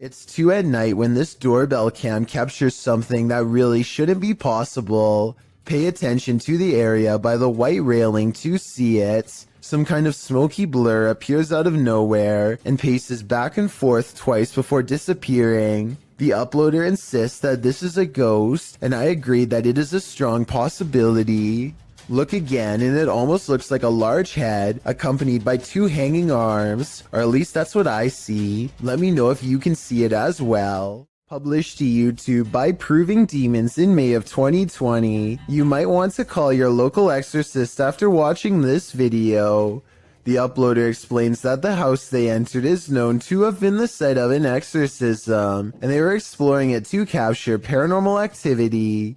It's 2 at night when this doorbell cam captures something that really shouldn't be possible. Pay attention to the area by the white railing to see it. Some kind of smoky blur appears out of nowhere and paces back and forth twice before disappearing. The uploader insists that this is a ghost, and I agree that it is a strong possibility. Look again and it almost looks like a large head accompanied by 2 hanging arms, or at least that's what I see. Let me know if you can see it as well. Published to YouTube by Proving Demons in May of 2020. You might want to call your local exorcist after watching this video. The uploader explains that the house they entered is known to have been the site of an exorcism, and they were exploring it to capture paranormal activity.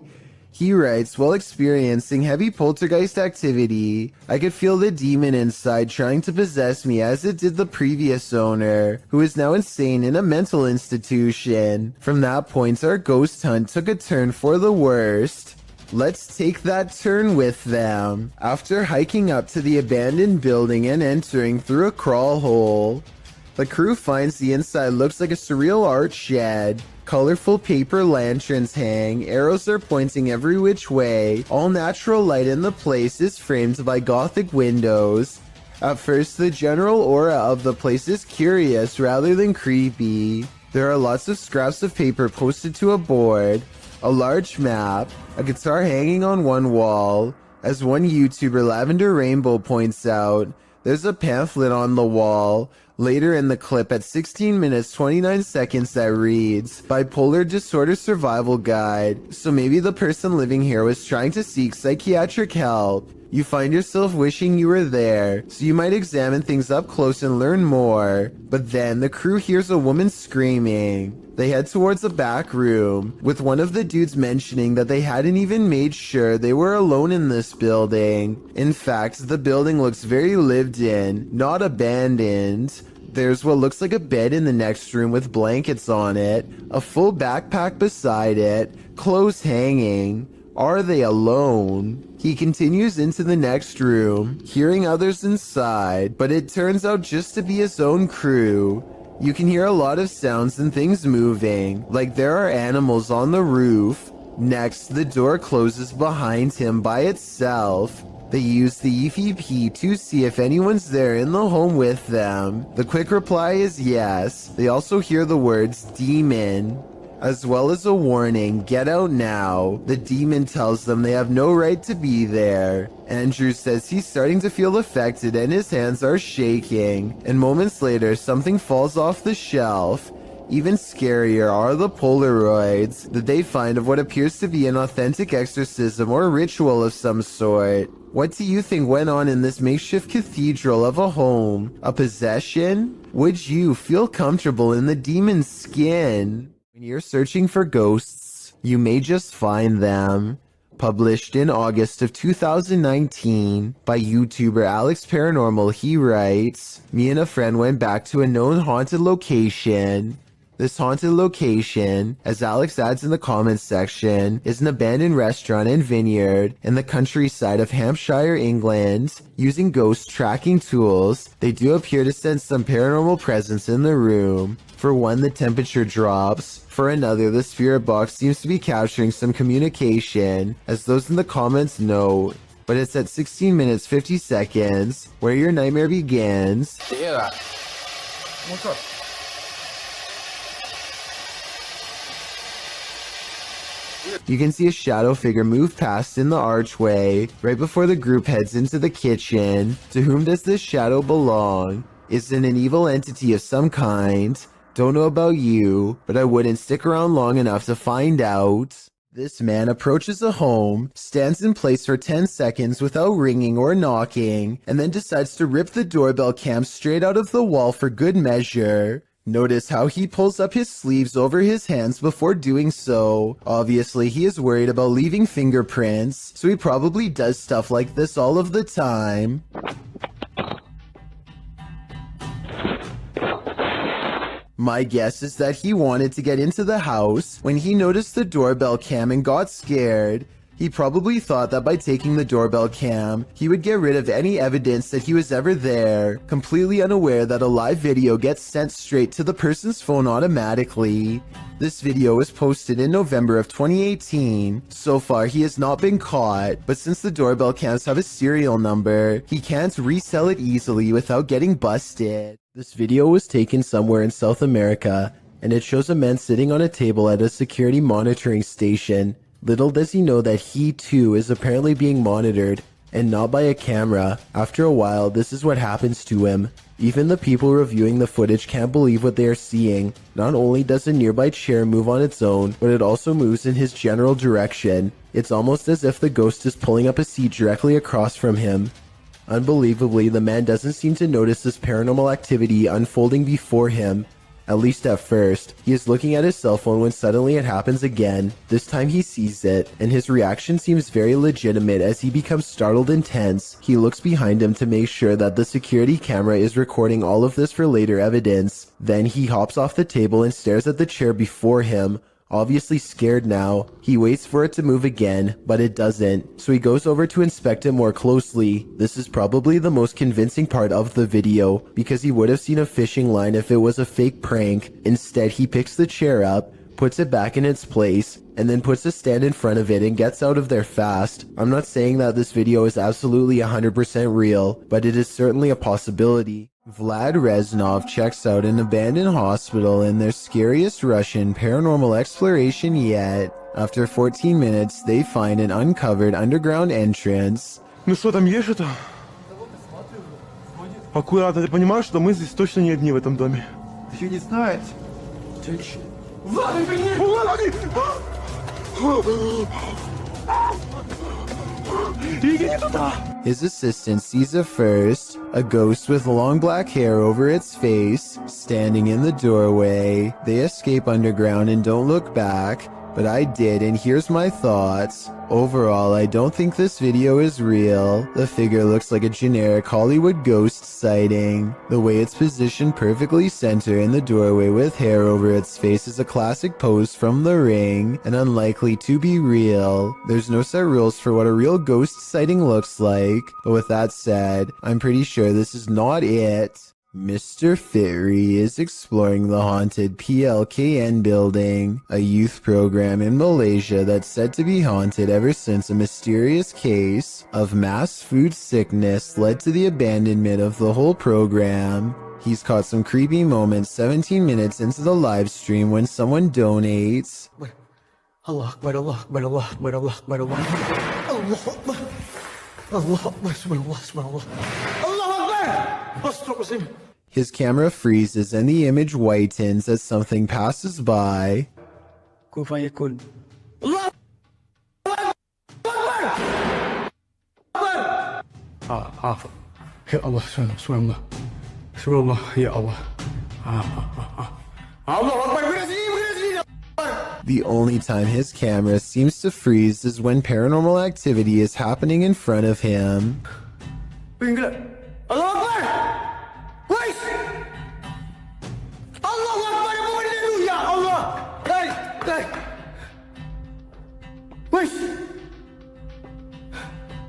He writes, while experiencing heavy poltergeist activity, I could feel the demon inside trying to possess me as it did the previous owner, who is now insane in a mental institution. From that point, our ghost hunt took a turn for the worst. Let's take that turn with them. After hiking up to the abandoned building and entering through a crawl hole, the crew finds the inside looks like a surreal art shed. Colorful paper lanterns hang, arrows are pointing every which way, all natural light in the place is framed by gothic windows. At first, the general aura of the place is curious rather than creepy. There are lots of scraps of paper posted to a board, a large map, a guitar hanging on one wall. As one YouTuber, Lavender Rainbow, points out, there's a pamphlet on the wall. Later in the clip at 16 minutes 29 seconds that reads, Bipolar Disorder Survival Guide. So maybe the person living here was trying to seek psychiatric help. You find yourself wishing you were there, so you might examine things up close and learn more. But then the crew hears a woman screaming. They head towards a back room, with one of the dudes mentioning that they hadn't even made sure they were alone in this building. In fact, the building looks very lived in, not abandoned. There's what looks like a bed in the next room with blankets on it, a full backpack beside it, clothes hanging. Are they alone? He continues into the next room, hearing others inside, but it turns out just to be his own crew. You can hear a lot of sounds and things moving, like there are animals on the roof. Next, the door closes behind him by itself. They use the EVP to see if anyone's there in the home with them. The quick reply is yes. They also hear the words demon, as well as a warning, get out now. The demon tells them they have no right to be there. Andrew says he's starting to feel affected and his hands are shaking. And moments later, something falls off the shelf. Even scarier are the Polaroids that they find of what appears to be an authentic exorcism or ritual of some sort. What do you think went on in this makeshift cathedral of a home? A possession? Would you feel comfortable in the demon's skin? When you're searching for ghosts, you may just find them. Published in August of 2019 by YouTuber Alex Paranormal, he writes, me and a friend went back to a known haunted location. This haunted location, as Alex adds in the comments section, is an abandoned restaurant and vineyard in the countryside of Hampshire, England. Using ghost tracking tools, they do appear to sense some paranormal presence in the room. For one, the temperature drops. For another, the spirit box seems to be capturing some communication, as those in the comments note. But it's at 16 minutes 50 seconds where your nightmare begins. Yeah. What's up? You can see a shadow figure move past in the archway right before the group heads into the kitchen. To whom does this shadow belong? Is it an evil entity of some kind? Don't know about you, but I wouldn't stick around long enough to find out. This man approaches the home, stands in place for 10 seconds without ringing or knocking, and then decides to rip the doorbell cam straight out of the wall for good measure. Notice how he pulls up his sleeves over his hands before doing so. Obviously, he is worried about leaving fingerprints, so he probably does stuff like this all of the time. My guess is that he wanted to get into the house when he noticed the doorbell cam and got scared. He probably thought that by taking the doorbell cam, he would get rid of any evidence that he was ever there, completely unaware that a live video gets sent straight to the person's phone automatically. This video was posted in November of 2018. So far, he has not been caught, but since the doorbell cams have a serial number, he can't resell it easily without getting busted. This video was taken somewhere in South America, and it shows a man sitting on a table at a security monitoring station. Little does he know that he too is apparently being monitored, and not by a camera. After a while, this is what happens to him. Even the people reviewing the footage can't believe what they are seeing. Not only does a nearby chair move on its own, but it also moves in his general direction. It's almost as if the ghost is pulling up a seat directly across from him. Unbelievably, the man doesn't seem to notice this paranormal activity unfolding before him. At least at first. He is looking at his cell phone when suddenly it happens again. This time he sees it, and his reaction seems very legitimate as he becomes startled and tense. He looks behind him to make sure that the security camera is recording all of this for later evidence. Then he hops off the table and stares at the chair before him. Obviously scared now, he waits for it to move again, but it doesn't, so he goes over to inspect it more closely. This is probably the most convincing part of the video, because he would have seen a fishing line if it was a fake prank. Instead, he picks the chair up, puts it back in its place, and then puts a stand in front of it and gets out of there fast. I'm not saying that this video is absolutely 100% real, but it is certainly a possibility. Vlad Reznov checks out an abandoned hospital in their scariest Russian paranormal exploration yet. After 14 minutes, they find an uncovered underground entrance. Ну что, там есть что-то? Аккуратно, ты понимаешь, что мы здесь точно не одни в этом доме? Еще не знает. Влад, извини! Влад, иди туда! His assistant sees it first, a ghost with long black hair over its face, standing in the doorway. They escape underground and don't look back, but I did, and here's my thoughts. Overall, I don't think this video is real. The figure looks like a generic Hollywood ghost sighting. The way it's positioned perfectly center in the doorway with hair over its face is a classic pose from The Ring, and unlikely to be real. There's no set rules for what a real ghost sighting looks like, but with that said, I'm pretty sure this is not it. Mr. Fitry is exploring the haunted PLKN building, a youth program in Malaysia that's said to be haunted ever since a mysterious case of mass food sickness led to the abandonment of the whole program. He's caught some creepy moments 17 minutes into the live stream when someone donates. Allah Akbar, Allah Akbar, Allah Akbar, Allah Akbar, Allah Akbar, Allah Akbar, Allah Akbar, subhanallah, subhanallah, Allah Akbar! Astaghfirullah. His camera freezes and the image whitens as something passes by. Kun fayakun. Allah Akbar! Akbar! Ya Allah, subhanallah, subhanallah, ya Allah. Allah Akbar, bergerak sini. The only time his camera seems to freeze is when paranormal activity is happening in front of him. Allah Akbar! Wais! Allah Akbar, apa benda tu? Ya Allah! Hey! Wais!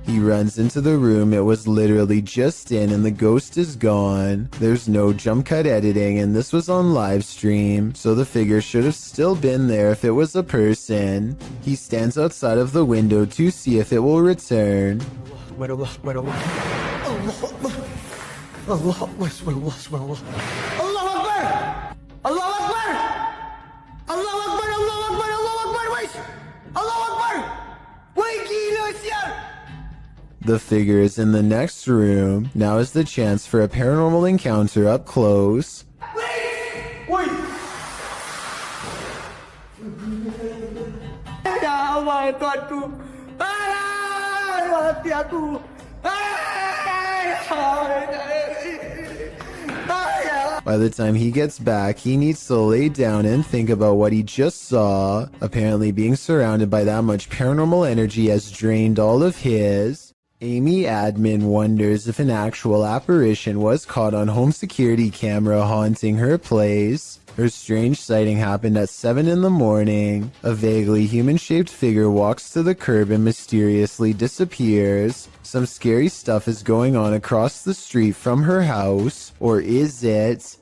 He runs into the room it was literally just in and the ghost is gone. There's no jump cut editing and this was on live stream, so the figure should have still been there if it was a person. He stands outside of the window to see if it will return. Allah Akbar, Allah Akbar. Allah Akbar, subhanallah, subhanallah. Allah Akbar! Allah Akbar! Allah Akbar, Allah Akbar, Allah Akbar, wait! Allah Akbar! Wait, gila sial! The figure is in the next room. Now is the chance for a paranormal encounter up close. Wait! Ya Allah, Tuhanku! Mati aku! By the time he gets back, he needs to lay down and think about what he just saw. Apparently being surrounded by that much paranormal energy has drained all of his. Amy Admin wonders if an actual apparition was caught on home security camera haunting her place. Her strange sighting happened at 7 in the morning. A vaguely human-shaped figure walks to the curb and mysteriously disappears. Some scary stuff is going on across the street from her house. Or is it?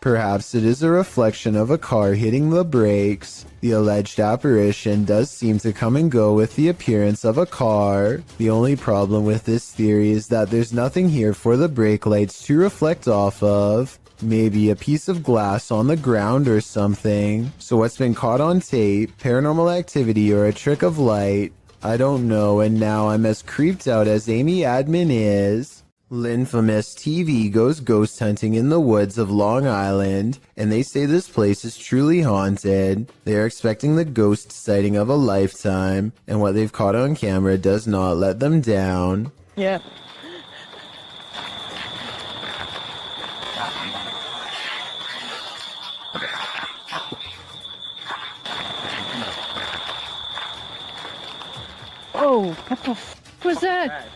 Perhaps it is a reflection of a car hitting the brakes. The alleged apparition does seem to come and go with the appearance of a car. The only problem with this theory is that there's nothing here for the brake lights to reflect off of. Maybe a piece of glass on the ground or something. So what's been caught on tape, paranormal activity, or a trick of light? I don't know, and now I'm as creeped out as Amy Admin is. Linfamous TV goes ghost hunting in the woods of Long Island, and they say this place is truly haunted. They are expecting the ghost sighting of a lifetime, and what they've caught on camera does not let them down. Yeah. Oh, what the f was that?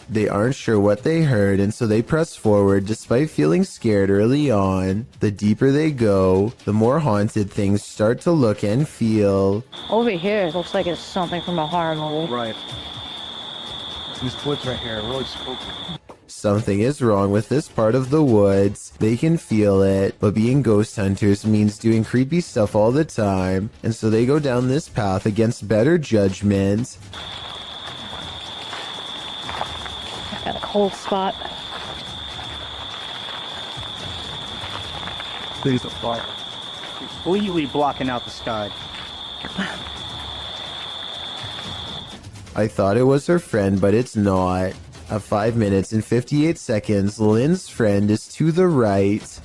They aren't sure what they heard, and so they press forward despite feeling scared early on. The deeper they go, the more haunted things start to look and feel. Over here, it looks like it's something from a horror movie. Right. These woods right here are really spooky. Something is wrong with this part of the woods. They can feel it, but being ghost hunters means doing creepy stuff all the time, and so they go down this path against better judgment. Got a cold spot. There's a fire. Completely blocking out the sky. I thought it was her friend, but it's not. At 5 minutes and 58 seconds, Lynn's friend is to the right.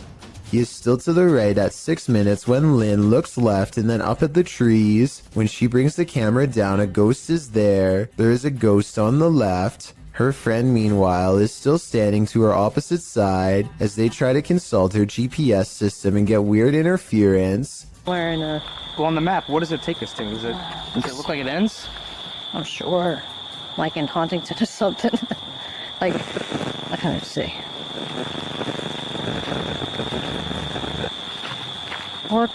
He is still to the right at 6 minutes when Lynn looks left and then up at the trees. When she brings the camera down, a ghost is there. There is a ghost on the left. Her friend, meanwhile, is still standing to her opposite side as they try to consult her GPS system and get weird interference. Wearing a... Well, on the map, what does it take us to? Does it look like it ends? I'm sure. Like in Huntington or something. Like, I can't see. Or...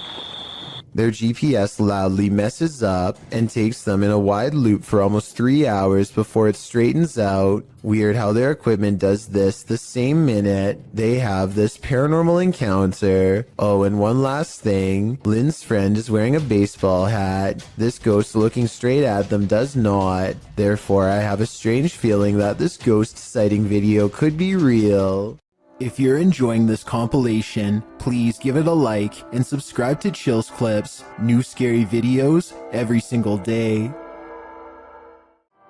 Their GPS loudly messes up and takes them in a wide loop for almost 3 hours before it straightens out. Weird how their equipment does this the same minute they have this paranormal encounter. Oh, and one last thing. Lynn's friend is wearing a baseball hat. This ghost looking straight at them does not. Therefore, I have a strange feeling that this ghost sighting video could be real. If you're enjoying this compilation, please give it a like and subscribe to Chills Clips, new scary videos every single day.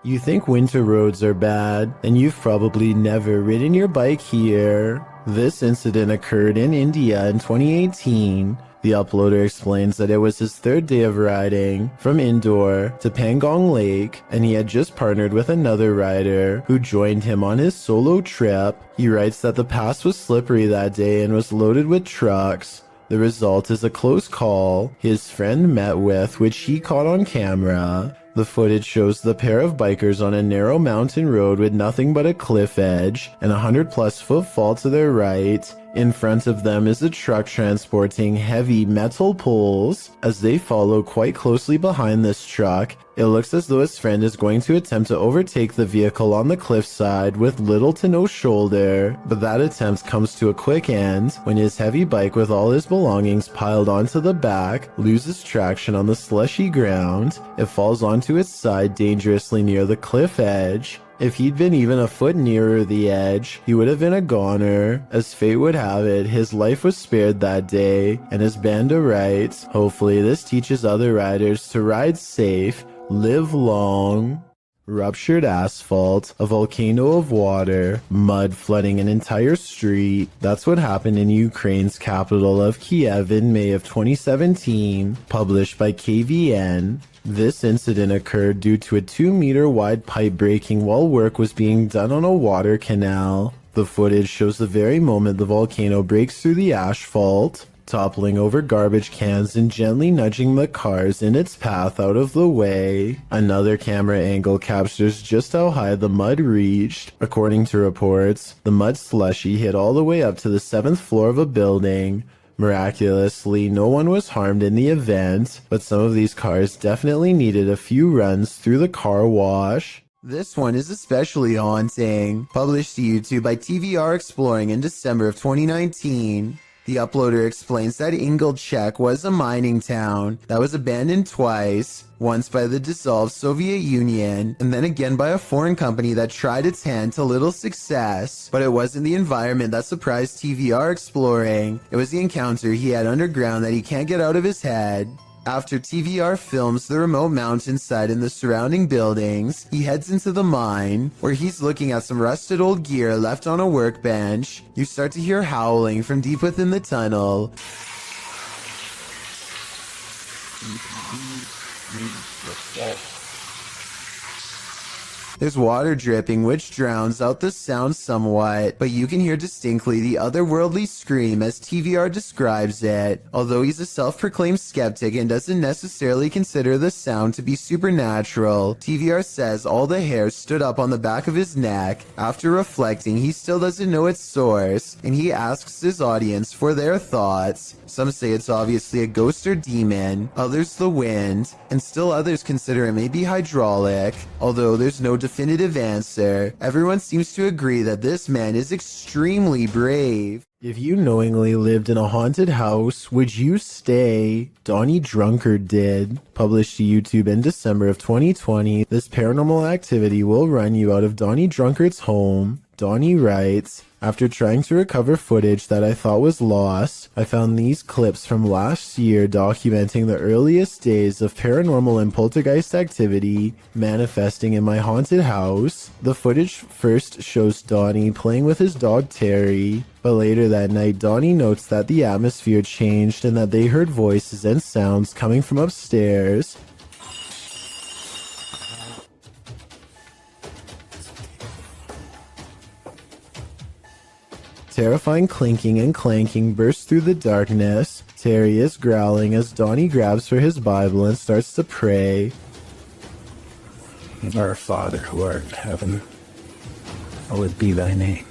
You think winter roads are bad, and you've probably never ridden your bike here. This incident occurred in India in 2018. The uploader explains that it was his third day of riding from Indore to Pangong Lake, and he had just partnered with another rider who joined him on his solo trip. He writes that the pass was slippery that day and was loaded with trucks. The result is a close call his friend met with, which he caught on camera. The footage shows the pair of bikers on a narrow mountain road with nothing but a cliff edge and a 100+ foot fall to their right. In front of them is a truck transporting heavy metal poles. As they follow quite closely behind this truck, it looks as though his friend is going to attempt to overtake the vehicle on the cliffside with little to no shoulder, but that attempt comes to a quick end when his heavy bike with all his belongings piled onto the back loses traction on the slushy ground. It falls onto its side dangerously near the cliff edge. If he'd been even a foot nearer the edge, he would have been a goner. As fate would have it, his life was spared that day, and as Banda writes, hopefully this teaches other riders to ride safe, live long. Ruptured asphalt, a volcano of water, mud flooding an entire street. That's what happened in Ukraine's capital of Kiev in May of 2017, published by KVN. This incident occurred due to a 2-meter wide pipe breaking while work was being done on a water canal. The footage shows the very moment the volcano breaks through the asphalt. toppling over garbage cans and gently nudging the cars in its path out of the way. Another camera angle captures just how high the mud reached. According to reports, the mud slushy hit all the way up to the 7th floor of a building. Miraculously, no one was harmed in the event, but some of these cars definitely needed a few runs through the car wash. This one is especially haunting. Published to YouTube by TVR Exploring in December of 2019. The uploader explains that Ingolchek was a mining town that was abandoned twice, once by the dissolved Soviet Union, and then again by a foreign company that tried its hand to little success. But it wasn't the environment that surprised TVR Exploring, it was the encounter he had underground that he can't get out of his head. After TVR films the remote mountainside and the surrounding buildings, he heads into the mine, where he's looking at some rusted old gear left on a workbench. You start to hear howling from deep within the tunnel. There's water dripping, which drowns out the sound somewhat, but you can hear distinctly the otherworldly scream as TVR describes it. Although he's a self-proclaimed skeptic and doesn't necessarily consider the sound to be supernatural, TVR says all the hairs stood up on the back of his neck. After reflecting, he still doesn't know its source, and he asks his audience for their thoughts. Some say it's obviously a ghost or demon, others the wind, and still others consider it may be hydraulic. Although there's no definitive answer, everyone seems to agree that this man is extremely brave. If you knowingly lived in a haunted house, would you stay? Donnie Drunkard did. Published to YouTube in December of 2020, this paranormal activity will run you out of Donnie Drunkard's home. Donnie writes, "After trying to recover footage that I thought was lost, I found these clips from last year documenting the earliest days of paranormal and poltergeist activity manifesting in my haunted house. The footage first shows Donnie playing with his dog Terry, but later that night Donnie notes that the atmosphere changed and that they heard voices and sounds coming from upstairs. Terrifying clinking and clanking bursts through the darkness. Terry is growling as Donnie grabs for his Bible and starts to pray. Our Father who art in heaven, hallowed be thy name."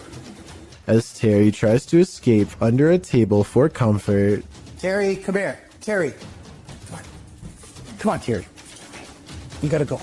As Terry tries to escape under a table for comfort. Terry, come here. Terry. Come on. Come on, Terry. You gotta go.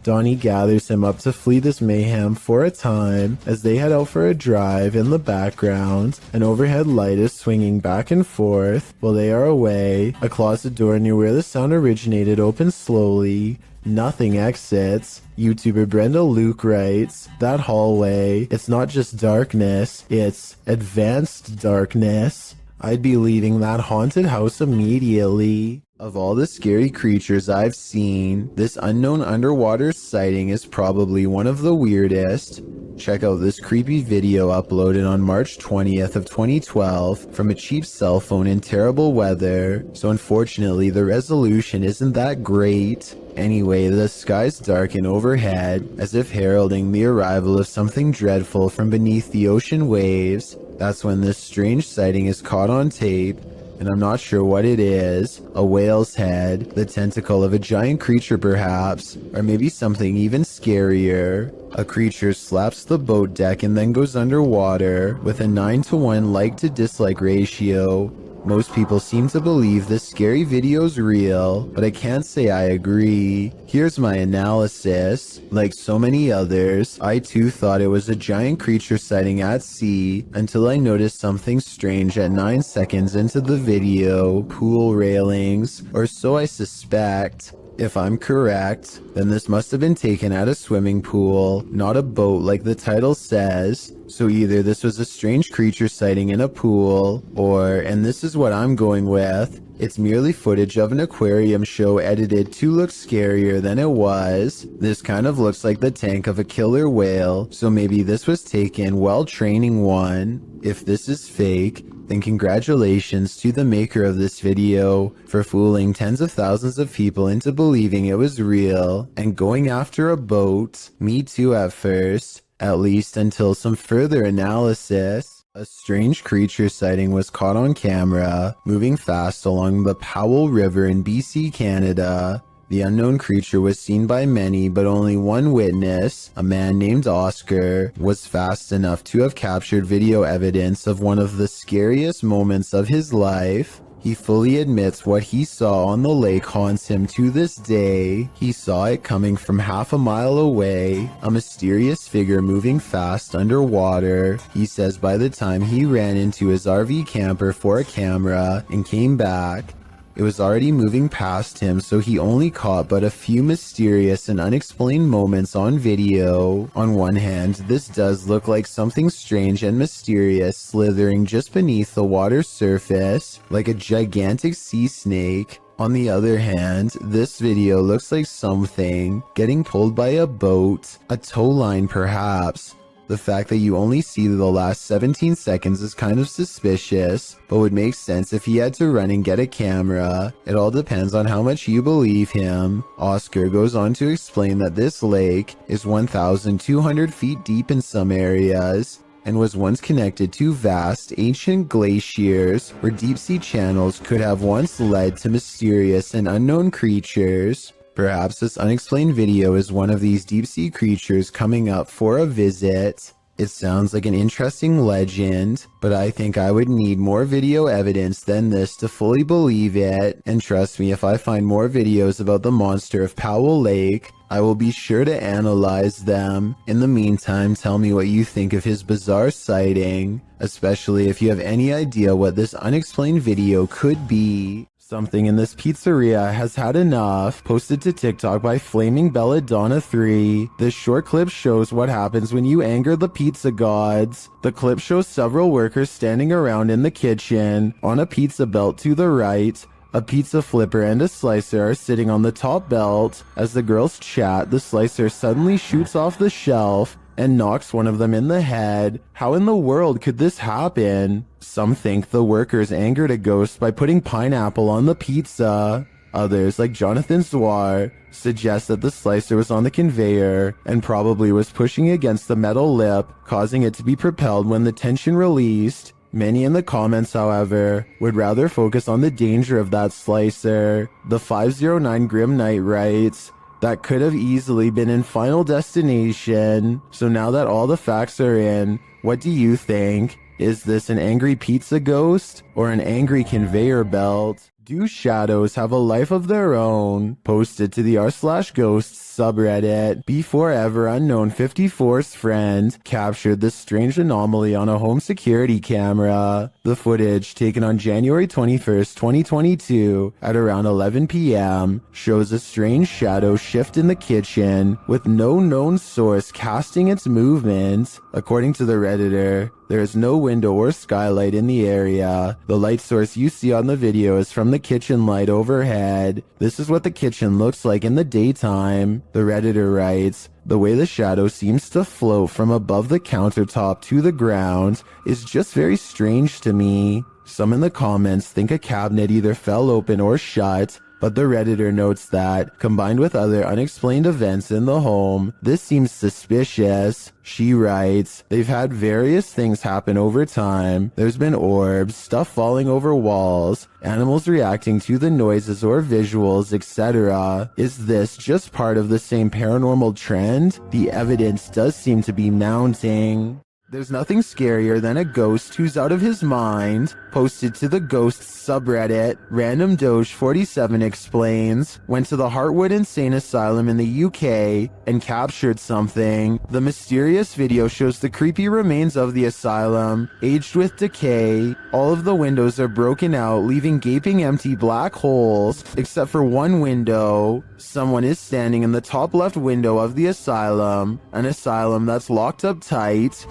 Donnie gathers him up to flee this mayhem for a time as they head out for a drive. In the background, an overhead light is swinging back and forth while they are away. A closet door near where the sound originated opens slowly. Nothing exits. YouTuber Brenda Luke writes, "That hallway, it's not just darkness, it's advanced darkness. I'd be leaving that haunted house immediately." Of all the scary creatures I've seen, this unknown underwater sighting is probably one of the weirdest. Check out this creepy video uploaded on March 20th of 2012 from a cheap cell phone in terrible weather, so unfortunately the resolution isn't that great. Anyway, the skies darken overhead, as if heralding the arrival of something dreadful from beneath the ocean waves. That's when this strange sighting is caught on tape, and I'm not sure what it is. A whale's head, the tentacle of a giant creature perhaps, or maybe something even scarier. A creature slaps the boat deck and then goes underwater, with a 9-to-1 like to dislike ratio. Most people seem to believe this scary video's real, but I can't say I agree. Here's my analysis. Like so many others, I too thought it was a giant creature sighting at sea until I noticed something strange at 9 seconds into the video. Pool railings, or so I suspect. If I'm correct, then this must have been taken at a swimming pool, not a boat like the title says. So either this was a strange creature sighting in a pool, or, and this is what I'm going with, it's merely footage of an aquarium show edited to look scarier than it was. This kind of looks like the tank of a killer whale, so maybe this was taken while training one. If this is fake, then congratulations to the maker of this video for fooling tens of thousands of people into believing it was real and going after a boat. Me too at first, at least until some further analysis. A strange creature sighting was caught on camera, moving fast along the Powell River in BC, Canada. The unknown creature was seen by many, but only one witness, a man named Oscar, was fast enough to have captured video evidence of one of the scariest moments of his life. He fully admits what he saw on the lake haunts him to this day. He saw it coming from half a mile away, a mysterious figure moving fast underwater. He says by the time he ran into his RV camper for a camera and came back, it was already moving past him, so he only caught but a few mysterious and unexplained moments on video. On one hand, this does look like something strange and mysterious slithering just beneath the water's surface, like a gigantic sea snake. On the other hand, this video looks like something getting pulled by a boat, a tow line perhaps. The fact that you only see the last 17 seconds is kind of suspicious, but would make sense if he had to run and get a camera. It all depends on how much you believe him. Oscar goes on to explain that this lake is 1,200 feet deep in some areas, and was once connected to vast ancient glaciers where deep-sea channels could have once led to mysterious and unknown creatures. Perhaps this unexplained video is one of these deep-sea creatures coming up for a visit. It sounds like an interesting legend, but I think I would need more video evidence than this to fully believe it. And trust me, if I find more videos about the monster of Powell Lake, I will be sure to analyze them. In the meantime, tell me what you think of his bizarre sighting, especially if you have any idea what this unexplained video could be. Something in this pizzeria has had enough. Posted to TikTok by Flaming Belladonna 3. This short clip shows what happens when you anger the pizza gods. The clip shows several workers standing around in the kitchen. On a pizza belt to the right, a pizza flipper and a slicer are sitting on the top belt. As the girls chat, the slicer suddenly shoots off the shelf and knocks one of them in the head. How in the world could this happen? Some think the workers angered a ghost by putting pineapple on the pizza. Others, like Jonathan Zwar, suggest that the slicer was on the conveyor and probably was pushing against the metal lip, causing it to be propelled when the tension released. Many in the comments, however, would rather focus on the danger of that slicer. The 509 Grim Knight writes, "That could have easily been in Final Destination." So now that all the facts are in, what do you think? Is this an angry pizza ghost or an angry conveyor belt? Do shadows have a life of their own? Posted to the r/ghosts subreddit. Before ever unknown 54's friend captured this strange anomaly on a home security camera. The footage, taken on January 21st, 2022 at around 11 p.m. shows a strange shadow shift in the kitchen with no known source casting its movement. According to the Redditor, there is no window or skylight in the area. The light source you see on the video is from the kitchen light overhead. This is what the kitchen looks like in the daytime. The Redditor writes, "The way the shadow seems to float from above the countertop to the ground is just very strange to me." Some in the comments think a cabinet either fell open or shut, but the Redditor notes that, combined with other unexplained events in the home, this seems suspicious. She writes, "They've had various things happen over time. There's been orbs, stuff falling over walls, animals reacting to the noises or visuals, etc. Is this just part of the same paranormal trend? The evidence does seem to be mounting." There's nothing scarier than a ghost who's out of his mind. Posted to the Ghosts subreddit, Random Doge 47 explains, "Went to the Heartwood Insane Asylum in the UK and captured something. The mysterious video shows the creepy remains of the asylum, aged with decay. All of the windows are broken out, leaving gaping empty black holes, except for one window. Someone is standing in the top left window of the asylum, an asylum that's locked up tight."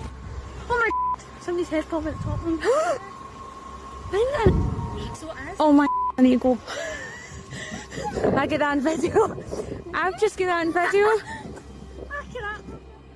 Oh my, somebody's head popped at the top of me. Oh my, I need to go. I get that on video. I've just get that on video.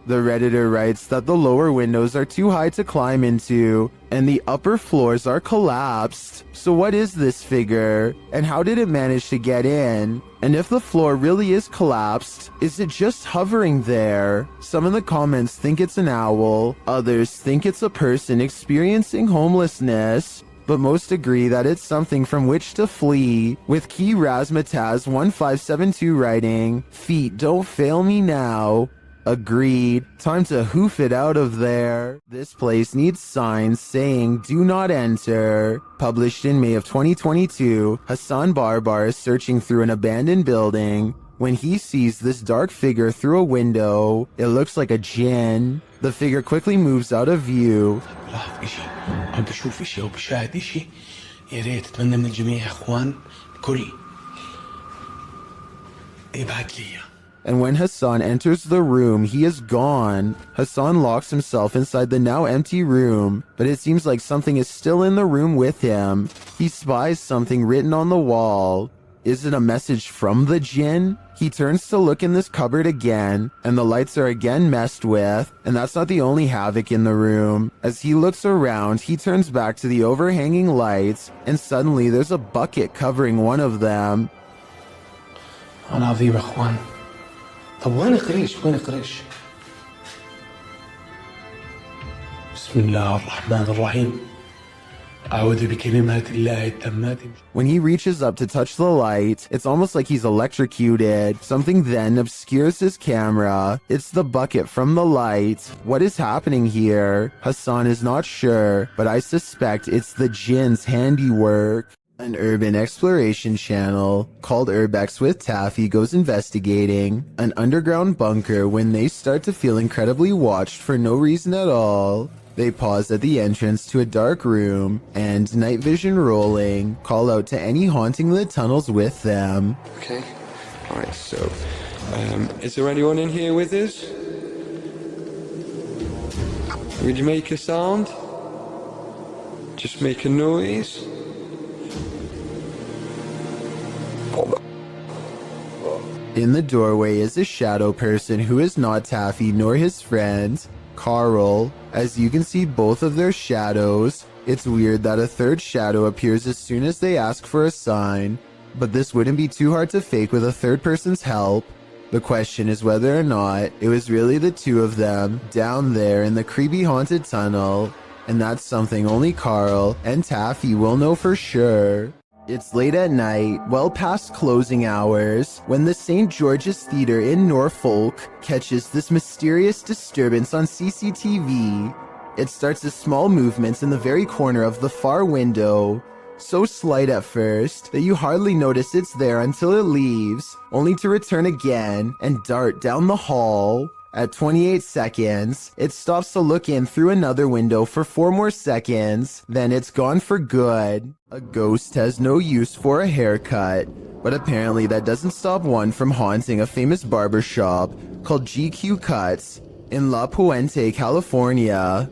The Redditor writes that the lower windows are too high to climb into, and the upper floors are collapsed. So what is this figure, and how did it manage to get in? And if the floor really is collapsed, is it just hovering there? Some in the comments think it's an owl, others think it's a person experiencing homelessness, but most agree that it's something from which to flee, with Key Razmataz 1572 writing, "Feet don't fail me now." Agreed. Time to hoof it out of there. This place needs signs saying "Do not enter." Published in May of 2022, Hassan Barbar is searching through an abandoned building when he sees this dark figure through a window. It looks like a jinn. The figure quickly moves out of view. لاحظ إشي عم بشوف إشي أو بشاهد إشي يا ريت أتمنى من الجميع يا إخوان كل يبعت لي إياه. And when Hassan enters the room, he is gone. Hassan locks himself inside the now empty room, but it seems like something is still in the room with him. He spies something written on the wall. Is it a message from the jinn? He turns to look in this cupboard again, and the lights are again messed with, and that's not the only havoc in the room. As he looks around, he turns back to the overhanging lights, and suddenly there's a bucket covering one of them. أنا عظيم يا إخوان. طب وين قريش؟ وين قريش؟ بسم الله الرحمن الرحيم. أعوذ بكلمات الله التامات. When he reaches up to touch the light, it's almost like he's electrocuted. Something then obscures his camera. It's the bucket from the light. What is happening here? Hassan is not sure, but I suspect it's the jinn's handiwork. An urban exploration channel called Urbex with Taffy goes investigating an underground bunker when they start to feel incredibly watched for no reason at all. They pause at the entrance to a dark room and, night vision rolling, call out to any haunting the tunnels with them. Okay, alright, so, is there anyone in here with us? Would you make a sound? Just make a noise? In the doorway is a shadow person who is not Taffy nor his friend, Carl. As you can see both of their shadows, it's weird that a third shadow appears as soon as they ask for a sign, but this wouldn't be too hard to fake with a third person's help. The question is whether or not it was really the two of them down there in the creepy haunted tunnel, and that's something only Carl and Taffy will know for sure. It's late at night, well past closing hours, when the St. George's Theatre in Norfolk catches this mysterious disturbance on CCTV. It starts as small movements in the very corner of the far window, so slight at first that you hardly notice it's there until it leaves, only to return again and dart down the hall. At 28 seconds, it stops to look in through another window for 4 more seconds, then it's gone for good. A ghost has no use for a haircut, but apparently that doesn't stop one from haunting a famous barbershop called GQ Cuts in La Puente, California.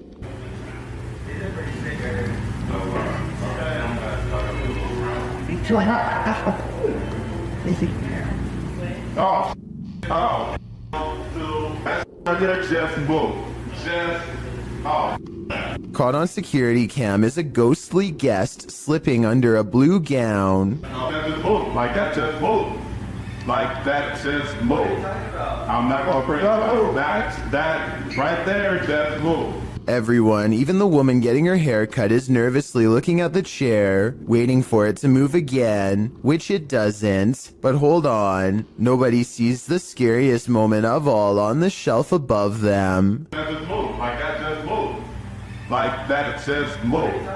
Caught on security cam is a ghostly guest slipping under a blue gown. That just move. Like that just move. Like that just move. I'm not gonna bring that right there just move. Everyone, even the woman getting her hair cut, is nervously looking at the chair, waiting for it to move again, which it doesn't. But hold on, nobody sees the scariest moment of all on the shelf above them. That just move. Like that just move. Like that just move.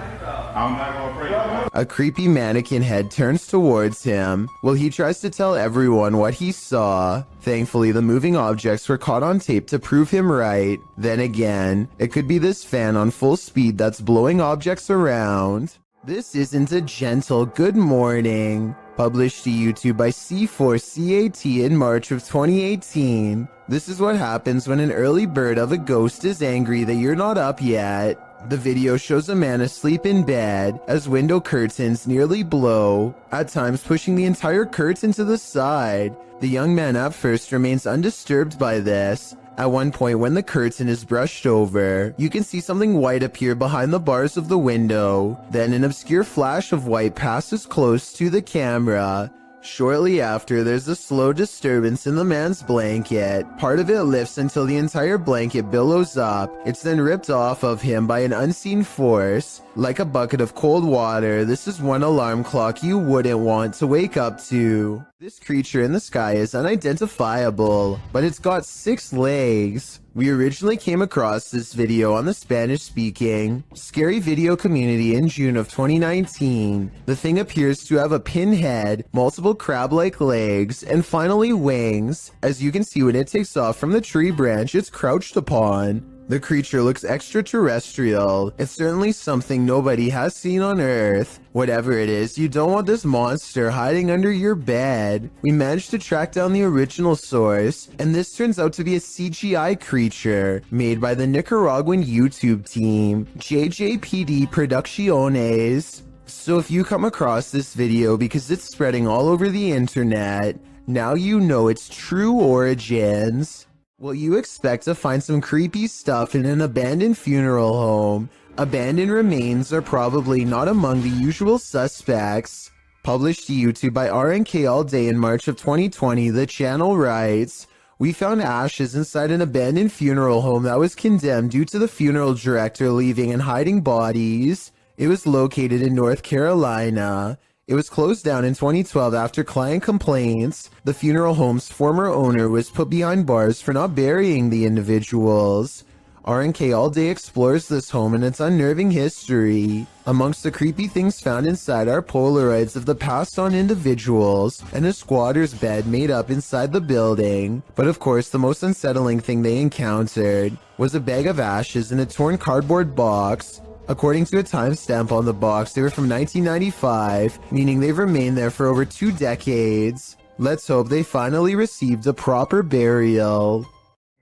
I'm not gonna bring that. A creepy mannequin head turns towards him. Well, he tries to tell everyone what he saw. Thankfully, the moving objects were caught on tape to prove him right. Then again, it could be this fan on full speed that's blowing objects around. This isn't a gentle good morning. Published to YouTube by C4CAT in March of 2018. This is what happens when an early bird of a ghost is angry that you're not up yet. The video shows a man asleep in bed as window curtains nearly blow, at times pushing the entire curtain to the side. The young man at first remains undisturbed by this, At one point, when the curtain is brushed over, you can see something white appear behind the bars of the window. Then an obscure flash of white passes close to the camera. Shortly after, there's a slow disturbance in the man's blanket. Part of it lifts until the entire blanket billows up. It's then ripped off of him by an unseen force. Like a bucket of cold water, this is one alarm clock you wouldn't want to wake up to. This creature in the sky is unidentifiable, but it's got 6 legs. We originally came across this video on the Spanish-speaking scary video community in June of 2019. The thing appears to have a pinhead, multiple crab-like legs, and finally wings. As you can see, when it takes off from the tree branch it's crouched upon. The creature looks extraterrestrial. It's certainly something nobody has seen on Earth. Whatever it is, you don't want this monster hiding under your bed. We managed to track down the original source, and this turns out to be a CGI creature made by the Nicaraguan YouTube team, JJPD Producciones. So if you come across this video because it's spreading all over the internet, now you know its true origins. Well, you expect to find some creepy stuff in an abandoned funeral home. Abandoned remains are probably not among the usual suspects. Published to YouTube by RNK All Day in March of 2020, the channel writes, "We found ashes inside an abandoned funeral home that was condemned due to the funeral director leaving and hiding bodies. It was located in North Carolina. It was closed down in 2012 after client complaints. The funeral home's former owner was put behind bars for not burying the individuals." RNK All Day explores this home and its unnerving history. Amongst the creepy things found inside are Polaroids of the passed on individuals and a squatter's bed made up inside the building. But of course, the most unsettling thing they encountered was a bag of ashes in a torn cardboard box. According to a timestamp on the box, they were from 1995, meaning they've remained there for over 2 decades. Let's hope they finally received a proper burial.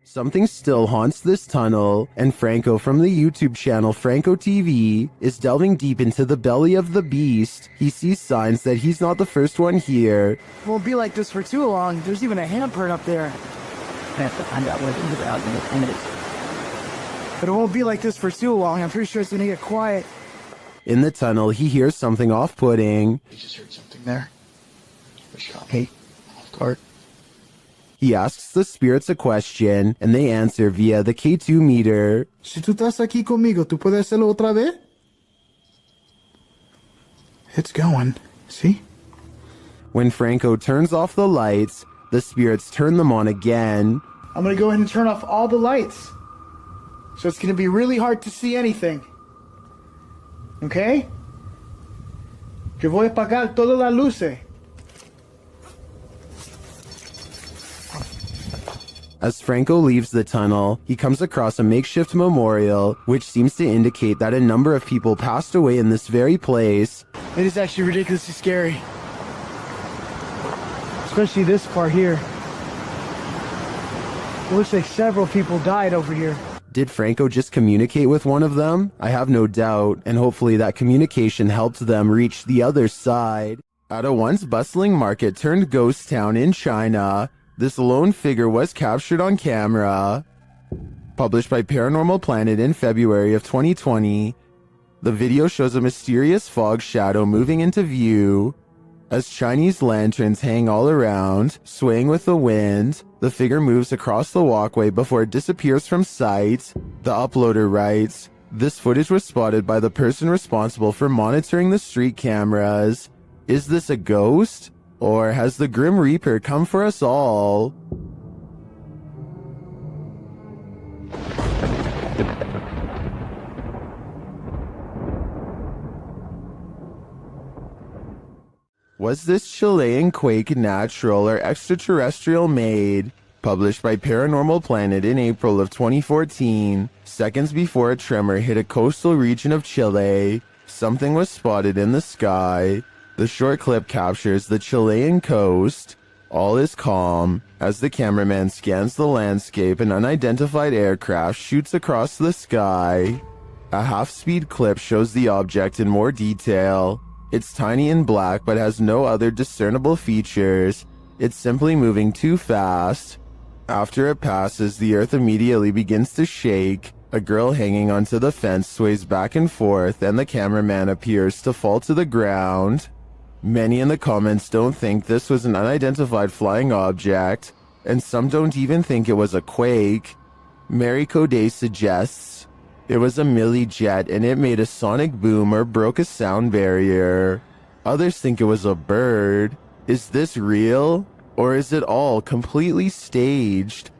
Something still haunts this tunnel, and Franco from the YouTube channel Franco TV is delving deep into the belly of the beast. He sees signs that he's not the first one here. It won't be like this for too long. There's even a handprint up there. I have to find out where the ground in a minute. But it won't be like this for too long. I'm pretty sure it's gonna get quiet. In the tunnel, he hears something off-putting. I just heard something there. Which got me off guard. He asks the spirits a question, and they answer via the K2 meter. Si tú estás aquí conmigo, ¿tú puedes hacerlo otra vez? It's going. See? When Franco turns off the lights, the spirits turn them on again. I'm gonna go ahead and turn off all the lights. So it's gonna be really hard to see anything. Okay? Que voy a apagar todas las luces. As Franco leaves the tunnel, he comes across a makeshift memorial, which seems to indicate that a number of people passed away in this very place. It is actually ridiculously scary. Especially this part here. It looks like several people died over here. Did Franco just communicate with one of them? I have no doubt, and hopefully that communication helped them reach the other side. At a once bustling market turned ghost town in China, this lone figure was captured on camera. Published by Paranormal Planet in February of 2020, the video shows a mysterious fog shadow moving into view. As Chinese lanterns hang all around, swaying with the wind, the figure moves across the walkway before it disappears from sight. The uploader writes, "This footage was spotted by the person responsible for monitoring the street cameras. Is this a ghost? Or has the Grim Reaper come for us all?" Was this Chilean quake natural or extraterrestrial made? Published by Paranormal Planet in April of 2014, seconds before a tremor hit a coastal region of Chile, something was spotted in the sky. The short clip captures the Chilean coast. All is calm. As the cameraman scans the landscape, an unidentified aircraft shoots across the sky. A half-speed clip shows the object in more detail. It's tiny and black but has no other discernible features. It's simply moving too fast. After it passes, the earth immediately begins to shake. A girl hanging onto the fence sways back and forth, and the cameraman appears to fall to the ground. Many in the comments don't think this was an unidentified flying object, and some don't even think it was a quake. Mary Coday suggests it was a milli jet and it made a sonic boom or broke a sound barrier. Others think it was a bird. Is this real? Or is it all completely staged?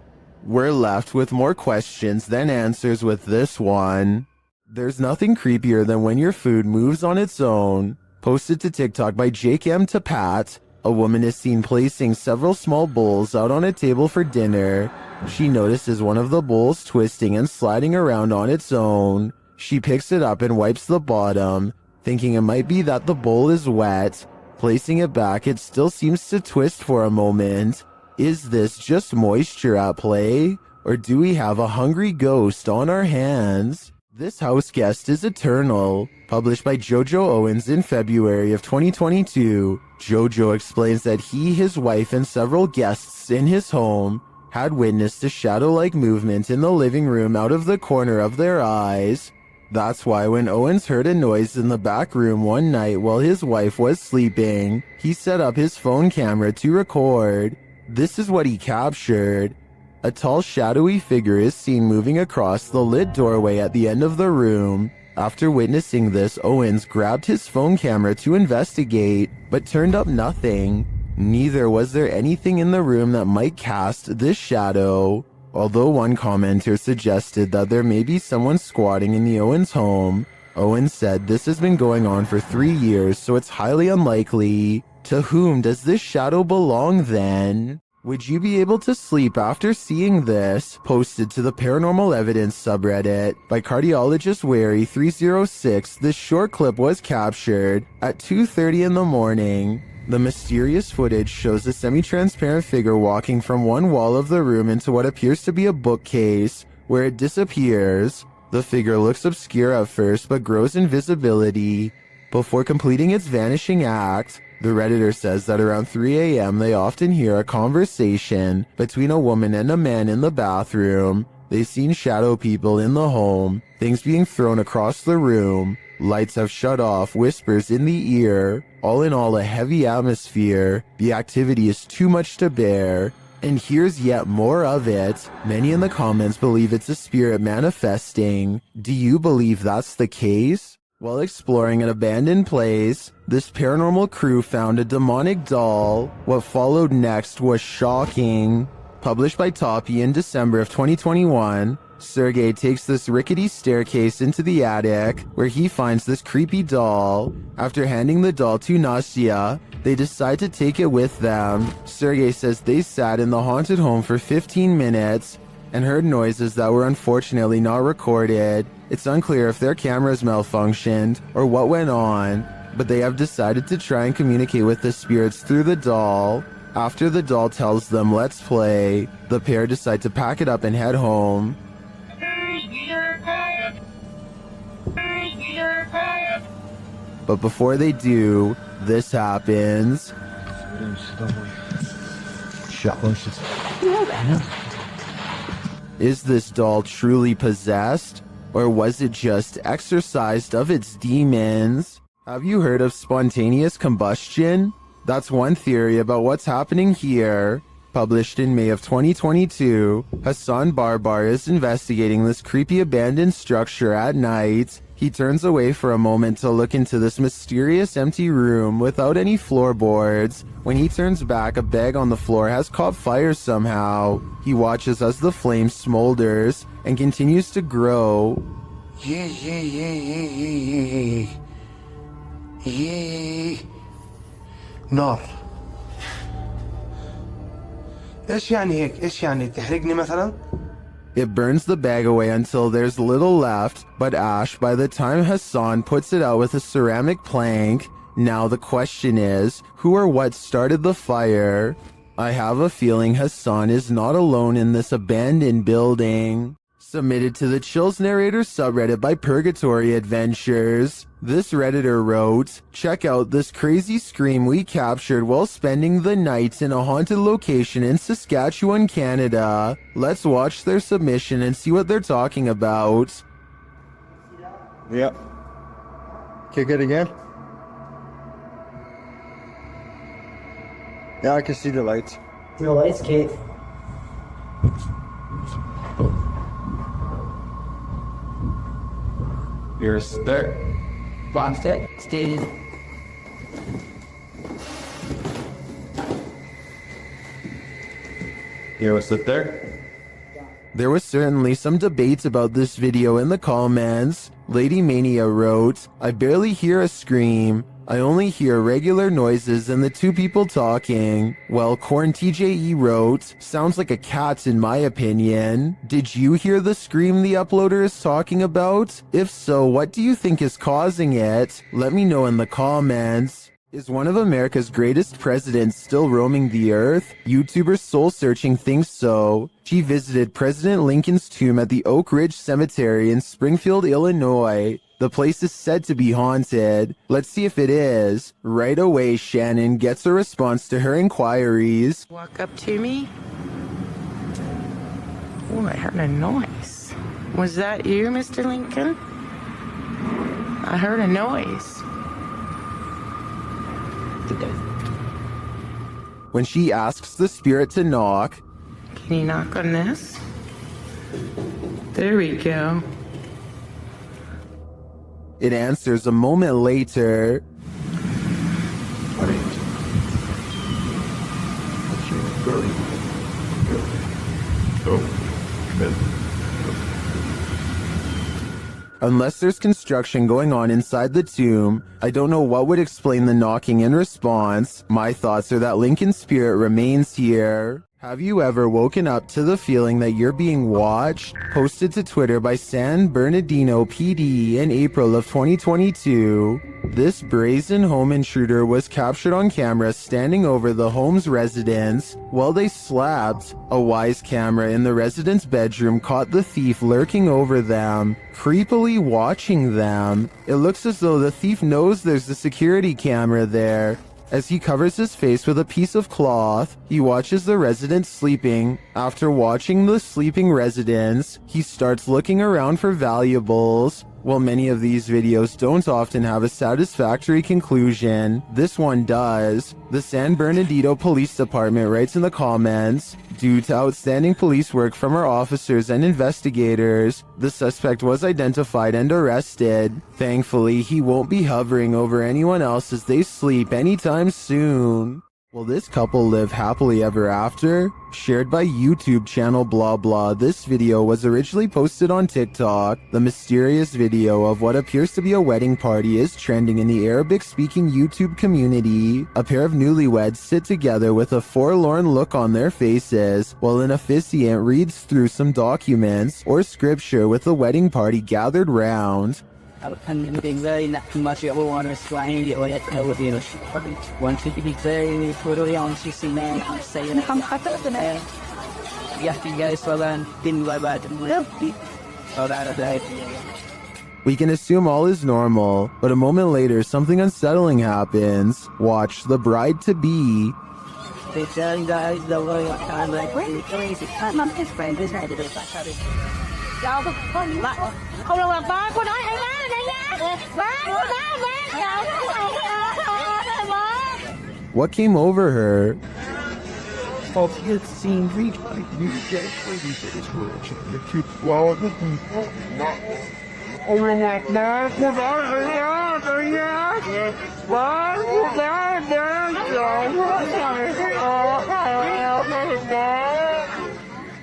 We're left with more questions than answers with this one. There's nothing creepier than when your food moves on its own. Posted to TikTok by Jake M. Tapat, a woman is seen placing several small bowls out on a table for dinner. She notices one of the bowls twisting and sliding around on its own. She picks it up and wipes the bottom, thinking it might be that the bowl is wet. Placing it back, it still seems to twist for a moment. Is this just moisture at play? Or do we have a hungry ghost on our hands? This house guest is eternal. Published by Jojo Owens in February of 2022, Jojo explains that he, his wife, and several guests in his home had witnessed a shadow-like movement in the living room out of the corner of their eyes. That's why when Owens heard a noise in the back room one night while his wife was sleeping, he set up his phone camera to record. This is what he captured. A tall, shadowy figure is seen moving across the lit doorway at the end of the room. After witnessing this, Owens grabbed his phone camera to investigate, but turned up nothing. Neither was there anything in the room that might cast this shadow. Although one commenter suggested that there may be someone squatting in the Owens home, Owens said this has been going on for 3 years, so it's highly unlikely. To whom does this shadow belong then? Would you be able to sleep after seeing this? Posted to the Paranormal Evidence subreddit by cardiologist Wary 306, this short clip was captured at 2:30 in the morning. The mysterious footage shows a semi-transparent figure walking from one wall of the room into what appears to be a bookcase, where it disappears. The figure looks obscure at first, but grows in visibility before completing its vanishing act. The Redditor says that around 3 a.m. they often hear a conversation between a woman and a man in the bathroom. They've seen shadow people in the home, things being thrown across the room, lights have shut off, whispers in the ear. All in all, a heavy atmosphere. The activity is too much to bear. And here's yet more of it. Many in the comments believe it's a spirit manifesting. Do you believe that's the case? While exploring an abandoned place, this paranormal crew found a demonic doll. What followed next was shocking. Published by Toppy in December of 2021, Sergey takes this rickety staircase into the attic, where he finds this creepy doll. After handing the doll to Nastya, they decide to take it with them. Sergey says they sat in the haunted home for 15 minutes and heard noises that were unfortunately not recorded. It's unclear if their cameras malfunctioned or what went on, but they have decided to try and communicate with the spirits through the doll. After the doll tells them let's play, the pair decide to pack it up and head home. But before they do, this happens. Is this doll truly possessed? Or was it just exorcised of its demons? Have you heard of spontaneous combustion? That's one theory about what's happening here. Published in May of 2022, Hassan Barbar is investigating this creepy abandoned structure at night. He turns away for a moment to look into this mysterious empty room without any floorboards. When he turns back, a bag on the floor has caught fire somehow. He watches as the flame smolders and continues to grow. نار. ايش يعني هيك؟ ايش يعني تحرقني مثلا؟ It burns the bag away until there's little left but ash by the time Hassan puts it out with a ceramic plank. Now the question is, who or what started the fire? I have a feeling Hassan is not alone in this abandoned building. Submitted to the Chills Narrator subreddit by Purgatory Adventures. This Redditor wrote, "Check out this crazy scream we captured while spending the night in a haunted location in Saskatchewan, Canada. Let's watch their submission and see what they're talking about." Yep. Kick it again. Yeah, I can see the lights. The lights, Kate. You're there. Boxed it. Stated. You want to sit there? There was certainly some debate about this video in the comments. Lady Mania wrote, "I barely hear a scream. I only hear regular noises and the two people talking." Well, Corn TJE wrote, "Sounds like a cat in my opinion. Did you hear the scream the uploader is talking about? If so, what do you think is causing it? Let me know in the comments." Is one of America's greatest presidents still roaming the earth? YouTuber Soul Searching thinks so. She visited President Lincoln's tomb at the Oak Ridge Cemetery in Springfield, Illinois. The place is said to be haunted. Let's see if it is. Right away, Shannon gets a response to her inquiries. Walk up to me. Oh, I heard a noise. Was that you, Mr. Lincoln? I heard a noise. When she asks the spirit to knock, Can you knock on this? There we go. it answers a moment later. Unless there's construction going on inside the tomb, I don't know what would explain the knocking in response. My thoughts are that Lincoln's spirit remains here. Have you ever woken up to the feeling that you're being watched? Posted to Twitter by San Bernardino PD in April of 2022. This brazen home intruder was captured on camera standing over the home's residents while they slept. A wise camera in the resident's bedroom caught the thief lurking over them, creepily watching them. It looks as though the thief knows there's a security camera there. As he covers his face with a piece of cloth, he watches the residents sleeping. After watching the sleeping residents, he starts looking around for valuables. While many of these videos don't often have a satisfactory conclusion, this one does. The San Bernardino Police Department writes in the comments, "Due to outstanding police work from our officers and investigators, the suspect was identified and arrested. Thankfully, he won't be hovering over anyone else as they sleep anytime soon." Will this couple live happily ever after? Shared by YouTube channel blah blah, this video was originally posted on TikTok. The mysterious video of what appears to be a wedding party is trending in the Arabic-speaking YouTube community. A pair of newlyweds sit together with a forlorn look on their faces, while an officiant reads through some documents or scripture with the wedding party gathered round. And being very not much of a water swine, you let go of you. One to be very brutally honest, you see, man, I'm saying, I'm the man. You have to guys for that, didn't like that. Oh, that. We can assume all is normal, but a moment later, something unsettling happens. Watch the bride-to-be. They tell you guys the way I'm like, wait, crazy. I'm not his friend, this guy did it. Không được làm ba cô nói hay má này nha. Má What came over her? Of his scene reach, you get crazy to this world. You keep well,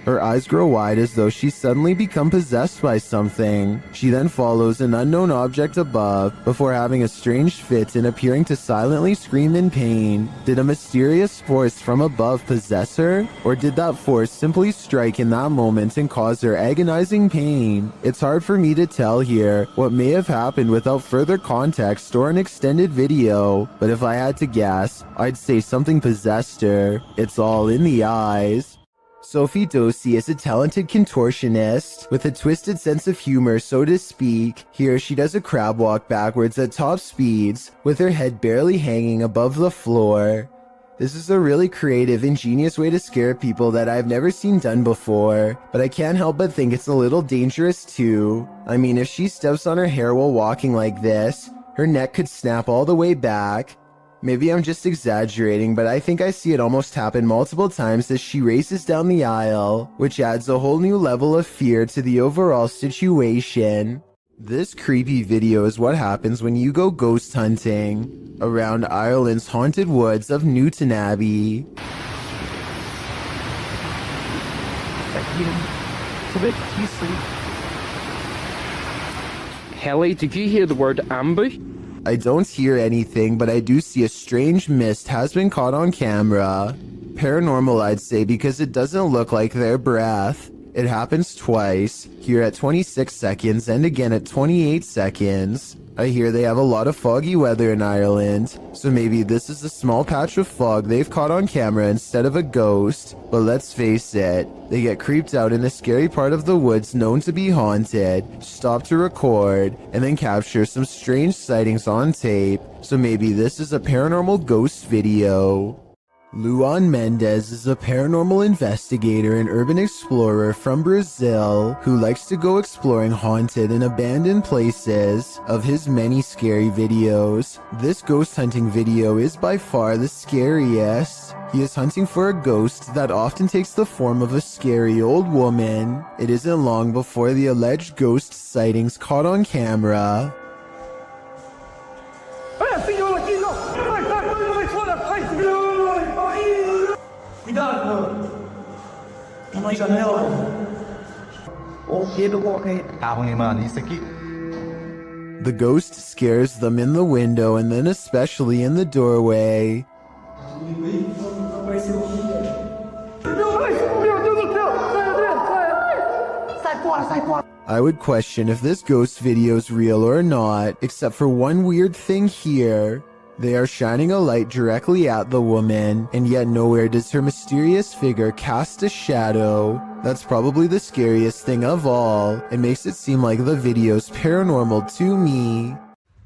Her eyes grow wide as though she's suddenly become possessed by something. She then follows an unknown object above before having a strange fit and appearing to silently scream in pain. Did a mysterious force from above possess her? Or did that force simply strike in that moment and cause her agonizing pain? It's hard for me to tell here what may have happened without further context or an extended video, but if I had to guess, I'd say something possessed her. It's all in the eyes. Sophie Dosey is a talented contortionist with a twisted sense of humor, so to speak. Here she does a crab walk backwards at top speeds with her head barely hanging above the floor. This is a really creative, ingenious way to scare people that I've never seen done before, but I can't help but think it's a little dangerous too. I mean, if she steps on her hair while walking like this, her neck could snap all the way back. Maybe I'm just exaggerating, but I think I see it almost happen multiple times as she races down the aisle, which adds a whole new level of fear to the overall situation. This creepy video is what happens when you go ghost hunting around Ireland's haunted woods of Newton Abbey. Helly, did you hear the word ambush? I don't hear anything, but I do see a strange mist has been caught on camera. Paranormal, I'd say, because it doesn't look like their breath. It happens twice, here at 26 seconds and again at 28 seconds. I hear they have a lot of foggy weather in Ireland, so maybe this is a small patch of fog they've caught on camera instead of a ghost. But let's face it, they get creeped out in a scary part of the woods known to be haunted, stop to record, and then capture some strange sightings on tape. So maybe this is a paranormal ghost video. Luan Mendez is a paranormal investigator and urban explorer from Brazil who likes to go exploring haunted and abandoned places of his many scary videos. This ghost hunting video is by far the scariest. He is hunting for a ghost that often takes the form of a scary old woman. It isn't long before the alleged ghost sightings caught on camera. The ghost scares them in the window and then especially in the doorway. I would question if this ghost video is real or not, except for one weird thing here. They are shining a light directly at the woman, and yet nowhere does her mysterious figure cast a shadow. That's probably the scariest thing of all. It makes it seem like the video's paranormal to me.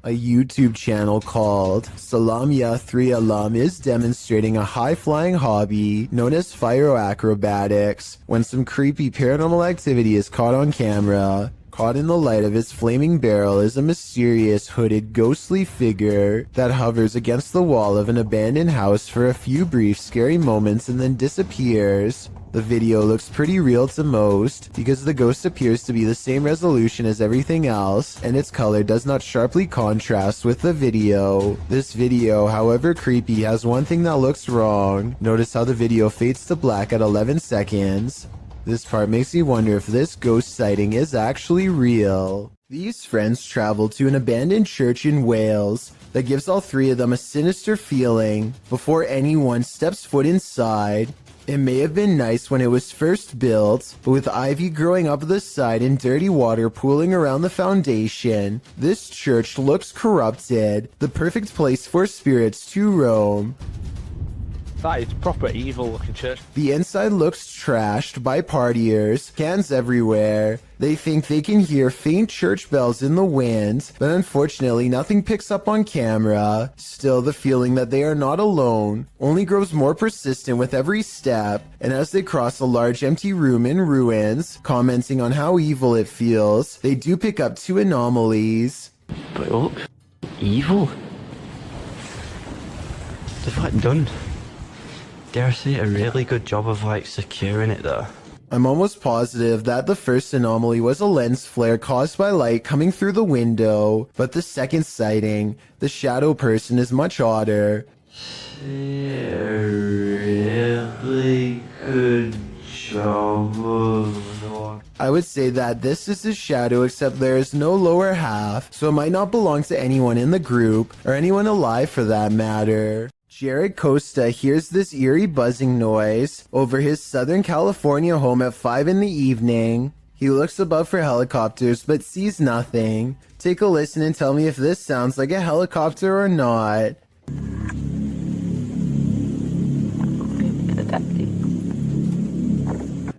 A YouTube channel called Salamia 3 Alum is demonstrating a high-flying hobby known as pyroacrobatics when some creepy paranormal activity is caught on camera. Caught in the light of his flaming barrel is a mysterious hooded ghostly figure that hovers against the wall of an abandoned house for a few brief scary moments and then disappears. The video looks pretty real to most because the ghost appears to be the same resolution as everything else and its color does not sharply contrast with the video. This video, however creepy, has one thing that looks wrong. Notice how the video fades to black at 11 seconds. This part makes me wonder if this ghost sighting is actually real. These friends travel to an abandoned church in Wales that gives all three of them a sinister feeling before anyone steps foot inside. It may have been nice when it was first built, but with ivy growing up the side and dirty water pooling around the foundation, this church looks corrupted, the perfect place for spirits to roam. That is proper evil looking church. The inside looks trashed by partiers, cans everywhere. They think they can hear faint church bells in the wind, but unfortunately nothing picks up on camera. Still, the feeling that they are not alone only grows more persistent with every step, and as they cross a large empty room in ruins, commenting on how evil it feels, they do pick up two anomalies. But look, evil. They've like done, dare I say, a really good job of like securing it though. I'm almost positive that the first anomaly was a lens flare caused by light coming through the window, but the second sighting, the shadow person, is much odder. A really good job of... I would say that this is a shadow except there is no lower half, so it might not belong to anyone in the group, or anyone alive for that matter. Jared Costa hears this eerie buzzing noise over his Southern California home at 5 in the evening. He looks above for helicopters but sees nothing. Take a listen and tell me if this sounds like a helicopter or not.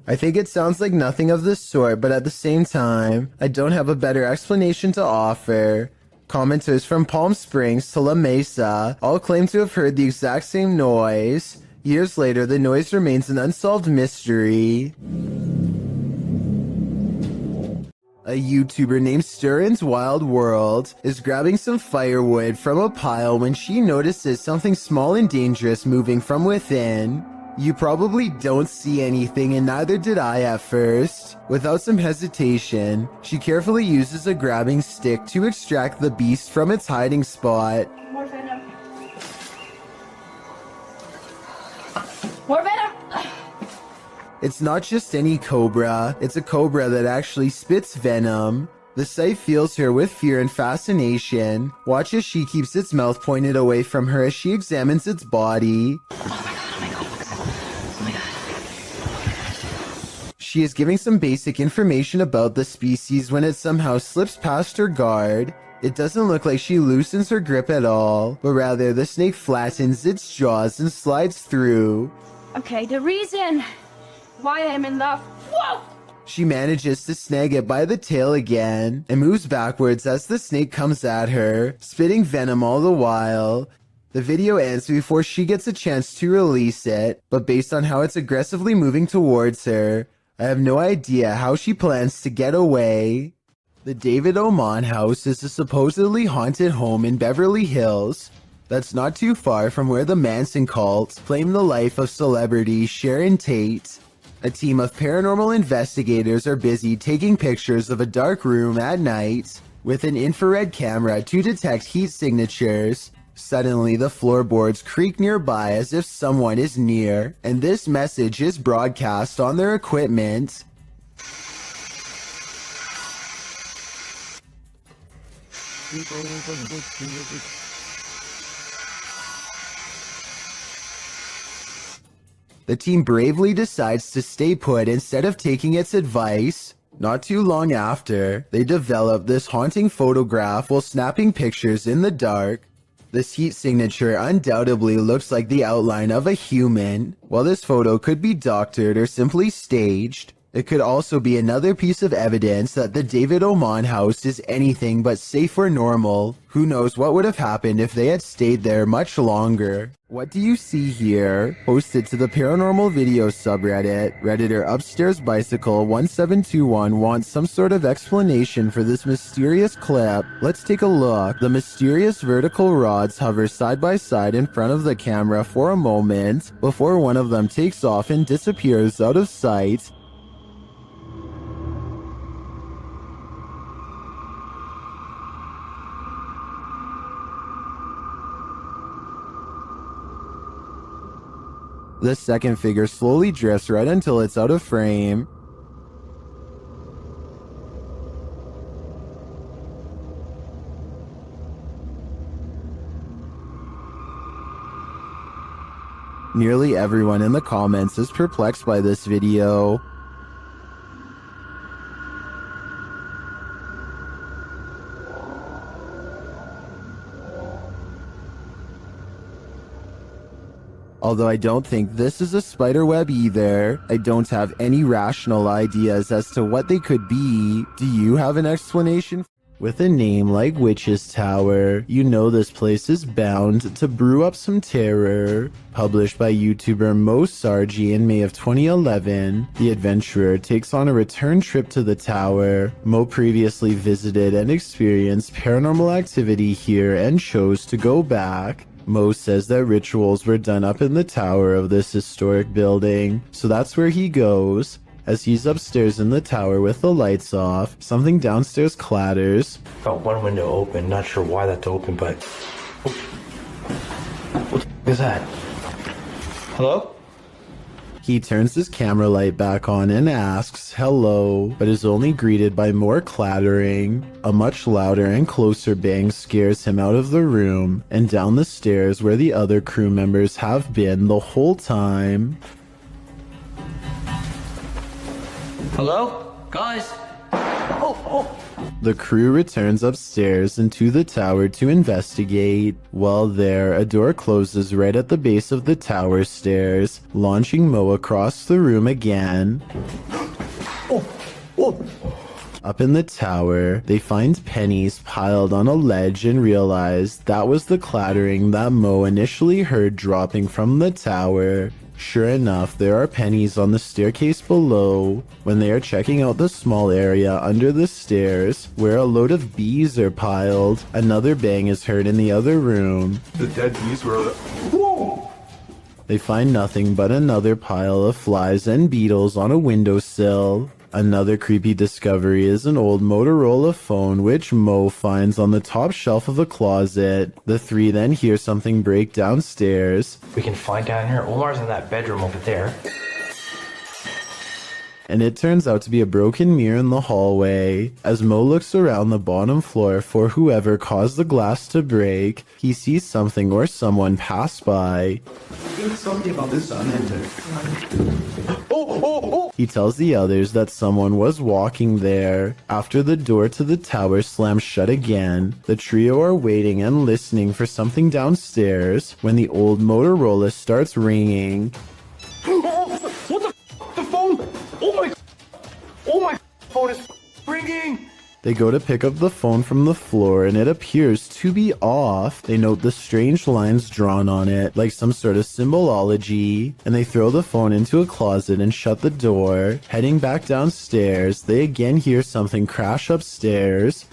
I think it sounds like nothing of the sort, but at the same time, I don't have a better explanation to offer. Commenters from Palm Springs to La Mesa all claim to have heard the exact same noise. Years later, the noise remains an unsolved mystery. A YouTuber named Stirrin's Wild World is grabbing some firewood from a pile when she notices something small and dangerous moving from within. You probably don't see anything, and neither did I at first. Without some hesitation, she carefully uses a grabbing stick to extract the beast from its hiding spot. More venom. More venom. It's not just any cobra, it's a cobra that actually spits venom. The sight fills her with fear and fascination. Watch as she keeps its mouth pointed away from her as she examines its body. She is giving some basic information about the species when it somehow slips past her guard. It doesn't look like she loosens her grip at all, but rather the snake flattens its jaws and slides through. Okay, the reason why I'm in love. Whoa! She manages to snag it by the tail again and moves backwards as the snake comes at her, spitting venom all the while. The video ends before she gets a chance to release it, but based on how it's aggressively moving towards her, I have no idea how she plans to get away. The David Oman house is a supposedly haunted home in Beverly Hills that's not too far from where the Manson cult claimed the life of celebrity Sharon Tate. A team of paranormal investigators are busy taking pictures of a dark room at night with an infrared camera to detect heat signatures. Suddenly, the floorboards creak nearby as if someone is near, and this message is broadcast on their equipment. The team bravely decides to stay put instead of taking its advice. Not too long after, they develop this haunting photograph while snapping pictures in the dark. This heat signature undoubtedly looks like the outline of a human. While this photo could be doctored or simply staged, it could also be another piece of evidence that the David Oman house is anything but safe or normal. Who knows what would have happened if they had stayed there much longer. What do you see here? Posted to the paranormal video subreddit, Redditor Upstairs Bicycle 1721 wants some sort of explanation for this mysterious clip. Let's take a look. The mysterious vertical rods hover side by side in front of the camera for a moment before one of them takes off and disappears out of sight. The second figure slowly drifts right until it's out of frame. Nearly everyone in the comments is perplexed by this video. Although I don't think this is a spider web either. I don't have any rational ideas as to what they could be. Do you have an explanation? With a name like Witch's Tower, you know this place is bound to brew up some terror. Published by YouTuber Mo Sargi in May of 2011, the adventurer takes on a return trip to the tower. Mo previously visited and experienced paranormal activity here and chose to go back. Mo says that rituals were done up in the tower of this historic building, so that's where he goes. As he's upstairs in the tower with the lights off, something downstairs clatters. Got one window open, not sure why that's open, but... What is that? Hello? He turns his camera light back on and asks hello, but is only greeted by more clattering. A much louder and closer bang scares him out of the room and down the stairs where the other crew members have been the whole time. Hello? Guys? Oh, The crew returns upstairs into the tower to investigate. While there, a door closes right at the base of the tower stairs, launching Mo across the room again. Up in the tower, they find pennies piled on a ledge and realize that was the clattering that Mo initially heard dropping from the tower. Sure enough, there are pennies on the staircase below. When they are checking out the small area under the stairs, where a load of bees are piled, another bang is heard in the other room. The dead bees were... Whoa! They find nothing but another pile of flies and beetles on a windowsill. Another creepy discovery is an old Motorola phone which Mo finds on the top shelf of a closet. The three then hear something break downstairs. We can find down here. Omar's in that bedroom over there. And it turns out to be a broken mirror in the hallway. As Mo looks around the bottom floor for whoever caused the glass to break, he sees something or someone pass by. Something about this unentered. He tells the others that someone was walking there. After the door to the tower slams shut again, the trio are waiting and listening for something downstairs when the old Motorola starts ringing. What the The phone! Oh my phone is ringing! They go to pick up the phone from the floor and it appears to be off. They note the strange lines drawn on it, like some sort of symbolology, and they throw the phone into a closet and shut the door. Heading back downstairs, they again hear something crash upstairs.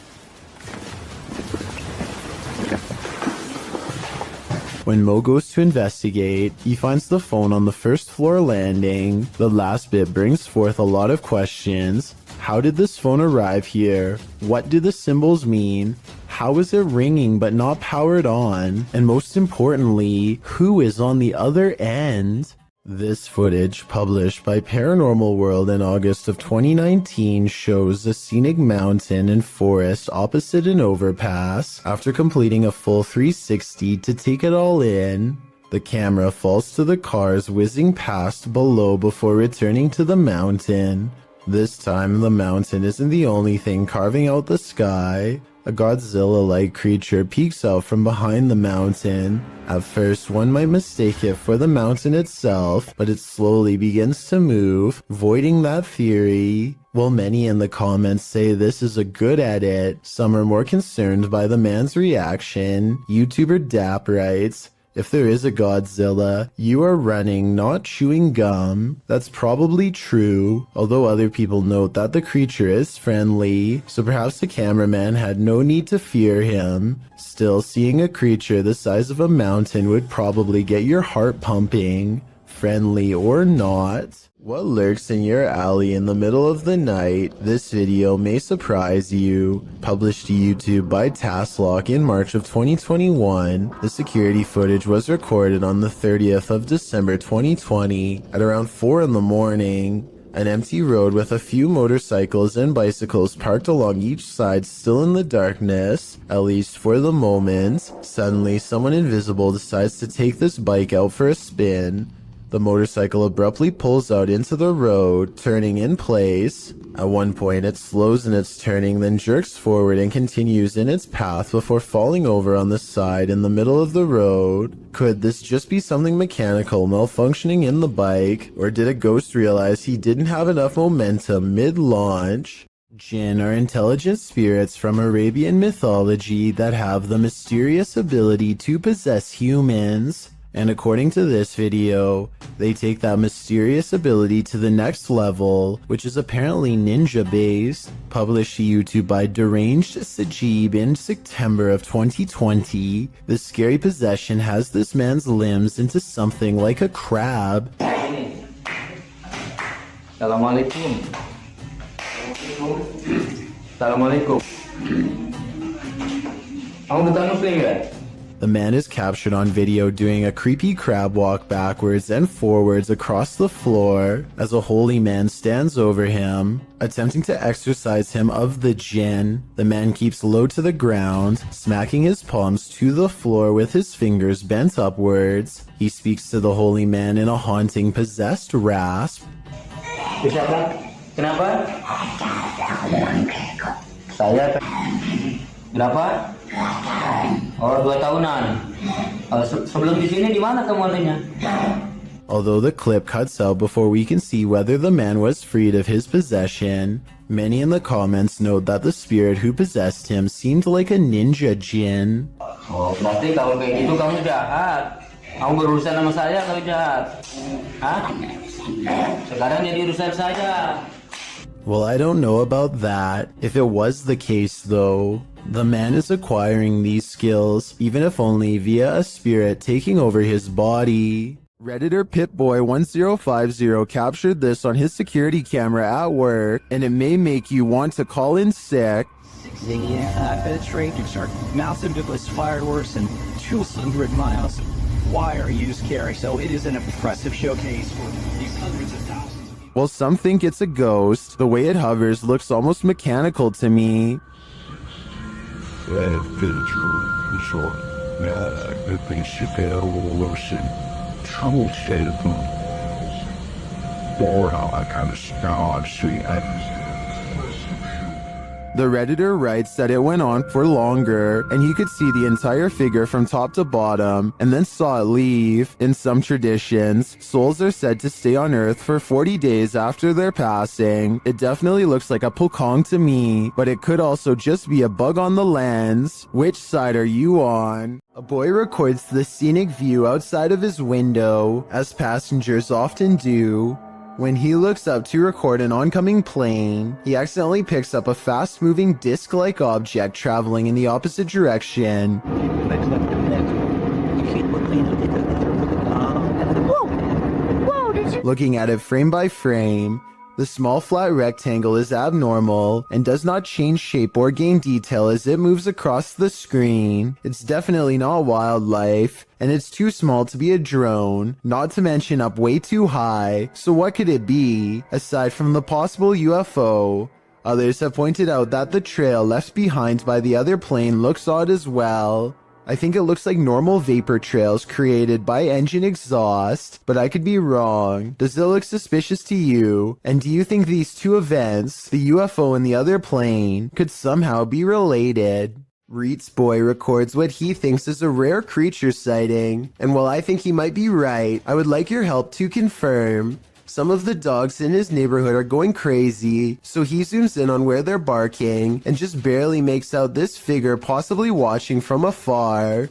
When Mo goes to investigate, he finds the phone on the first floor landing. The last bit brings forth a lot of questions. How did this phone arrive here? What do the symbols mean? How is it ringing but not powered on? And most importantly, who is on the other end? This footage, published by Paranormal World in August of 2019, shows a scenic mountain and forest opposite an overpass. After completing a full 360 to take it all in, the camera falls to the cars whizzing past below before returning to the mountain. This time, the mountain isn't the only thing carving out the sky. A Godzilla-like creature peeks out from behind the mountain. At first, one might mistake it for the mountain itself, but it slowly begins to move, voiding that theory. While many in the comments say this is a good edit, some are more concerned by the man's reaction. YouTuber Dap writes, "If there is a Godzilla, you are running, not chewing gum." That's probably true, although other people note that the creature is friendly, so perhaps the cameraman had no need to fear him. Still, seeing a creature the size of a mountain would probably get your heart pumping, friendly or not. What lurks in your alley in the middle of the night? This video may surprise you. Published to YouTube by Tasklock in March of 2021, the security footage was recorded on the 30th of December 2020 at around 4 in the morning. An empty road with a few motorcycles and bicycles parked along each side still in the darkness, at least for the moment. Suddenly, someone invisible decides to take this bike out for a spin. The motorcycle abruptly pulls out into the road, turning in place. At one point, it slows in its turning, then jerks forward and continues in its path before falling over on the side in the middle of the road. Could this just be something mechanical malfunctioning in the bike, or did a ghost realize he didn't have enough momentum mid-launch? Jinn are intelligent spirits from Arabian mythology that have the mysterious ability to possess humans. And according to this video, they take that mysterious ability to the next level, which is apparently ninja based. Published to YouTube by Deranged Sajib in September of 2020, the scary possession has this man's limbs into something like a crab. Assalamualaikum. Assalamualaikum. Ang datang ng The man is captured on video doing a creepy crab walk backwards and forwards across the floor as a holy man stands over him, attempting to exorcise him of the jinn. The man keeps low to the ground, smacking his palms to the floor with his fingers bent upwards. He speaks to the holy man in a haunting, possessed rasp. Kenapa? Saya berapa? Oh, 2 tahunan. Sebelum di sini di mana kamu adanya? Although the clip cuts out before we can see whether the man was freed of his possession, many in the comments note that the spirit who possessed him seemed like a ninja jinn. Oh, berarti kalau kayak gitu kamu jahat. Kamu berurusan sama saya, kamu jahat. Hah? Sekarang jadi urusan saya. Well, I don't know about that. If it was the case, though, the man is acquiring these skills, even if only via a spirit taking over his body. Redditor Pitboy1050 captured this on his security camera at work, and it may make you want to call in sick. The penetrators are massive nucleus fireworks and 200 miles wire used carry, so it is an impressive showcase for these hundreds of thousands. While some think it's a ghost, the way it hovers looks almost mechanical to me. The Redditor writes that it went on for longer, and he could see the entire figure from top to bottom, and then saw it leave. In some traditions, souls are said to stay on Earth for 40 days after their passing. It definitely looks like a pokong to me, but it could also just be a bug on the lens. Which side are you on? A boy records the scenic view outside of his window, as passengers often do. When he looks up to record an oncoming plane, he accidentally picks up a fast-moving disc-like object traveling in the opposite direction. Looking at it frame by frame, the small flat rectangle is abnormal and does not change shape or gain detail as it moves across the screen. It's definitely not wildlife, and it's too small to be a drone, not to mention up way too high. So what could it be, aside from the possible UFO? Others have pointed out that the trail left behind by the other plane looks odd as well. I think it looks like normal vapor trails created by engine exhaust, but I could be wrong. Does it look suspicious to you? And do you think these two events, the UFO and the other plane, could somehow be related? Reet's boy records what he thinks is a rare creature sighting, and while I think he might be right, I would like your help to confirm. Some of the dogs in his neighborhood are going crazy, so he zooms in on where they're barking and just barely makes out this figure possibly watching from afar.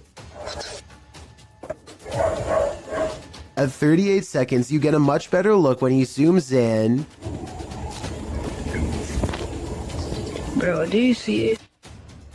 At 38 seconds, you get a much better look when he zooms in. Bro, do you see it?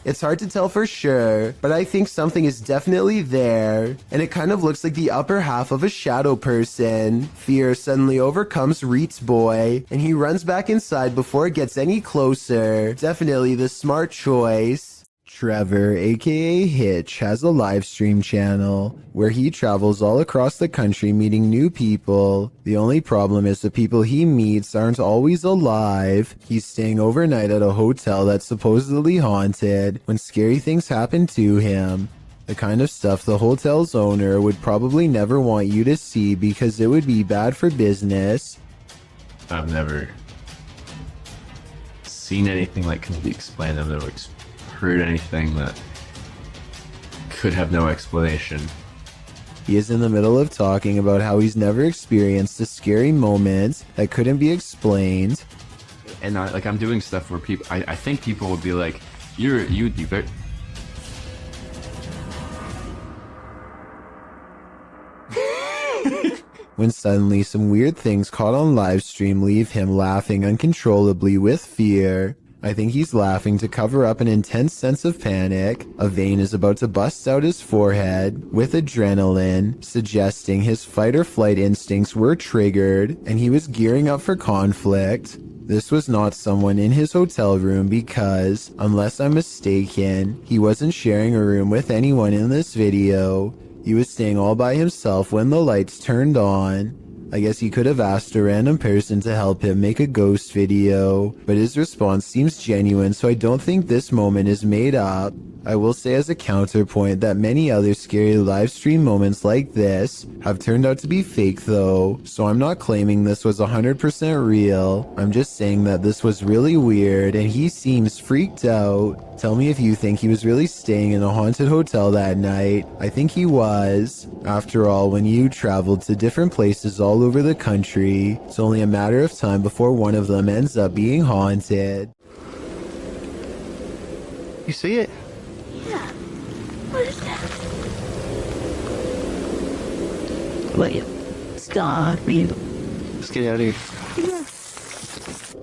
It's hard to tell for sure, but I think something is definitely there, and it kind of looks like the upper half of a shadow person. Fear suddenly overcomes Reet's boy, and he runs back inside before it gets any closer. Definitely the smart choice. Trevor, aka Hitch, has a live stream channel where he travels all across the country meeting new people. The only problem is the people he meets aren't always alive. He's staying overnight at a hotel that's supposedly haunted when scary things happen to him. The kind of stuff the hotel's owner would probably never want you to see because it would be bad for business. I've never seen anything like can be explained. I've never heard anything that could have no explanation. He is in the middle of talking about how he's never experienced a scary moment that couldn't be explained. And I'm doing stuff where people, I think people would be like, you'd be very... When suddenly some weird things caught on livestream leave him laughing uncontrollably with fear. I think he's laughing to cover up an intense sense of panic. A vein is about to bust out his forehead with adrenaline, suggesting his fight or flight instincts were triggered and he was gearing up for conflict. This was not someone in his hotel room because, unless I'm mistaken, he wasn't sharing a room with anyone in this video. He was staying all by himself when the lights turned on. I guess he could have asked a random person to help him make a ghost video, but his response seems genuine, so I don't think this moment is made up. I will say as a counterpoint that many other scary livestream moments like this have turned out to be fake though, so I'm not claiming this was 100% real. I'm just saying that this was really weird and he seems freaked out. Tell me if you think he was really staying in a haunted hotel that night. I think he was. After all, when you traveled to different places all over the country, it's only a matter of time before one of them ends up being haunted. You see it? Yeah. What is that? Wait. Stop me. Let's get out of here. Yeah.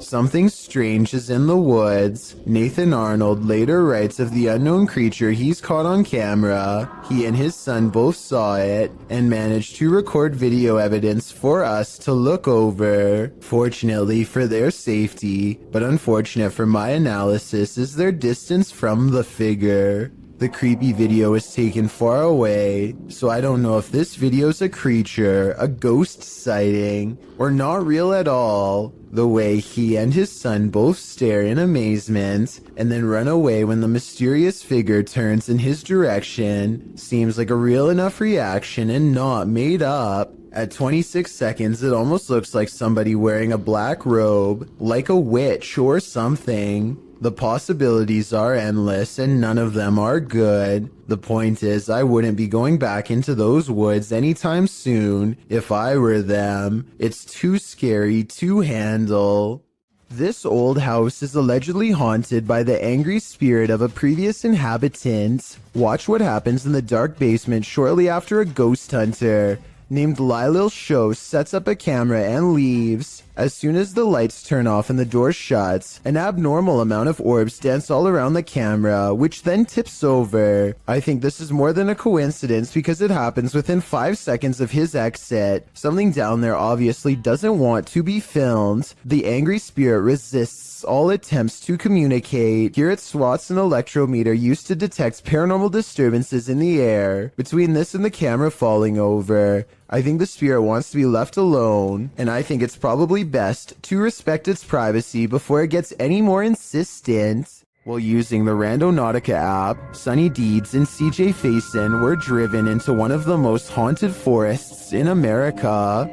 Something strange is in the woods. Nathan Arnold later writes of the unknown creature he's caught on camera. He and his son both saw it and managed to record video evidence for us to look over. Fortunately for their safety, but unfortunate for my analysis, is their distance from the figure. The creepy video was taken far away, so I don't know if this video's a creature, a ghost sighting, or not real at all. The way he and his son both stare in amazement and then run away when the mysterious figure turns in his direction seems like a real enough reaction and not made up. At 26 seconds, it almost looks like somebody wearing a black robe, like a witch or something. The possibilities are endless and none of them are good. The point is, I wouldn't be going back into those woods anytime soon if I were them. It's too scary to handle. This old house is allegedly haunted by the angry spirit of a previous inhabitant. Watch what happens in the dark basement shortly after a ghost hunter named Lylil Show sets up a camera and leaves. As soon as the lights turn off and the door shuts, an abnormal amount of orbs dance all around the camera, which then tips over. I think this is more than a coincidence because it happens within 5 seconds of his exit. Something down there obviously doesn't want to be filmed. The angry spirit resists all attempts to communicate. Here it swats an electrometer used to detect paranormal disturbances in the air. Between this and the camera falling over, I think the spirit wants to be left alone, and I think it's probably best to respect its privacy before it gets any more insistent. While using the Randonautica app, Sunny Deeds and CJ Faison were driven into one of the most haunted forests in America.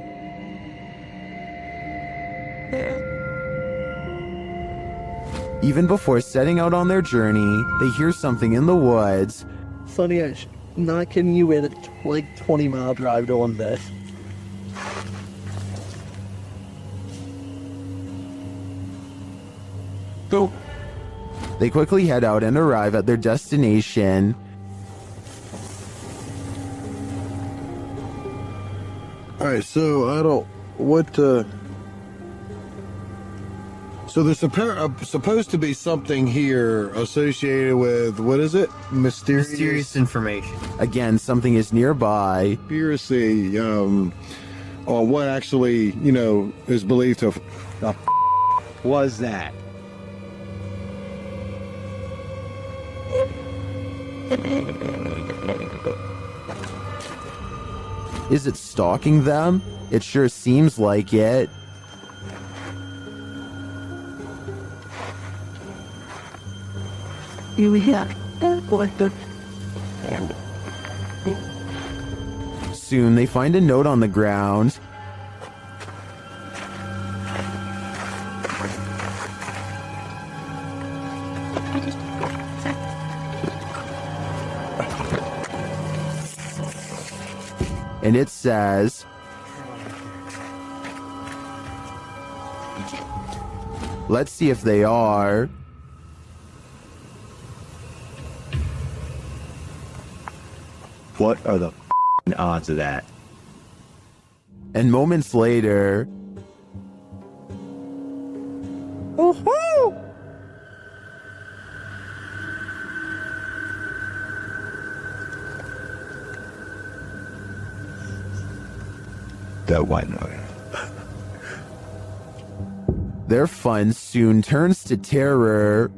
Even before setting out on their journey, they hear something in the woods. Sonny, I'm not kidding you, with a like 20-mile drive to on this. Go. They quickly head out and arrive at their destination. Alright, so so there's supposed to be something here associated with, what is it? Mysterious information. Again, something is nearby. Conspiracy, on what actually, is believed to have... was that? Is it stalking them? It sure seems like it. Soon they find a note on the ground. And it says, let's see if they are. What are the odds of that? And moments later, That white noise. their fun soon turns to terror.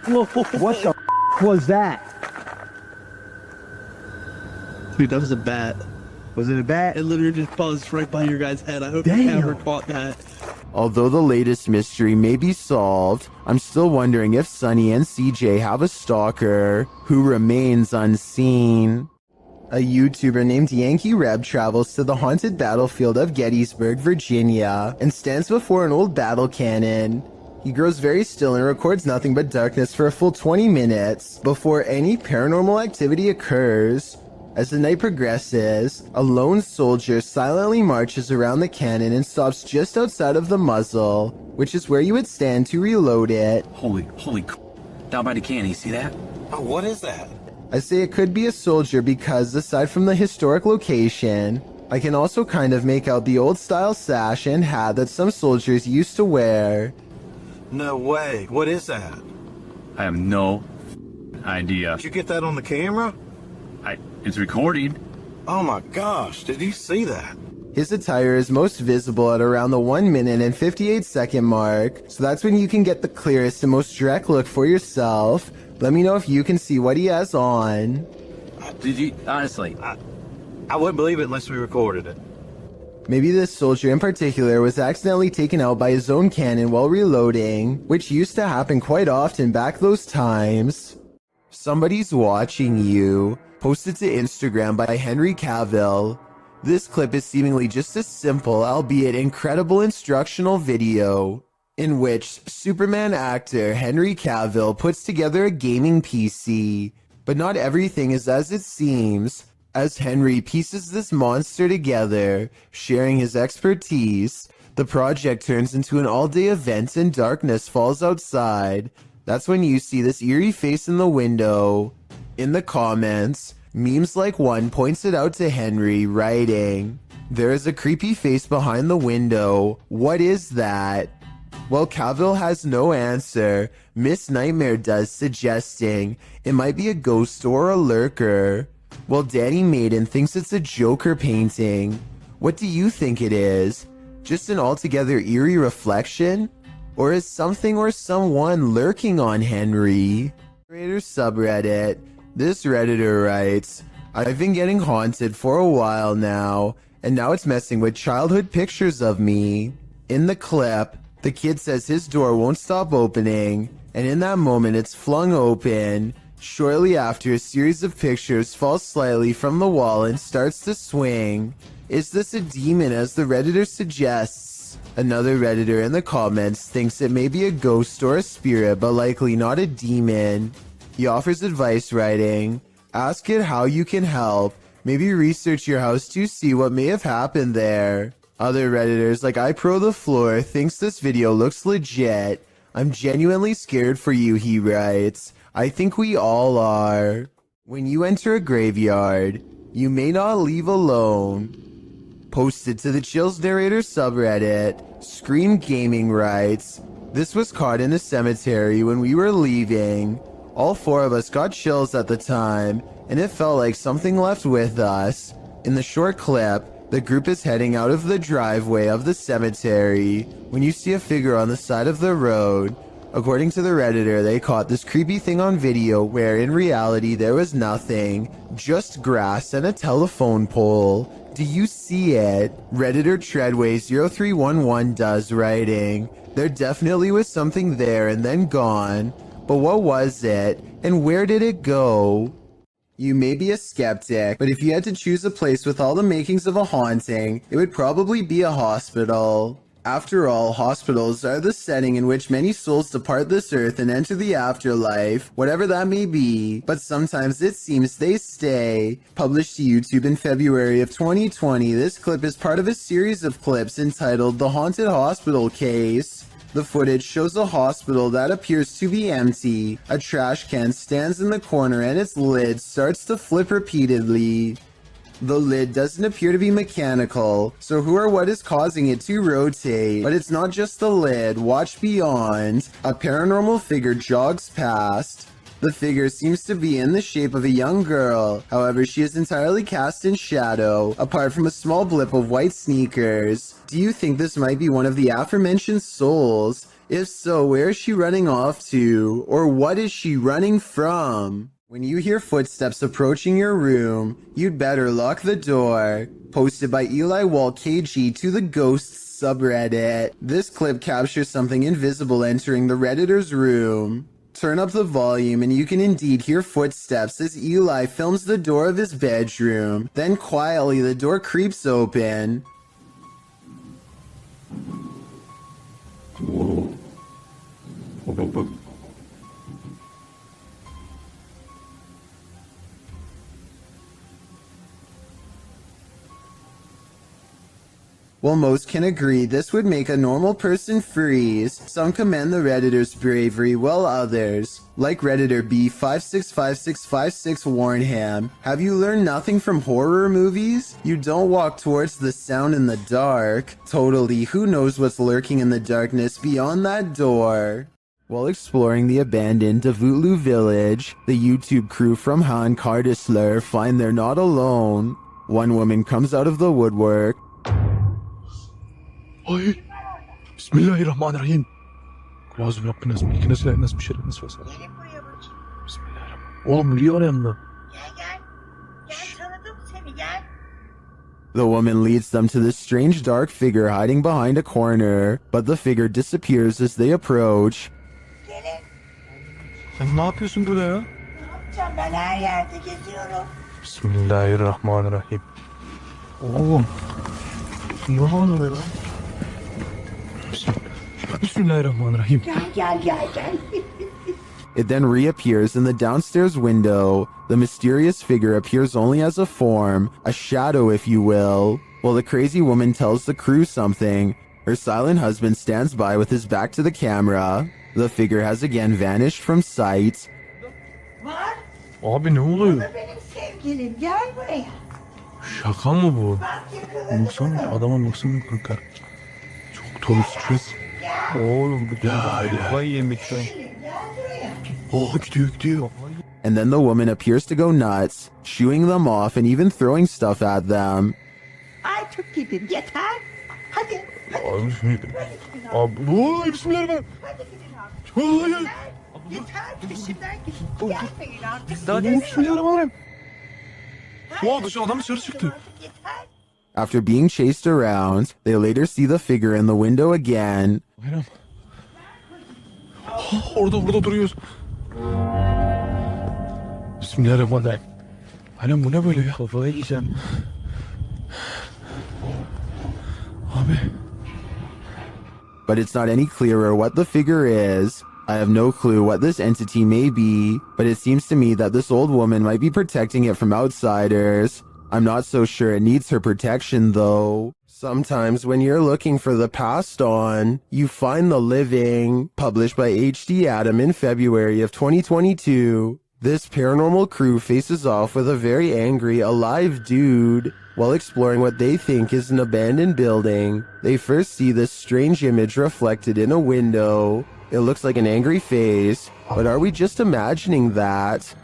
What the was that? Dude, that was a bat. Was it a bat? It literally just buzzed right by your guy's head. I hope you ever caught that. Although the latest mystery may be solved, I'm still wondering if Sunny and CJ have a stalker who remains unseen. A YouTuber named Yankee Reb travels to the haunted battlefield of Gettysburg, Virginia, and stands before an old battle cannon. He grows very still and records nothing but darkness for a full 20 minutes before any paranormal activity occurs. As the night progresses, a lone soldier silently marches around the cannon and stops just outside of the muzzle, which is where you would stand to reload it. Holy down by the cannon, you see that? Oh, what is that? I say it could be a soldier because, aside from the historic location, I can also kind of make out the old style sash and hat that some soldiers used to wear. No way. What is that? I have no idea. Did you get that on the camera? It's recording. Oh my gosh, did you see that? His attire is most visible at around the 1 minute and 58 second mark, so that's when you can get the clearest and most direct look for yourself. Let me know if you can see what he has on. Did you, honestly? I wouldn't believe it unless we recorded it. Maybe this soldier in particular was accidentally taken out by his own cannon while reloading, which used to happen quite often back those times. Somebody's watching you. Posted to Instagram by Henry Cavill. This clip is seemingly just a simple, albeit incredible instructional video in which Superman actor Henry Cavill puts together a gaming PC. But not everything is as it seems. As Henry pieces this monster together, sharing his expertise, the project turns into an all-day event and darkness falls outside. That's when you see this eerie face in the window. In the comments, memes like one points it out to Henry, writing, "There is a creepy face behind the window. What is that?" Well, Cavill has no answer. Miss Nightmare does, suggesting it might be a ghost or a lurker. Well, Danny Maiden thinks it's a Joker painting. What do you think it is? Just an altogether eerie reflection? Or is something or someone lurking on Henry? Subreddit. This Redditor writes, "I've been getting haunted for a while now, and now it's messing with childhood pictures of me." In the clip, the kid says his door won't stop opening, and in that moment it's flung open. Shortly after, a series of pictures falls slightly from the wall and starts to swing. Is this a demon, as the Redditor suggests? Another Redditor in the comments thinks it may be a ghost or a spirit, but likely not a demon. He offers advice, writing, "Ask it how you can help. Maybe research your house to see what may have happened there." Other Redditors like iPro the Floor thinks this video looks legit. "I'm genuinely scared for you," he writes. "I think we all are." When you enter a graveyard, you may not leave alone. Posted to the Chills Narrator subreddit, Scream Gaming writes, "This was caught in a cemetery when we were leaving. All four of us got chills at the time, and it felt like something left with us." In the short clip, the group is heading out of the driveway of the cemetery when you see a figure on the side of the road. According to the Redditor, they caught this creepy thing on video where in reality there was nothing, just grass and a telephone pole. Do you see it? Redditor Treadway0311 does, writing, "There definitely was something there and then gone. But what was it, and where did it go?" You may be a skeptic, but if you had to choose a place with all the makings of a haunting, it would probably be a hospital. After all, hospitals are the setting in which many souls depart this earth and enter the afterlife, whatever that may be, but sometimes it seems they stay. Published to YouTube in February of 2020, this clip is part of a series of clips entitled "The Haunted Hospital Case." The footage shows a hospital that appears to be empty. A trash can stands in the corner and its lid starts to flip repeatedly. The lid doesn't appear to be mechanical, so who or what is causing it to rotate? But it's not just the lid. Watch beyond. A paranormal figure jogs past. The figure seems to be in the shape of a young girl. However, she is entirely cast in shadow, apart from a small blip of white sneakers. Do you think this might be one of the aforementioned souls? If so, where is she running off to? Or what is she running from? When you hear footsteps approaching your room, you'd better lock the door. Posted by Eli Walt KG to the Ghosts subreddit. This clip captures something invisible entering the Redditor's room. Turn up the volume and you can indeed hear footsteps as Eli films the door of his bedroom. Then quietly the door creeps open. Whoa. Whoa. While most can agree this would make a normal person freeze, some commend the Redditor's bravery while others, like Redditor B565656 warn him, have you learned nothing from horror movies? You don't walk towards the sound in the dark. Totally, who knows what's lurking in the darkness beyond that door? While exploring the abandoned Davutlu village, the YouTube crew from Han Kardisler find they're not alone. One woman comes out of the woodwork. Ay, Bismillahirrahmanirrahim. Lazım Rabbiniz, ilkiniz, ilahiniz, bir şeyiniz varsa. Bismillahirrahmanirrahim. Oğlum niye var yanında? The woman leads them to this strange dark figure hiding behind a corner, but the figure disappears as they approach. Sen ne yapıyorsun burada ya? Ben her yerde geziyorum. Bismillahirrahmanirrahim. Oğlum. Ne oluyor lan? Bismillahirrahmanirrahim. Gel. It then reappears in the downstairs window. The mysterious figure appears only as a form, a shadow if you will. While the crazy woman tells the crew something, her silent husband stands by with his back to the camera. The figure has again vanished from sight. Var. Abi ne oluyor? Benim sevgilim gel buraya. Şaka mı bu? Bak yakaladım. Baksana adama baksana kanka. Çok dolu stres. Oğlum bu kafayı yemek lan. Oh gidiyor. And then the woman appears to go nuts, shooing them off and even throwing stuff at them. Artık gidin yeter. Hadi. Abi bismillahirrahmanirrahim. Bismillahirrahmanirrahim. Hadi gidin artık. Yeter peşimden gidin. Gelmeyin artık. Daha ne bismillahirrahmanirrahim. Wow, dışarı adam dışarı çıktı. After being chased around, they later see the figure in the window again. Bayram. Orada duruyoruz. Bismillahirrahmanirrahim. Bayram bu ne böyle ya? Kafayı yiyeceğim. Abi. But it's not any clearer what the figure is. I have no clue what this entity may be, but it seems to me that this old woman might be protecting it from outsiders. I'm not so sure it needs her protection though. Sometimes when you're looking for the passed on, you find the living. Published by H.D. Adam in February of 2022. This paranormal crew faces off with a very angry, alive dude. While exploring what they think is an abandoned building, they first see this strange image reflected in a window. It looks like an angry face, but are we just imagining that?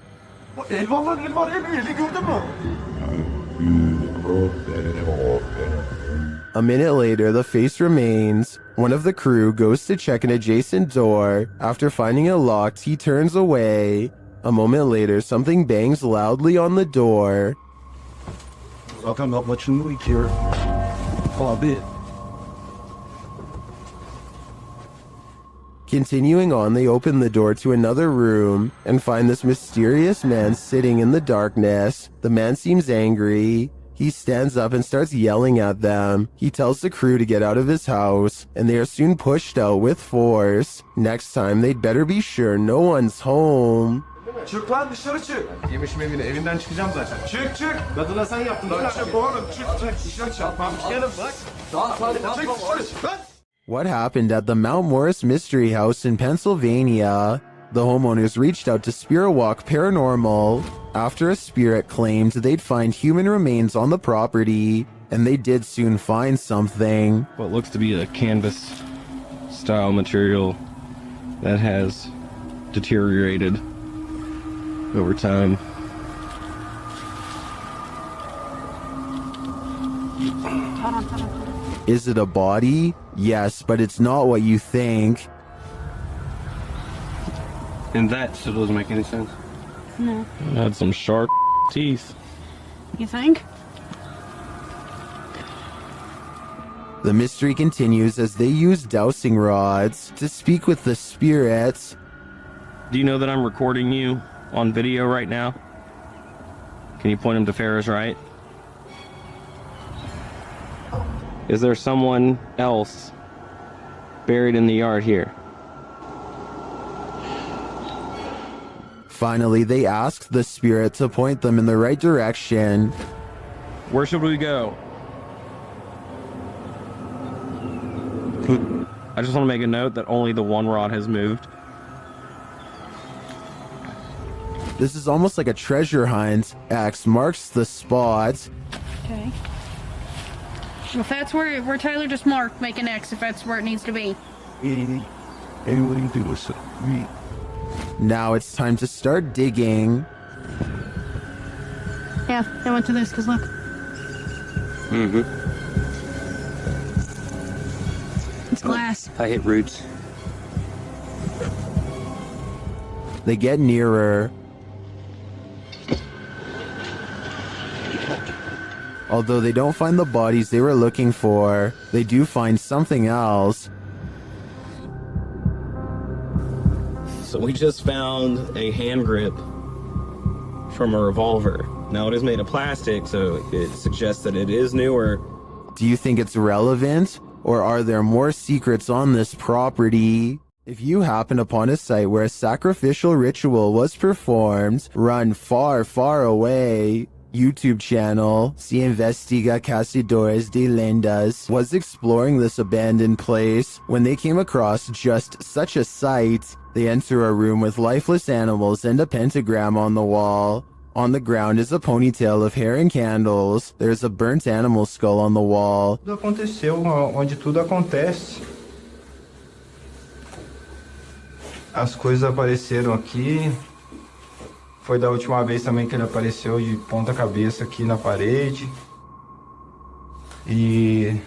A minute later, the face remains. One of the crew goes to check an adjacent door. After finding it locked, he turns away. A moment later, something bangs loudly on the door. Zaten ablacının itiyor. Abi. Continuing on, they open the door to another room and find this mysterious man sitting in the darkness. The man seems angry. He stands up and starts yelling at them. He tells the crew to get out of his house, and they are soon pushed out with force. Next time, they'd better be sure no one's home. Çık lan dışarı çık. Yemişim evinden çıkacağım zaten. Çık. Kadına sen yaptın. Lan çık oğlum çık. Dışarı çık. Gelin bak. Çık dışarı. What happened at the Mount Morris Mystery House in Pennsylvania? The homeowners reached out to Spirit Walk Paranormal. After a spirit claimed they'd find human remains on the property, and they did soon find something. What looks to be a canvas style material that has deteriorated over time. Is it a body? Yes, but it's not what you think. And that still doesn't make any sense. No. It had some sharp teeth. You think? The mystery continues as they use dowsing rods to speak with the spirits. Do you know that I'm recording you on video right now? Can you point him to Ferris right? Is there someone else buried in the yard here? Finally, they ask the spirit to point them in the right direction. Where should we go? I just want to make a note that only the one rod has moved. This is almost like a treasure hunt. X marks the spot. Okay. Well, if that's where Tyler just marked, make an X if that's where it needs to be. Now it's time to start digging. Yeah, I went to this because look. It's glass. I hit roots. They get nearer. Although they don't find the bodies they were looking for, they do find something else. So we just found a hand grip from a revolver. Now it is made of plastic, so it suggests that it is newer. Do you think it's relevant? Or are there more secrets on this property? If you happen upon a site where a sacrificial ritual was performed, run far, far away. YouTube channel, Si Investiga Cazadores de Lendas, was exploring this abandoned place when they came across just such a site. They enter a room with lifeless animals and a pentagram on the wall. On the ground is a ponytail of hair and candles. There's a burnt animal skull on the wall. Tudo aconteceu onde tudo acontece. As coisas apareceram aqui. Foi da última vez também que ele apareceu de ponta cabeça aqui na parede. E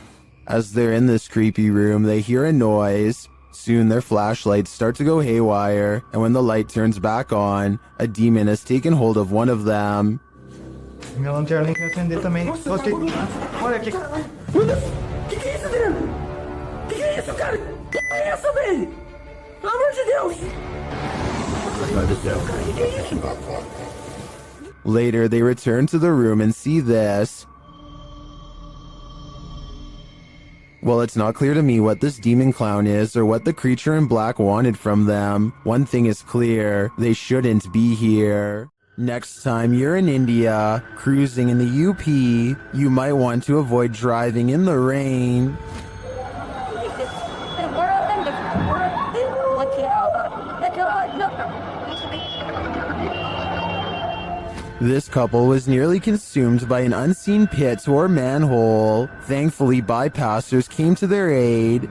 as they're in this creepy room, they hear a noise. Soon their flashlights start to go haywire, and when the light turns back on, a demon has taken hold of one of them. minha lanterna tem que acender também. Olha aqui. Que é isso, Adriano? Que é isso, cara? Que é essa, velho? Pelo amor de Deus! Later, they return to the room and see this. Well, it's not clear to me what this demon clown is or what the creature in black wanted from them. One thing is clear, they shouldn't be here. Next time you're in India, cruising in the UP, you might want to avoid driving in the rain. This couple was nearly consumed by an unseen pit or manhole. Thankfully, bypassers came to their aid.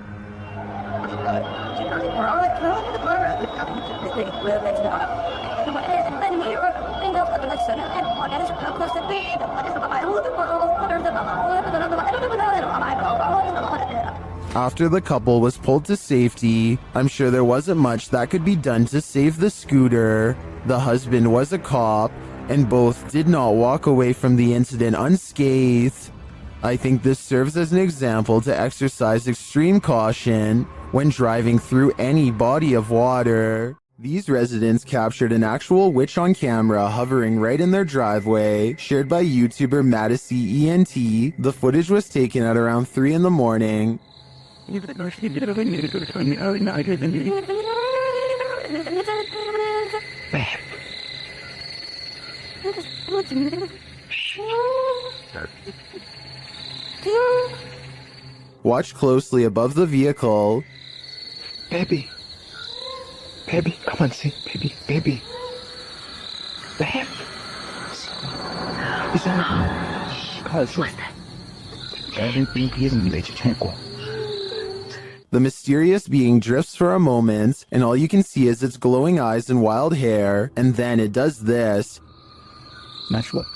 After the couple was pulled to safety, I'm sure there wasn't much that could be done to save the scooter. The husband was a cop, and both did not walk away from the incident unscathed. I think this serves as an example to exercise extreme caution when driving through any body of water. These residents captured an actual witch on camera hovering right in their driveway, shared by YouTuber Madisy ENT. The footage was taken at around 3 in the morning. Watch closely above the vehicle. Baby. Baby, come on, see. Baby, baby. The hip. Is that? The mysterious being drifts for a moment, and all you can see is its glowing eyes and wild hair, and then it does this. Match what?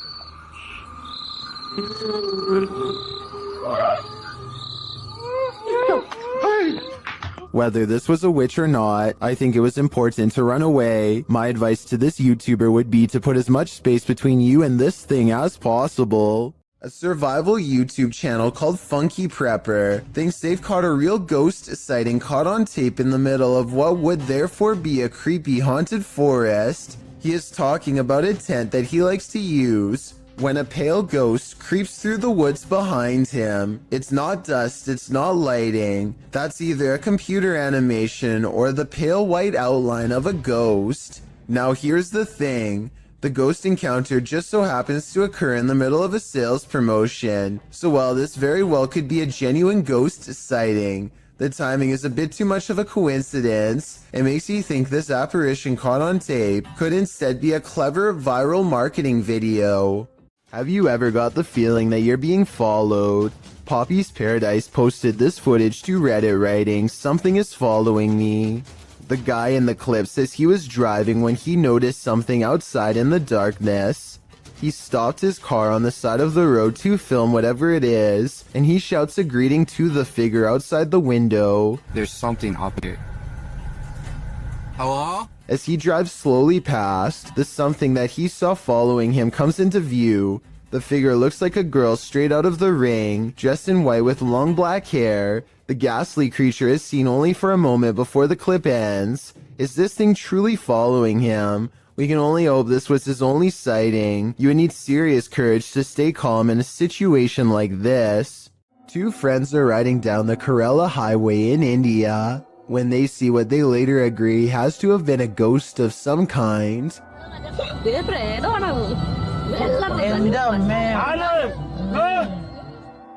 Whether this was a witch or not, I think it was important to run away. My advice to this YouTuber would be to put as much space between you and this thing as possible. A survival YouTube channel called Funky Prepper thinks they've caught a real ghost sighting caught on tape in the middle of what would therefore be a creepy haunted forest. He is talking about a tent that he likes to use when a pale ghost creeps through the woods behind him. It's not dust, it's not lighting. That's either a computer animation or the pale white outline of a ghost. Now here's the thing. The ghost encounter just so happens to occur in the middle of a sales promotion. So while this very well could be a genuine ghost sighting, the timing is a bit too much of a coincidence. It makes you think this apparition caught on tape could instead be a clever viral marketing video. Have you ever got the feeling that you're being followed? Poppy's Paradise posted this footage to Reddit writing, "Something is following me." The guy in the clip says he was driving when he noticed something outside in the darkness. He stopped his car on the side of the road to film whatever it is, and he shouts a greeting to the figure outside the window. There's something up here. Hello? As he drives slowly past, the something that he saw following him comes into view. The figure looks like a girl straight out of The Ring, dressed in white with long black hair. The ghastly creature is seen only for a moment before the clip ends. Is this thing truly following him? We can only hope this was his only sighting. You would need serious courage to stay calm in a situation like this. Two friends are riding down the Kerala highway in India when they see what they later agree has to have been a ghost of some kind.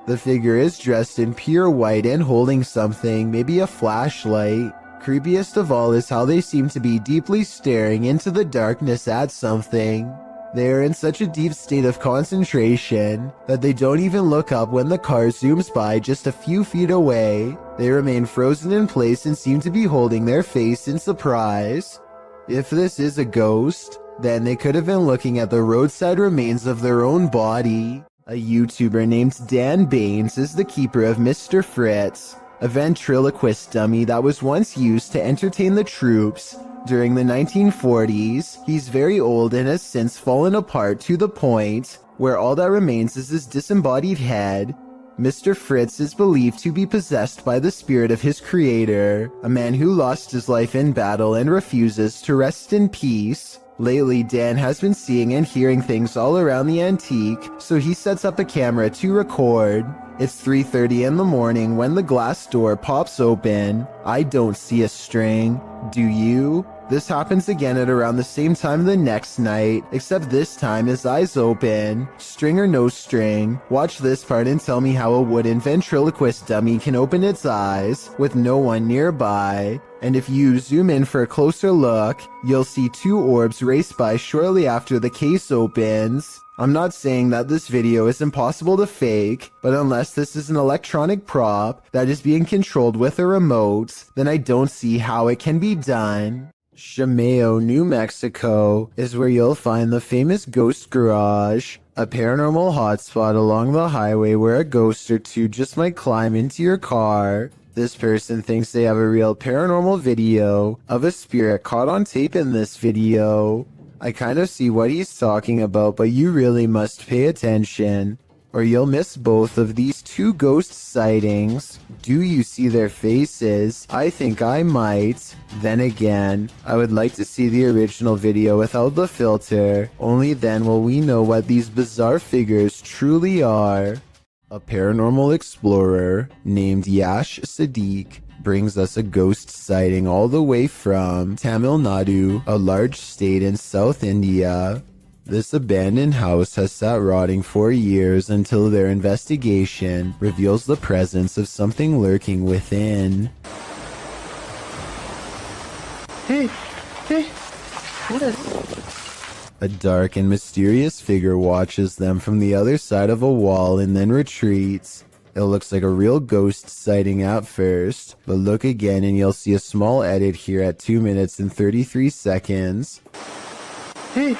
The figure is dressed in pure white and holding something, maybe a flashlight. Creepiest of all is how they seem to be deeply staring into the darkness at something. They are in such a deep state of concentration that they don't even look up when the car zooms by just a few feet away. They remain frozen in place and seem to be holding their face in surprise. If this is a ghost, then they could have been looking at the roadside remains of their own body. A YouTuber named Dan Baines is the keeper of Mr. Fritz, a ventriloquist dummy that was once used to entertain the troops during the 1940s. He's very old and has since fallen apart to the point where all that remains is his disembodied head. Mr. Fritz is believed to be possessed by the spirit of his creator, a man who lost his life in battle and refuses to rest in peace. Lately, Dan has been seeing and hearing things all around the antique, so he sets up a camera to record. It's 3:30 in the morning when the glass door pops open. I don't see a string. Do you? This happens again at around the same time the next night, except this time his eyes open. String or no string, watch this part and tell me how a wooden ventriloquist dummy can open its eyes with no one nearby. And if you zoom in for a closer look, you'll see two orbs race by shortly after the case opens. I'm not saying that this video is impossible to fake, but unless this is an electronic prop that is being controlled with a remote, then I don't see how it can be done. Chameo, New Mexico is where you'll find the famous Ghost Garage, a paranormal hotspot along the highway where a ghost or two just might climb into your car. This person thinks they have a real paranormal video of a spirit caught on tape in this video. I kind of see what he's talking about, but you really must pay attention, or you'll miss both of these two ghost sightings. Do you see their faces? I think I might. Then again, I would like to see the original video without the filter. Only then will we know what these bizarre figures truly are. A paranormal explorer named Yash Sadiq brings us a ghost sighting all the way from Tamil Nadu, a large state in South India. This abandoned house has sat rotting for years until their investigation reveals the presence of something lurking within. Hey, what is... A dark and mysterious figure watches them from the other side of a wall and then retreats. It looks like a real ghost sighting at first, but look again and you'll see a small edit here at 2 minutes and 33 seconds. Hey!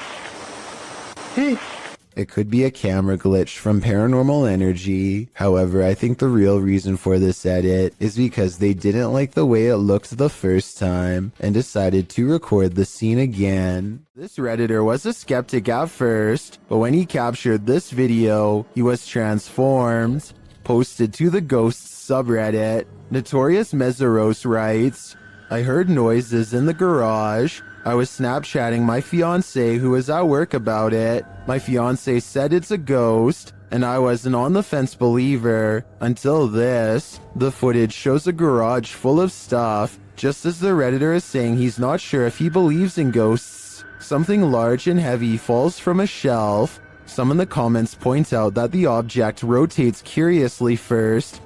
It could be a camera glitch from Paranormal Energy. However, I think the real reason for this edit is because they didn't like the way it looked the first time and decided to record the scene again. This Redditor was a skeptic at first, but when he captured this video, he was transformed. Posted to the Ghosts subreddit, Notorious Meseros writes, I heard noises in the garage. I was Snapchatting my fiance who was at work about it. My fiance said it's a ghost, and I was an on-the-fence believer until this. The footage shows a garage full of stuff, just as the Redditor is saying he's not sure if he believes in ghosts. Something large and heavy falls from a shelf. Some in the comments point out that the object rotates curiously first.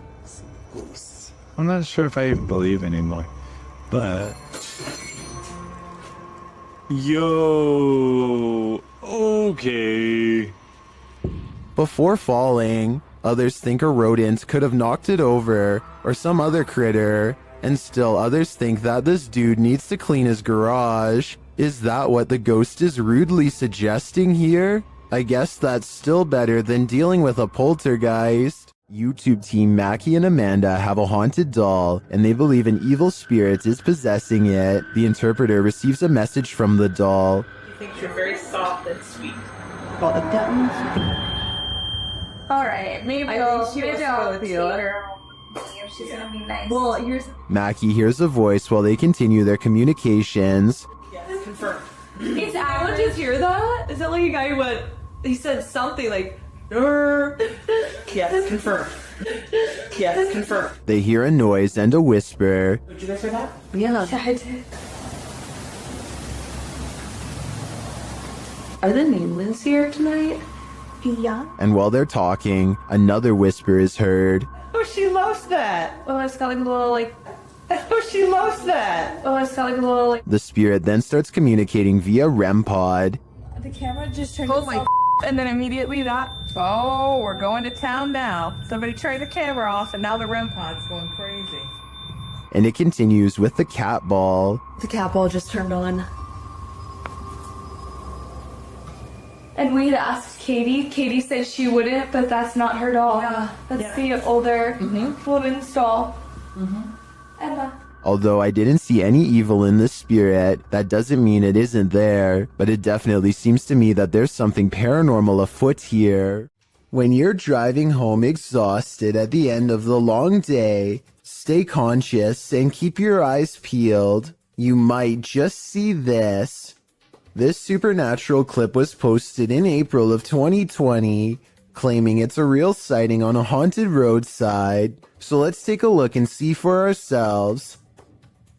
I'm not sure if I even believe anymore, but... Yo, okay. Before falling, others think a rodent could have knocked it over, or some other critter, and still others think that this dude needs to clean his garage. Is that what the ghost is rudely suggesting here? I guess that's still better than dealing with a poltergeist. YouTube team Mackie and Amanda have a haunted doll, and they believe an evil spirit is possessing it. The interpreter receives a message from the doll. He thinks you're very soft and sweet. Got a button. Alright, maybe I'll see her. She's gonna be nice. Well, yours. Mackie hears a voice while they continue their communications. Yes, confirmed. Is Alan just hear that? Is that like a guy who went? He said something like, yes, confirmed. Yes, confirmed. They hear a noise and a whisper. Did you guys hear that? Yeah. Yeah, I did. Are the nameless here tonight? Yeah. And while they're talking, another whisper is heard. Oh, she loves that. Oh, it's got like a little like. Oh, she loves that. Oh, it's got like a little like. The spirit then starts communicating via REM pod. The camera just turned. Oh my. And then immediately that. Oh, we're going to town now. Somebody turned the camera off, and now the REM pod's going crazy. And it continues with the cat ball. The cat ball just turned on. And we had asked Katie. Katie said she wouldn't, but that's not her doll. Yeah. That's the older woman's doll. Emma. Although I didn't see any evil in this spirit, that doesn't mean it isn't there, but it definitely seems to me that there's something paranormal afoot here. When you're driving home exhausted at the end of the long day, stay conscious and keep your eyes peeled. You might just see this. This supernatural clip was posted in April of 2020, claiming it's a real sighting on a haunted roadside. So let's take a look and see for ourselves.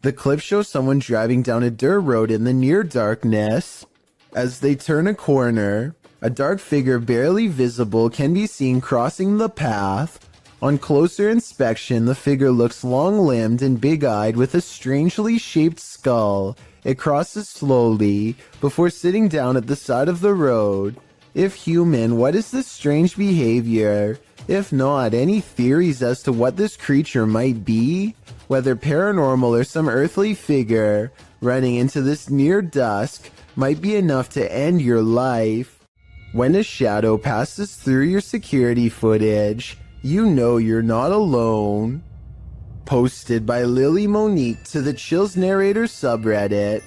The clip shows someone driving down a dirt road in the near darkness. As they turn a corner, a dark figure barely visible can be seen crossing the path. On closer inspection, the figure looks long-limbed and big-eyed with a strangely shaped skull. It crosses slowly before sitting down at the side of the road. If human, what is this strange behavior? If not, any theories as to what this creature might be? Whether paranormal or some earthly figure running into this near dusk might be enough to end your life. When a shadow passes through your security footage, you know you're not alone. Posted by Lily Monique to the Chills Narrator subreddit.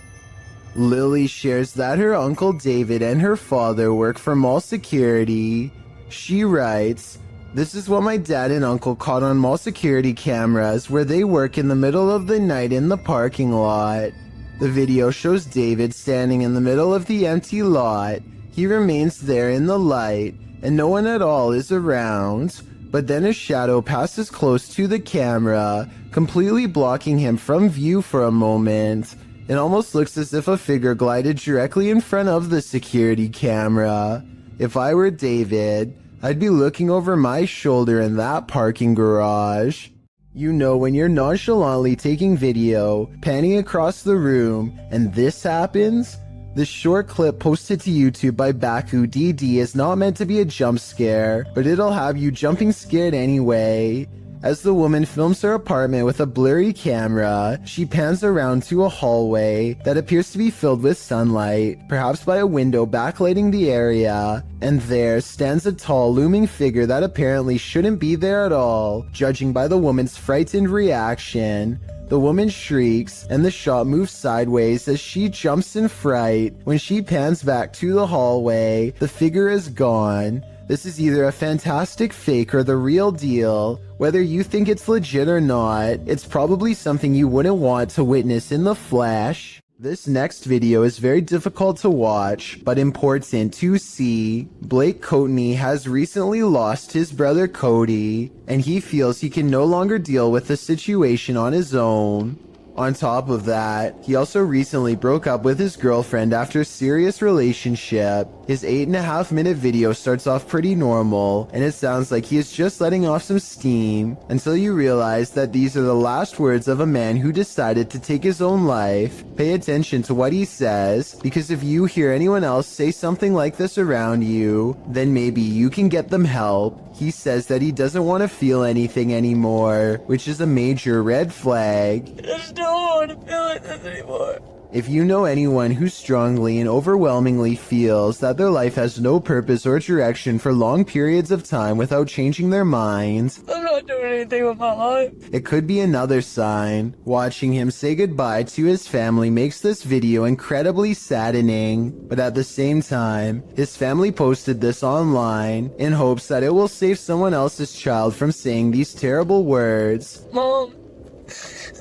Lily shares that her Uncle David and her father work for mall security. She writes, "This is what my dad and uncle caught on mall security cameras where they work in the middle of the night in the parking lot. The video shows David standing in the middle of the empty lot. He remains there in the light, and no one at all is around. But then a shadow passes close to the camera, completely blocking him from view for a moment. It almost looks as if a figure glided directly in front of the security camera. If I were David, I'd be looking over my shoulder in that parking garage." You know when you're nonchalantly taking video, panning across the room, and this happens? This short clip posted to YouTube by Baku DD is not meant to be a jump scare, but it'll have you jumping scared anyway. As the woman films her apartment with a blurry camera, she pans around to a hallway that appears to be filled with sunlight, perhaps by a window backlighting the area, and there stands a tall, looming figure that apparently shouldn't be there at all, judging by the woman's frightened reaction. The woman shrieks, and the shot moves sideways as she jumps in fright. When she pans back to the hallway, the figure is gone. This is either a fantastic fake or the real deal. Whether you think it's legit or not, it's probably something you wouldn't want to witness in the flesh. This next video is very difficult to watch, but important to see. Blake Courtney has recently lost his brother Cody, and he feels he can no longer deal with the situation on his own. On top of that, he also recently broke up with his girlfriend after a serious relationship. His 8.5-minute video starts off pretty normal, and it sounds like he is just letting off some steam, until you realize that these are the last words of a man who decided to take his own life. Pay attention to what he says, because if you hear anyone else say something like this around you, then maybe you can get them help. He says that he doesn't want to feel anything anymore, which is a major red flag. I just don't want to feel like this anymore. If you know anyone who strongly and overwhelmingly feels that their life has no purpose or direction for long periods of time without changing their minds, I'm not doing anything with my life. it could be another sign. Watching him say goodbye to his family makes this video incredibly saddening, but at the same time, his family posted this online in hopes that it will save someone else's child from saying these terrible words. Mom,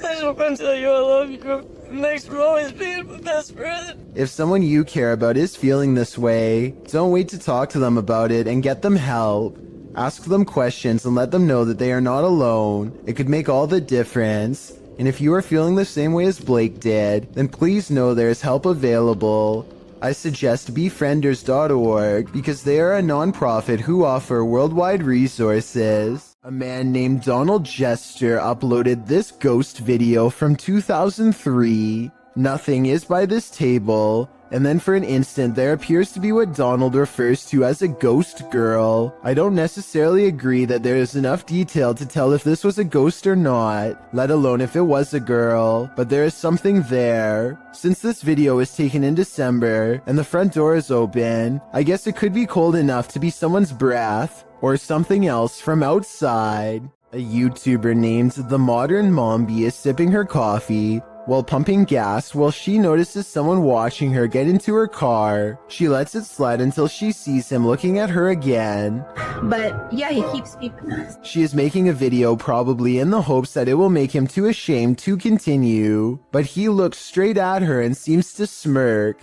I just want to tell you I love you. Thanks for always being my best friend. If someone you care about is feeling this way, don't wait to talk to them about it and get them help. Ask them questions and let them know that they are not alone. It could make all the difference. And if you are feeling the same way as Blake did, then please know there is help available. I suggest befrienders.org because they are a non-profit who offer worldwide resources. A man named Donald Jester uploaded this ghost video from 2003. Nothing is by this table, and then for an instant there appears to be what Donald refers to as a ghost girl. I don't necessarily agree that there is enough detail to tell if this was a ghost or not, let alone if it was a girl, but there is something there. Since this video was taken in December, and the front door is open, I guess it could be cold enough to be someone's breath, or something else from outside. A YouTuber named The Modern Mombi is sipping her coffee while pumping gas while she notices someone watching her get into her car. She lets it slide until she sees him looking at her again. But yeah, he keeps beeping us. She is making a video probably in the hopes that it will make him too ashamed to continue, but he looks straight at her and seems to smirk.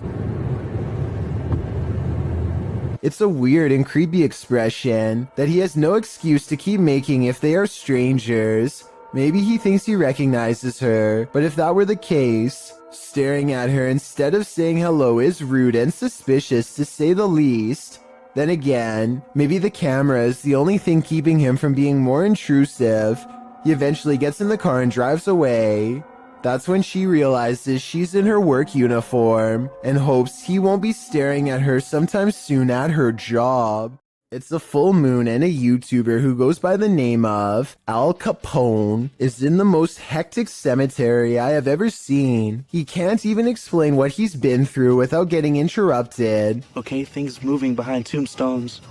It's a weird and creepy expression that he has no excuse to keep making if they are strangers. Maybe he thinks he recognizes her, but if that were the case, staring at her instead of saying hello is rude and suspicious to say the least. Then again, maybe the camera is the only thing keeping him from being more intrusive. He eventually gets in the car and drives away. That's when she realizes she's in her work uniform and hopes he won't be staring at her sometime soon at her job. It's a full moon and a YouTuber who goes by the name of Al Capone is in the most hectic cemetery I have ever seen. He can't even explain what he's been through without getting interrupted. Okay, things moving behind tombstones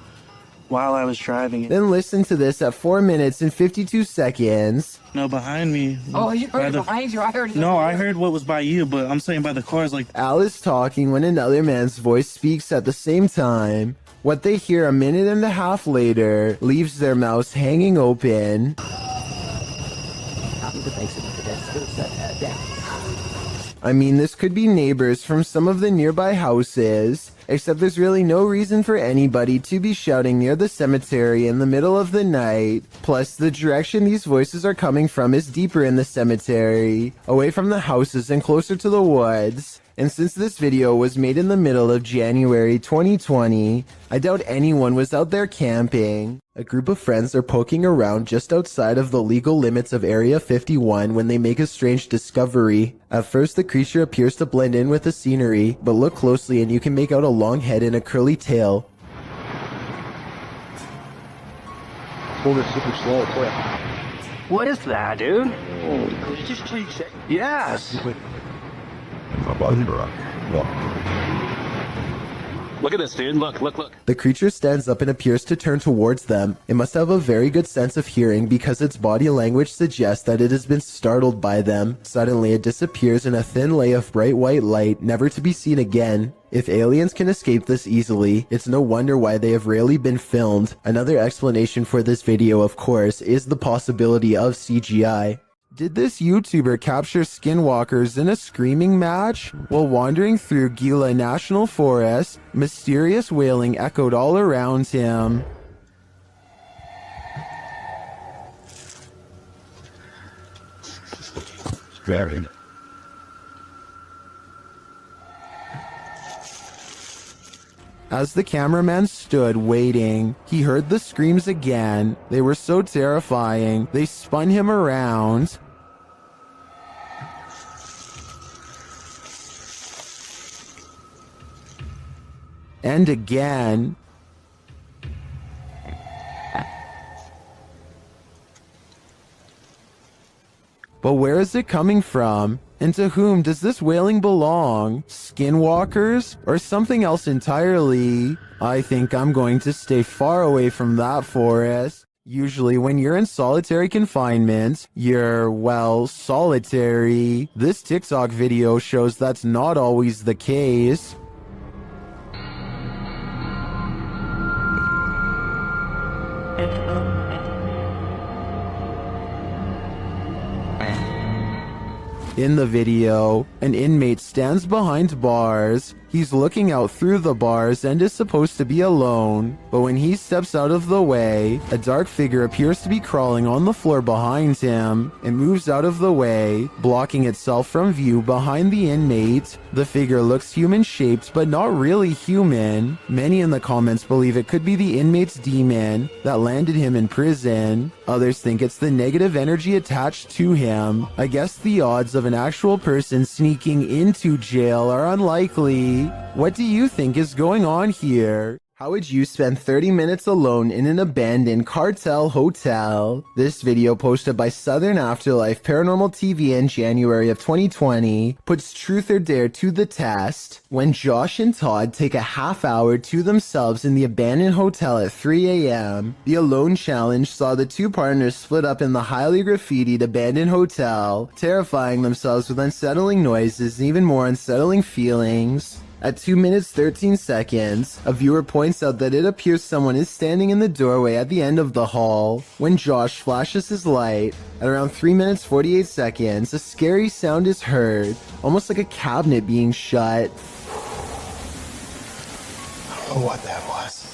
while I was driving. Then listen to this at 4 minutes and 52 seconds. No, behind me. Oh, you heard it behind you. I heard it. No, I heard what was by you, but I'm saying by the cars like... Al is talking when another man's voice speaks at the same time. What they hear a minute and a half later leaves their mouths hanging open. I mean, this could be neighbors from some of the nearby houses, except there's really no reason for anybody to be shouting near the cemetery in the middle of the night. Plus, the direction these voices are coming from is deeper in the cemetery, away from the houses and closer to the woods. And since this video was made in the middle of January 2020, I doubt anyone was out there camping. A group of friends are poking around just outside of the legal limits of Area 51 when they make a strange discovery. At first, the creature appears to blend in with the scenery, but look closely and you can make out a long head and a curly tail. Hold it super slow, quick. What is that, dude? Yes. Look at this, dude. Look. The creature stands up and appears to turn towards them. It must have a very good sense of hearing because its body language suggests that it has been startled by them. Suddenly, it disappears in a thin lay of bright white light, never to be seen again. If aliens can escape this easily, it's no wonder why they have rarely been filmed. Another explanation for this video, of course, is the possibility of CGI. Did this YouTuber capture skinwalkers in a screaming match? While wandering through Gila National Forest, mysterious wailing echoed all around him. Very. As the cameraman stood waiting, he heard the screams again. They were so terrifying, they spun him around. And again. But where is it coming from? And to whom does this wailing belong? Skinwalkers? Or something else entirely? I think I'm going to stay far away from that forest. Usually when you're in solitary confinement, you're, well, solitary. This TikTok video shows that's not always the case. In the video, an inmate stands behind bars. He's looking out through the bars and is supposed to be alone. But when he steps out of the way, a dark figure appears to be crawling on the floor behind him. It moves out of the way, blocking itself from view behind the inmate. The figure looks human-shaped, but not really human. Many in the comments believe it could be the inmate's demon that landed him in prison. Others think it's the negative energy attached to him. I guess the odds of an actual person sneaking into jail are unlikely. What do you think is going on here? How would you spend 30 minutes alone in an abandoned cartel hotel? This video, posted by Southern Afterlife Paranormal TV in January of 2020, puts truth or dare to the test. When Josh and Todd take a half hour to themselves in the abandoned hotel at 3 a.m., the Alone Challenge saw the two partners split up in the highly graffitied abandoned hotel, terrifying themselves with unsettling noises and even more unsettling feelings. At 2 minutes 13 seconds, a viewer points out that it appears someone is standing in the doorway at the end of the hall. When Josh flashes his light, at around 3 minutes 48 seconds, a scary sound is heard, almost like a cabinet being shut. I don't know what that was.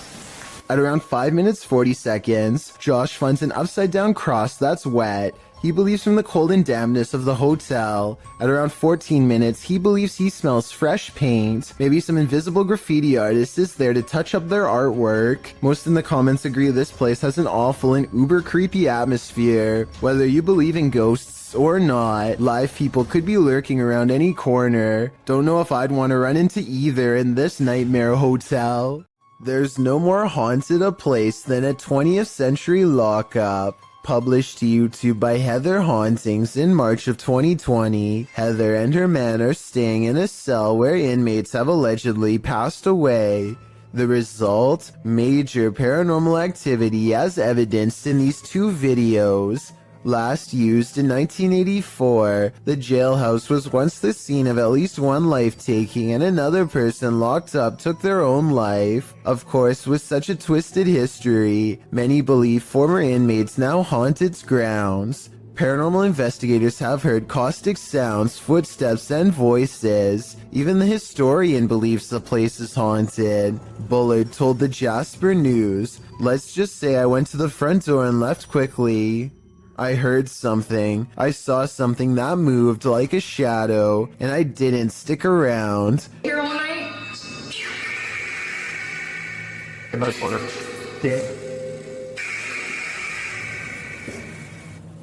At around 5 minutes 40 seconds, Josh finds an upside down cross that's wet. He believes from the cold and dampness of the hotel. At around 14 minutes, he believes he smells fresh paint. Maybe some invisible graffiti artist is there to touch up their artwork. Most in the comments agree this place has an awful and uber creepy atmosphere. Whether you believe in ghosts or not, live people could be lurking around any corner. Don't know if I'd want to run into either in this nightmare hotel. There's no more haunted a place than a 20th century lockup. Published to YouTube by Heather Hauntings in March of 2020, Heather and her man are staying in a cell where inmates have allegedly passed away. The result? Major paranormal activity as evidenced in these two videos. Last used in 1984, the jailhouse was once the scene of at least one life-taking, and another person locked up took their own life. Of course, with such a twisted history, many believe former inmates now haunt its grounds. Paranormal investigators have heard caustic sounds, footsteps, and voices. Even the historian believes the place is haunted. Bullard told the Jasper News, "Let's just say I went to the front door and left quickly. I heard something. I saw something that moved like a shadow, and I didn't stick around." Here all night?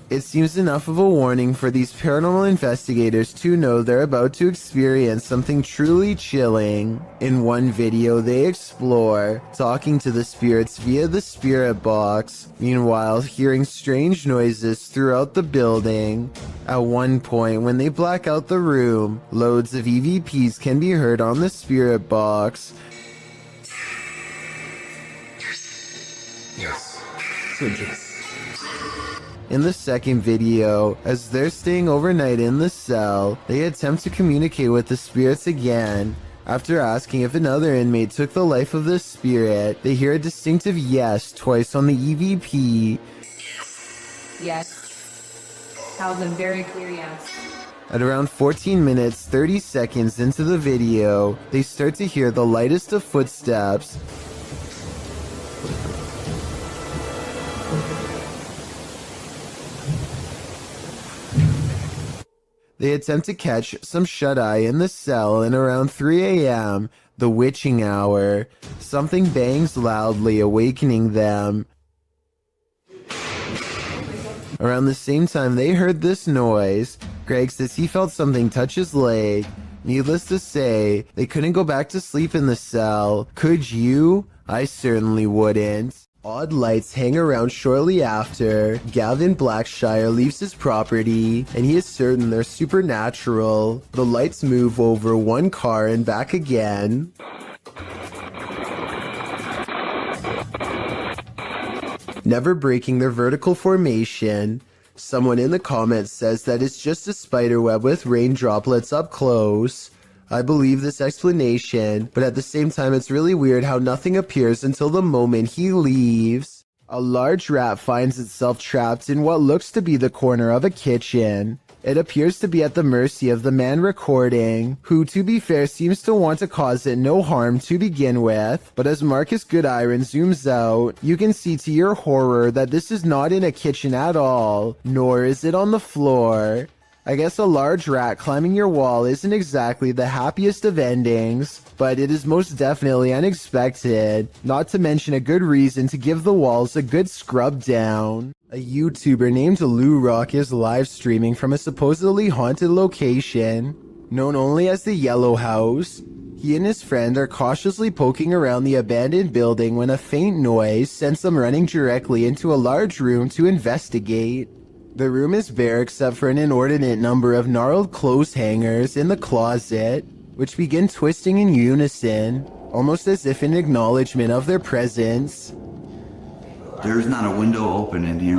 It seems enough of a warning for these paranormal investigators to know they're about to experience something truly chilling. In one video, they explore talking to the spirits via the spirit box, meanwhile hearing strange noises throughout the building. At one point, when they black out the room, loads of EVPs can be heard on the spirit box. Yes. In the second video, as they're staying overnight in the cell, they attempt to communicate with the spirits again. After asking if another inmate took the life of the spirit, they hear a distinctive yes twice on the EVP. Yes. That was a very clear yes. At around 14 minutes 30 seconds into the video, they start to hear the lightest of footsteps. They attempt to catch some shut-eye in the cell, and around 3 a.m., the witching hour, something bangs loudly, awakening them. Around the same time they heard this noise, Greg says he felt something touch his leg. Needless to say, they couldn't go back to sleep in the cell. Could you? I certainly wouldn't. Odd lights hang around shortly after. Gavin Blackshire leaves his property, and he is certain they're supernatural. The lights move over one car and back again. Never breaking their vertical formation. Someone in the comments says that it's just a spider web with rain droplets up close. I believe this explanation, but at the same time it's really weird how nothing appears until the moment he leaves. A large rat finds itself trapped in what looks to be the corner of a kitchen. It appears to be at the mercy of the man recording, who to be fair seems to want to cause it no harm to begin with, but as Marcus Goodiron zooms out, you can see to your horror that this is not in a kitchen at all, nor is it on the floor. I guess a large rat climbing your wall isn't exactly the happiest of endings, but it is most definitely unexpected, not to mention a good reason to give the walls a good scrub down. A YouTuber named Lou Rock is live streaming from a supposedly haunted location, known only as the Yellow House. He and his friend are cautiously poking around the abandoned building when a faint noise sends them running directly into a large room to investigate. The room is bare except for an inordinate number of gnarled clothes hangers in the closet, which begin twisting in unison, almost as if in acknowledgement of their presence. There's not a window open in here.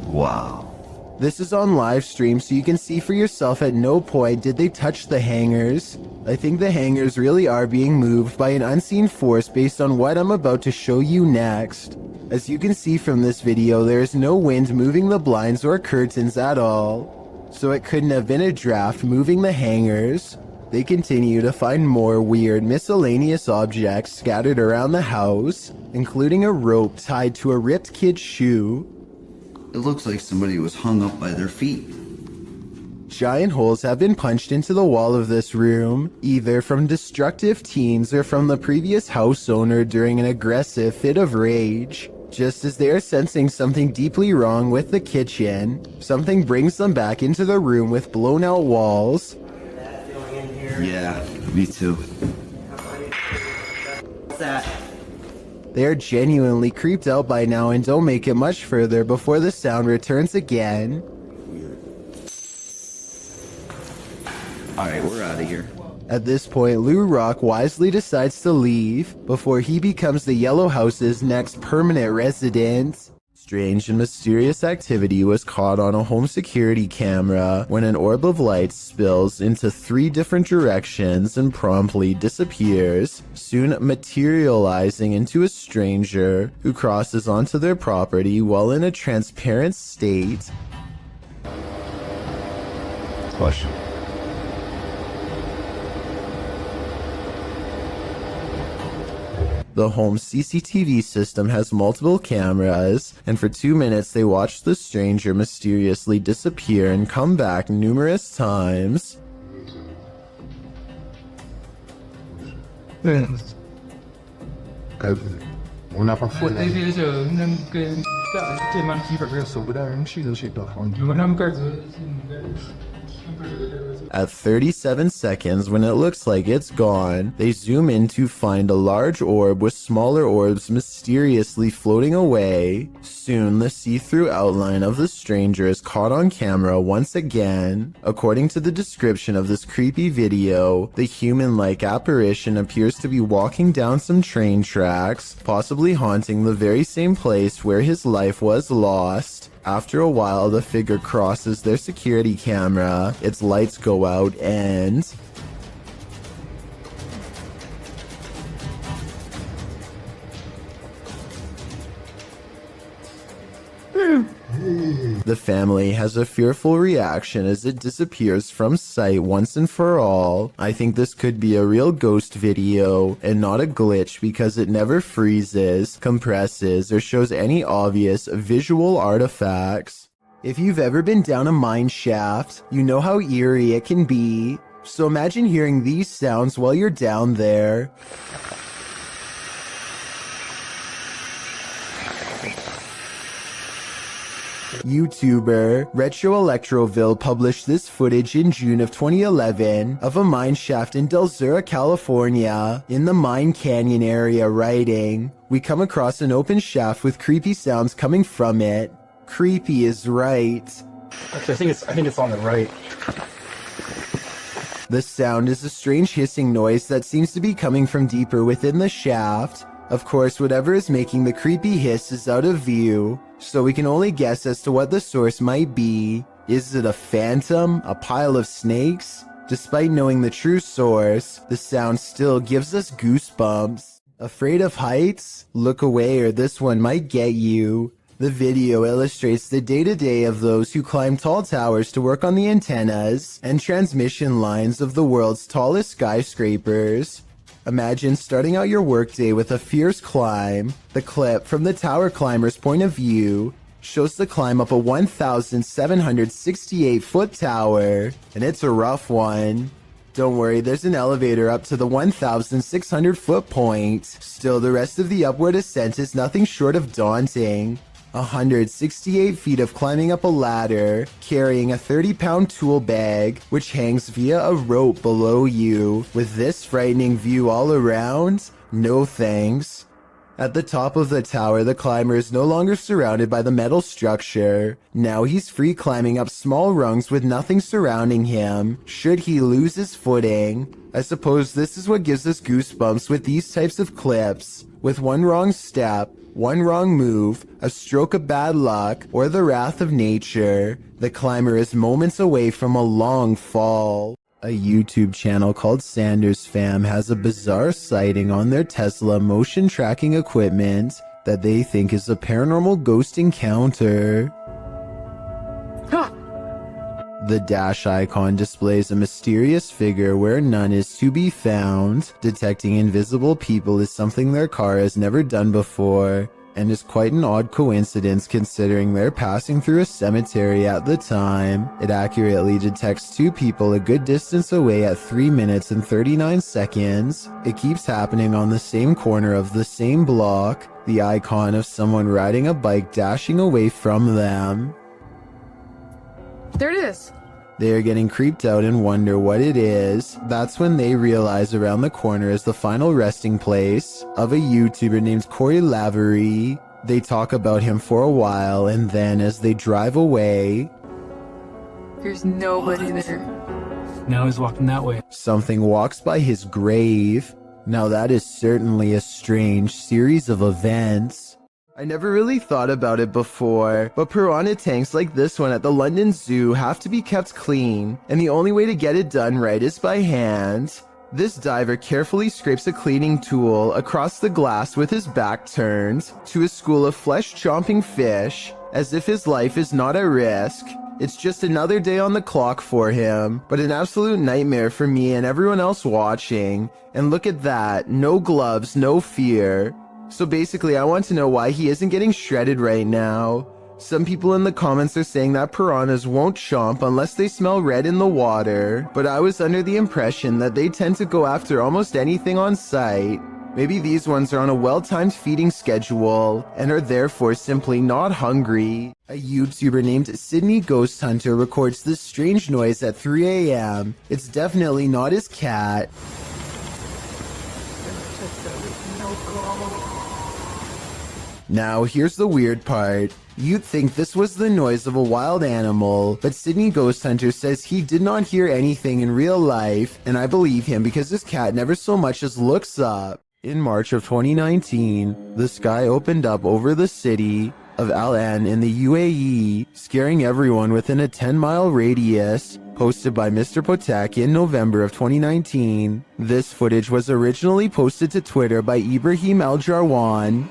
Wow. This is on live stream, so you can see for yourself at no point did they touch the hangers. I think the hangers really are being moved by an unseen force based on what I'm about to show you next. As you can see from this video, there is no wind moving the blinds or curtains at all, so it couldn't have been a draft moving the hangers. They continue to find more weird miscellaneous objects scattered around the house, including a rope tied to a ripped kid's shoe. It looks like somebody was hung up by their feet. Giant holes have been punched into the wall of this room, either from destructive teens or from the previous house owner during an aggressive fit of rage. Just as they are sensing something deeply wrong with the kitchen, something brings them back into the room with blown out walls. Yeah, me too. What's that? They are genuinely creeped out by now and don't make it much further before the sound returns again. Alright, we're out of here. At this point, Lou Rock wisely decides to leave before he becomes the Yellow House's next permanent resident. Strange and mysterious activity was caught on a home security camera when an orb of light spills into 3 different directions and promptly disappears, soon materializing into a stranger who crosses onto their property while in a transparent state. Question. The home's CCTV system has multiple cameras, and for 2 minutes they watch the stranger mysteriously disappear and come back numerous times. Una pa' What they did is they man keep it so but I'm sure she got on. At 37 seconds, when it looks like it's gone, they zoom in to find a large orb with smaller orbs mysteriously floating away. Soon, the see-through outline of the stranger is caught on camera once again. According to the description of this creepy video, the human-like apparition appears to be walking down some train tracks, possibly haunting the very same place where his life was lost. After a while, the figure crosses their security camera, its lights go out, and... the family has a fearful reaction as it disappears from sight once and for all. I think this could be a real ghost video and not a glitch because it never freezes, compresses, or shows any obvious visual artifacts. If you've ever been down a mine shaft, you know how eerie it can be. So imagine hearing these sounds while you're down there. YouTuber Retro Electroville published this footage in June of 2011 of a mine shaft in Del Sur, California, in the Mine Canyon area, writing, "We come across an open shaft with creepy sounds coming from it. Creepy is right." Actually, I think it's on the right. The sound is a strange hissing noise that seems to be coming from deeper within the shaft. Of course, whatever is making the creepy hiss is out of view, so we can only guess as to what the source might be. Is it a phantom? A pile of snakes? Despite knowing the true source, the sound still gives us goosebumps. Afraid of heights? Look away or this one might get you. The video illustrates the day-to-day of those who climb tall towers to work on the antennas and transmission lines of the world's tallest skyscrapers. Imagine starting out your workday with a fierce climb. The clip, from the tower climber's point of view, shows the climb up a 1,768-foot tower, and it's a rough one. Don't worry, there's an elevator up to the 1,600-foot point. Still, the rest of the upward ascent is nothing short of daunting. 168 feet of climbing up a ladder, carrying a 30-pound tool bag, which hangs via a rope below you. With this frightening view all around? No thanks. At the top of the tower, the climber is no longer surrounded by the metal structure. Now he's free climbing up small rungs with nothing surrounding him, should he lose his footing. I suppose this is what gives us goosebumps with these types of clips. With one wrong step, one wrong move, a stroke of bad luck, or the wrath of nature, the climber is moments away from a long fall. A YouTube channel called Sanders Fam has a bizarre sighting on their Tesla motion tracking equipment that they think is a paranormal ghost encounter. The dash icon displays a mysterious figure where none is to be found. Detecting invisible people is something their car has never done before, and is quite an odd coincidence considering they're passing through a cemetery at the time. It accurately detects two people a good distance away at 3 minutes and 39 seconds. It keeps happening on the same corner of the same block, the icon of someone riding a bike dashing away from them. There it is. They are getting creeped out and wonder what it is. That's when they realize around the corner is the final resting place of a YouTuber named Corey Lavery. They talk about him for a while, and then as they drive away, There's nobody there. Now he's walking that way. something walks by his grave. Now that is certainly a strange series of events. I never really thought about it before, but piranha tanks like this one at the London Zoo have to be kept clean, and the only way to get it done right is by hand. This diver carefully scrapes a cleaning tool across the glass with his back turned to a school of flesh-chomping fish, as if his life is not at risk. It's just another day on the clock for him, but an absolute nightmare for me and everyone else watching. And look at that, no gloves, no fear. So basically, I want to know why he isn't getting shredded right now. Some people in the comments are saying that piranhas won't chomp unless they smell red in the water, but I was under the impression that they tend to go after almost anything on sight. Maybe these ones are on a well-timed feeding schedule and are therefore simply not hungry. A YouTuber named Sydney Ghost Hunter records this strange noise at 3 a.m. It's definitely not his cat. Now, here's the weird part. You'd think this was the noise of a wild animal, but Sydney Ghost Hunter says he did not hear anything in real life, and I believe him because his cat never so much as looks up. In March of 2019, the sky opened up over the city of Al Ain in the UAE, scaring everyone within a 10-mile radius. Posted by Mr. Potak in November of 2019. This footage was originally posted to Twitter by Ibrahim Al-Jarwan,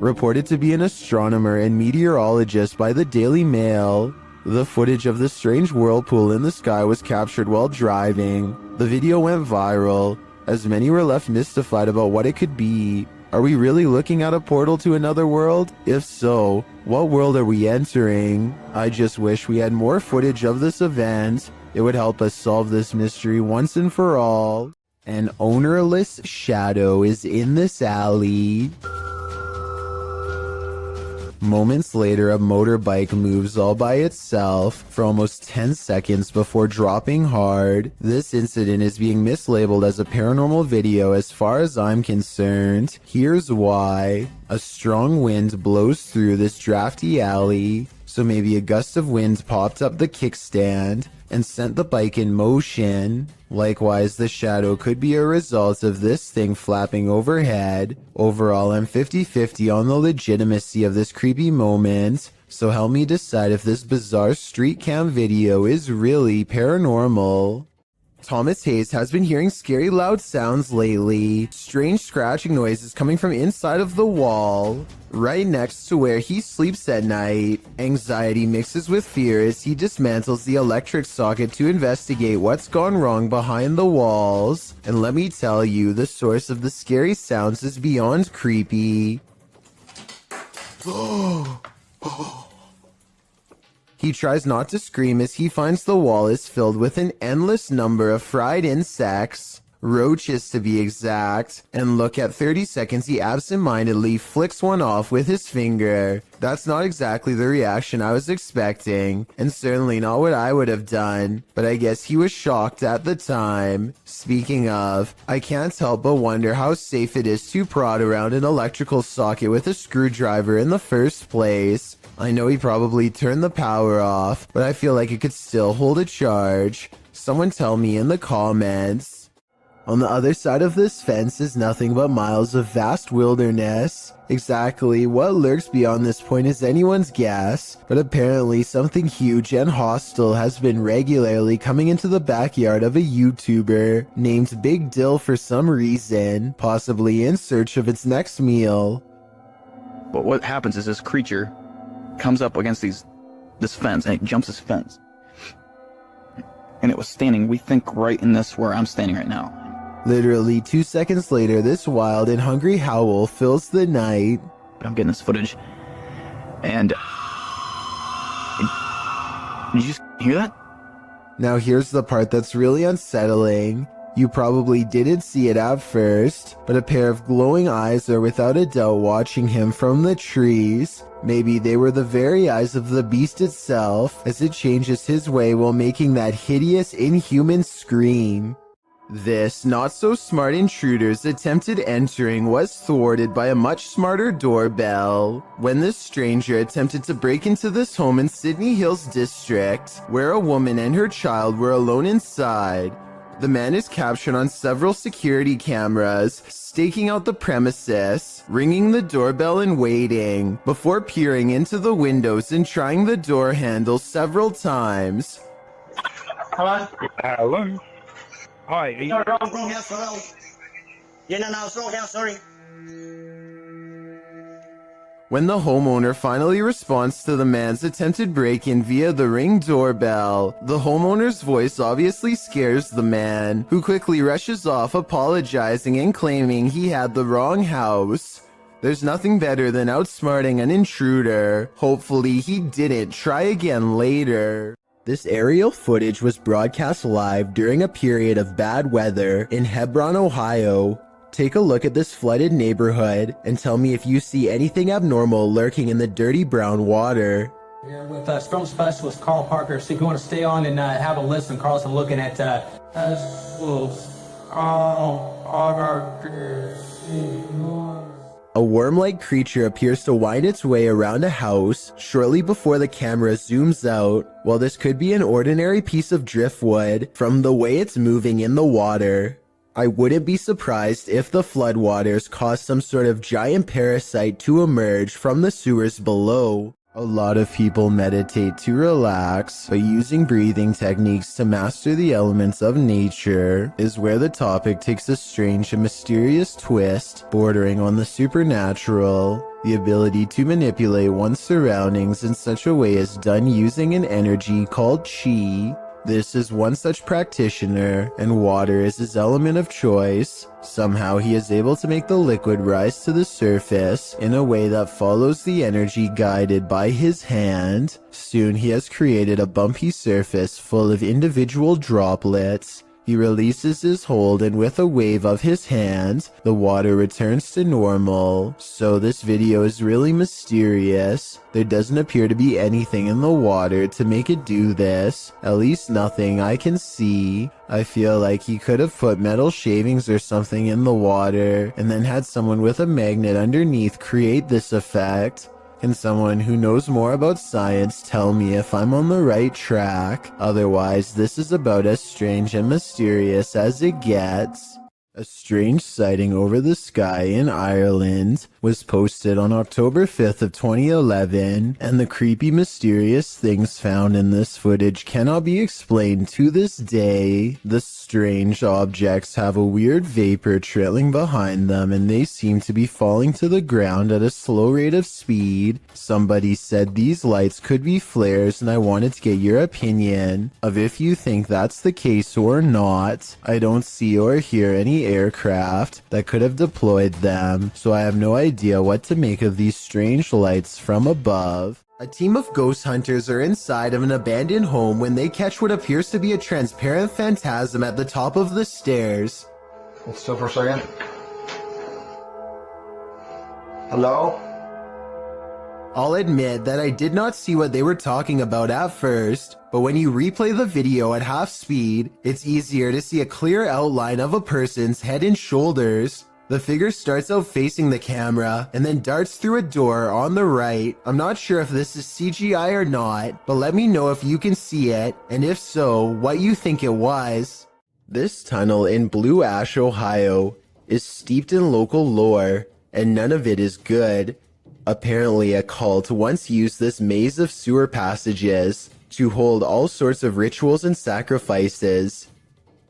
reported to be an astronomer and meteorologist by the Daily Mail. The footage of the strange whirlpool in the sky was captured while driving. The video went viral, as many were left mystified about what it could be. Are we really looking at a portal to another world? If so, what world are we entering? I just wish we had more footage of this event. It would help us solve this mystery once and for all. An ownerless shadow is in this alley. Moments later, a motorbike moves all by itself for almost 10 seconds before dropping hard. This incident is being mislabeled as a paranormal video as far as I'm concerned. Here's why. A strong wind blows through this drafty alley, so maybe a gust of wind popped up the kickstand and sent the bike in motion. Likewise, the shadow could be a result of this thing flapping overhead. Overall, I'm 50-50 on the legitimacy of this creepy moment, so help me decide if this bizarre street cam video is really paranormal. Thomas Hayes has been hearing scary loud sounds lately. Strange scratching noises coming from inside of the wall, right next to where he sleeps at night. Anxiety mixes with fear as he dismantles the electric socket to investigate what's gone wrong behind the walls. And let me tell you, the source of the scary sounds is beyond creepy. He tries not to scream as he finds the wall is filled with an endless number of fried insects, roaches to be exact, and look, at 30 seconds he absentmindedly flicks one off with his finger. That's not exactly the reaction I was expecting, and certainly not what I would have done, but I guess he was shocked at the time. Speaking of, I can't help but wonder how safe it is to prod around an electrical socket with a screwdriver in the first place. I know he probably turned the power off, but I feel like it could still hold a charge. Someone tell me in the comments. On the other side of this fence is nothing but miles of vast wilderness. Exactly what lurks beyond this point is anyone's guess, but apparently something huge and hostile has been regularly coming into the backyard of a YouTuber named Big Dill for some reason, possibly in search of its next meal. But what happens is this creature comes up against this fence, and it jumps this fence. And it was standing, we think, right in this where I'm standing right now. Literally 2 seconds later, this wild and hungry howl fills the night. I'm getting this footage, and did you just hear that? Now here's the part that's really unsettling. You probably didn't see it at first, but a pair of glowing eyes are without a doubt watching him from the trees. Maybe they were the very eyes of the beast itself, as it changes his way while making that hideous, inhuman scream. This not-so-smart intruder's attempted entering was thwarted by a much smarter doorbell. When this stranger attempted to break into this home in Sydney Hills District, where a woman and her child were alone inside, the man is captured on several security cameras, staking out the premises, ringing the doorbell and waiting, before peering into the windows and trying the door handle several times. Hello? Hello? Hi, are you... Wrong house, hello? Yeah, no, it's wrong house, sorry. When the homeowner finally responds to the man's attempted break-in via the Ring doorbell, the homeowner's voice obviously scares the man, who quickly rushes off apologizing and claiming he had the wrong house. There's nothing better than outsmarting an intruder. Hopefully he didn't try again later. This aerial footage was broadcast live during a period of bad weather in Hebron, Ohio. Take a look at this flooded neighborhood and tell me if you see anything abnormal lurking in the dirty brown water. Here with storm specialist Carl Parker. So if you want to stay on and have a listen, Carl's looking at A worm-like creature appears to wind its way around a house shortly before the camera zooms out. While this could be an ordinary piece of driftwood from the way it's moving in the water, I wouldn't be surprised if the floodwaters caused some sort of giant parasite to emerge from the sewers below. A lot of people meditate to relax, but using breathing techniques to master the elements of nature is where the topic takes a strange and mysterious twist, bordering on the supernatural. The ability to manipulate one's surroundings in such a way is done using an energy called chi. This is one such practitioner, and water is his element of choice. Somehow he is able to make the liquid rise to the surface in a way that follows the energy guided by his hand. Soon he has created a bumpy surface full of individual droplets. He releases his hold, and with a wave of his hand, the water returns to normal. So this video is really mysterious. There doesn't appear to be anything in the water to make it do this. At least nothing I can see. I feel like he could have put metal shavings or something in the water, and then had someone with a magnet underneath create this effect. Can someone who knows more about science tell me if I'm on the right track? Otherwise, this is about as strange and mysterious as it gets. A strange sighting over the sky in Ireland was posted on October 5th of 2011, and the creepy, mysterious things found in this footage cannot be explained to this day. The strange objects have a weird vapor trailing behind them, and they seem to be falling to the ground at a slow rate of speed. Somebody said these lights could be flares, and I wanted to get your opinion of if you think that's the case or not. I don't see or hear any aircraft that could have deployed them, so I have no idea what to make of these strange lights from above. A team of ghost hunters are inside of an abandoned home when they catch what appears to be a transparent phantasm at the top of the stairs. Hold still for a second. Hello? I'll admit that I did not see what they were talking about at first, but when you replay the video at half speed, it's easier to see a clear outline of a person's head and shoulders. The figure starts out facing the camera and then darts through a door on the right. I'm not sure if this is CGI or not, but let me know if you can see it, and if so, what you think it was. This tunnel in Blue Ash, Ohio is steeped in local lore, and none of it is good. Apparently, a cult once used this maze of sewer passages to hold all sorts of rituals and sacrifices.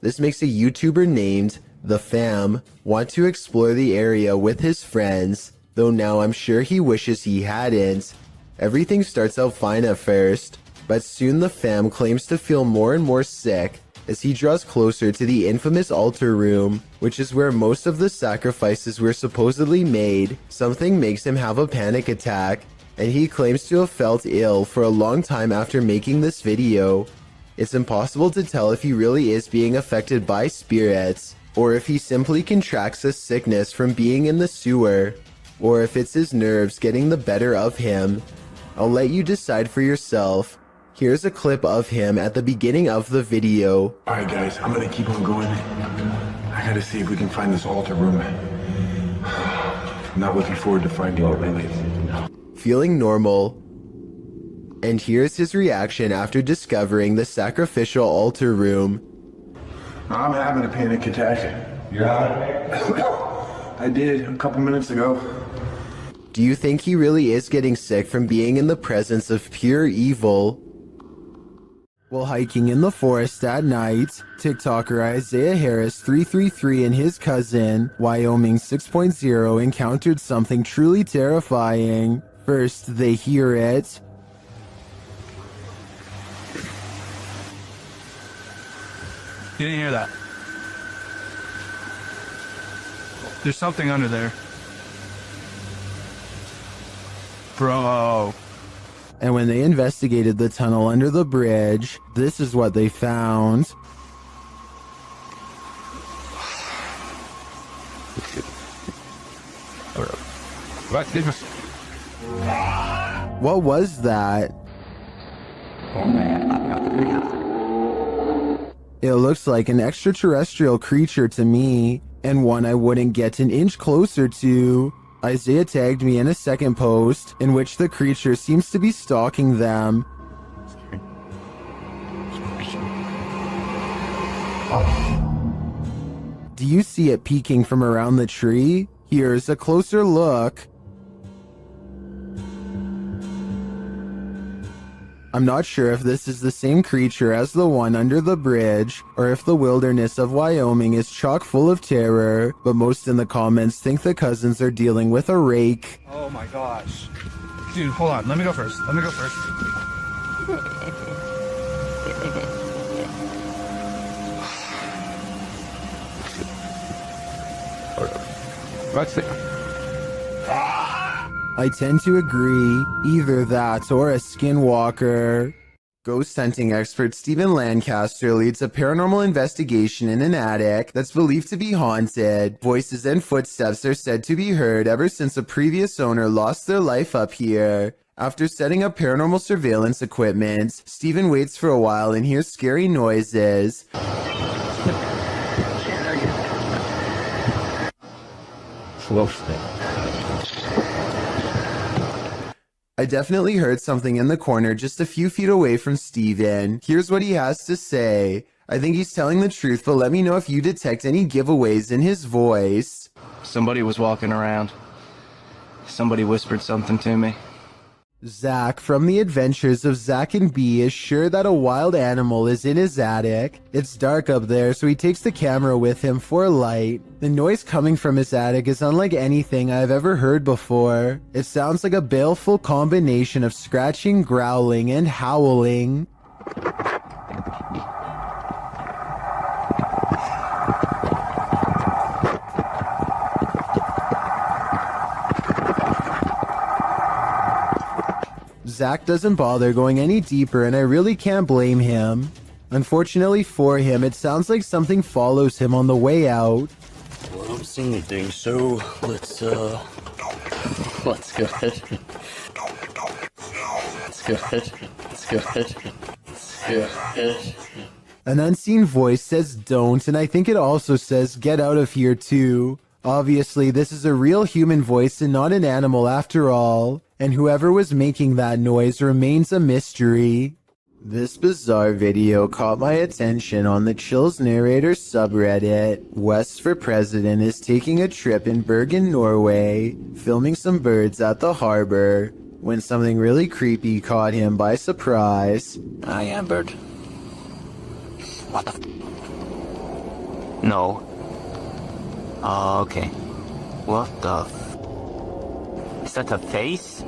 This makes a YouTuber named The Fam want to explore the area with his friends, though now I'm sure he wishes he hadn't. Everything starts out fine at first, but soon the Fam claims to feel more and more sick as he draws closer to the infamous altar room, which is where most of the sacrifices were supposedly made. Something makes him have a panic attack, and he claims to have felt ill for a long time after making this video. It's impossible to tell if he really is being affected by spirits, or if he simply contracts a sickness from being in the sewer, or if it's his nerves getting the better of him. I'll let you decide for yourself. Here's a clip of him at the beginning of the video. Alright guys, I'm gonna keep on going. I gotta see if we can find this altar room. I'm not looking forward to finding it really. Feeling normal. And here's his reaction after discovering the sacrificial altar room. I'm having a panic attack. Yeah. I did a couple minutes ago. Do you think he really is getting sick from being in the presence of pure evil? While hiking in the forest at night, TikToker Isaiah Harris 333 and his cousin, Wyoming 6.0, encountered something truly terrifying. First, they hear it. You didn't hear that? There's something under there. Bro. And when they investigated the tunnel under the bridge, this is what they found. What was that? It looks like an extraterrestrial creature to me, and one I wouldn't get an inch closer to. Isaiah tagged me in a second post, in which the creature seems to be stalking them. Do you see it peeking from around the tree? Here's a closer look. I'm not sure if this is the same creature as the one under the bridge, or if the wilderness of Wyoming is chock full of terror, but most in the comments think the cousins are dealing with a rake. Oh my gosh. Dude, hold on. Let me go first. What's it? I tend to agree, either that or a skinwalker. Ghost hunting expert Stephen Lancaster leads a paranormal investigation in an attic that's believed to be haunted. Voices and footsteps are said to be heard ever since a previous owner lost their life up here. After setting up paranormal surveillance equipment, Stephen waits for a while and hears scary noises. I definitely heard something in the corner just a few feet away from Steven. Here's what he has to say. I think he's telling the truth, but let me know if you detect any giveaways in his voice. Somebody was walking around. Somebody whispered something to me. Zach from The Adventures of Zach and B is sure that a wild animal is in his attic. It's dark up there, so he takes the camera with him for light. The noise coming from his attic is unlike anything I've ever heard before. It sounds like a baleful combination of scratching, growling, and howling. Zach doesn't bother going any deeper, and I really can't blame him. Unfortunately for him, it sounds like something follows him on the way out. Well, I don't see anything, so let's go ahead. Let's go ahead. An unseen voice says don't, and I think it also says get out of here too. Obviously, this is a real human voice and not an animal after all, and whoever was making that noise remains a mystery. This bizarre video caught my attention on the Chills Narrator subreddit. West for President is taking a trip in Bergen, Norway, filming some birds at the harbor, when something really creepy caught him by surprise. I am bird. What the No. Okay. What the Is that a face?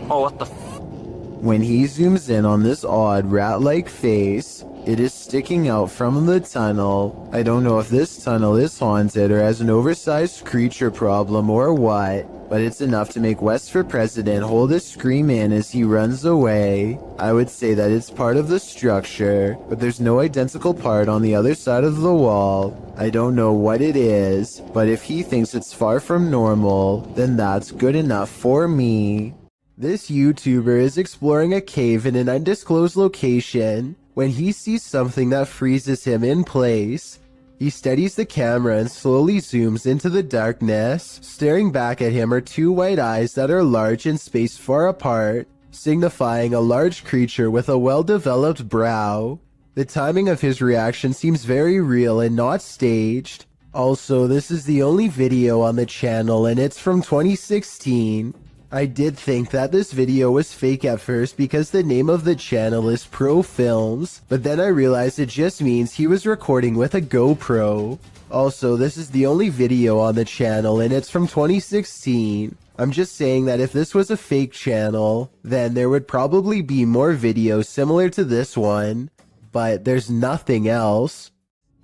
Oh, what the When he zooms in on this odd rat-like face, it is sticking out from the tunnel. I don't know if this tunnel is haunted or has an oversized creature problem or what, but it's enough to make West for President hold a scream in as he runs away. I would say that it's part of the structure, but there's no identical part on the other side of the wall. I don't know what it is, but if he thinks it's far from normal, then that's good enough for me. This YouTuber is exploring a cave in an undisclosed location when he sees something that freezes him in place. He steadies the camera and slowly zooms into the darkness. Staring back at him are two white eyes that are large and spaced far apart, signifying a large creature with a well-developed brow. The timing of his reaction seems very real and not staged. Also, this is the only video on the channel and it's from 2016. I did think that this video was fake at first because the name of the channel is Pro Films, but then I realized it just means he was recording with a GoPro. Also, this is the only video on the channel and it's from 2016. I'm just saying that if this was a fake channel, then there would probably be more videos similar to this one, but there's nothing else.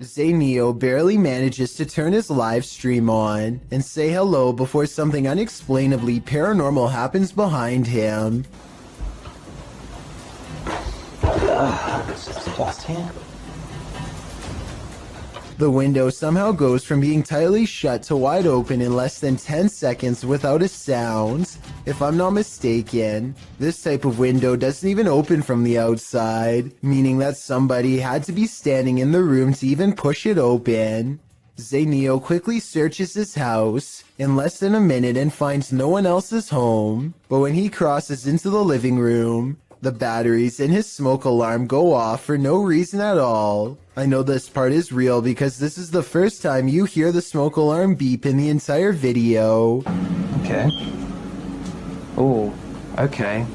Zayneo barely manages to turn his live stream on and say hello before something unexplainably paranormal happens behind him. The The window somehow goes from being tightly shut to wide open in less than 10 seconds without a sound. If I'm not mistaken, this type of window doesn't even open from the outside, meaning that somebody had to be standing in the room to even push it open. Zayneo quickly searches his house in less than a minute and finds no one else is home, but when he crosses into the living room, the batteries in his smoke alarm go off for no reason at all. I know this part is real because this is the first time you hear the smoke alarm beep in the entire video. Okay. Oh, okay.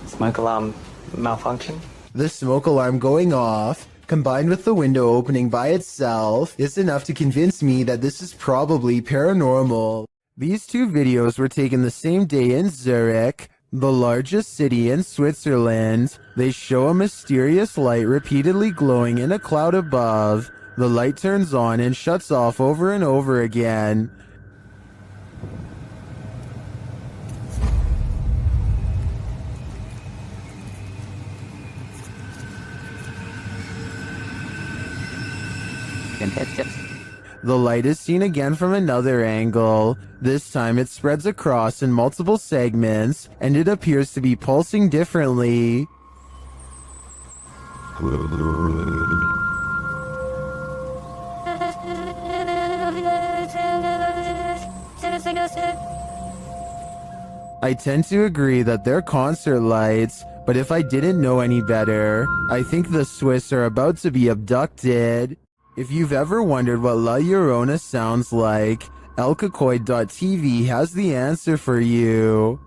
Smoke alarm malfunction? The smoke alarm going off, combined with the window opening by itself, is enough to convince me that this is probably paranormal. These two videos were taken the same day in Zurich, the largest city in Switzerland. They show a mysterious light repeatedly glowing in a cloud above. The light turns on and shuts off over and over again. The light is seen again from another angle. This time it spreads across in multiple segments, and it appears to be pulsing differently. I tend to agree that they're concert lights, but if I didn't know any better, I think the Swiss are about to be abducted. If you've ever wondered what La Llorona sounds like, elcacoid.tv has the answer for you.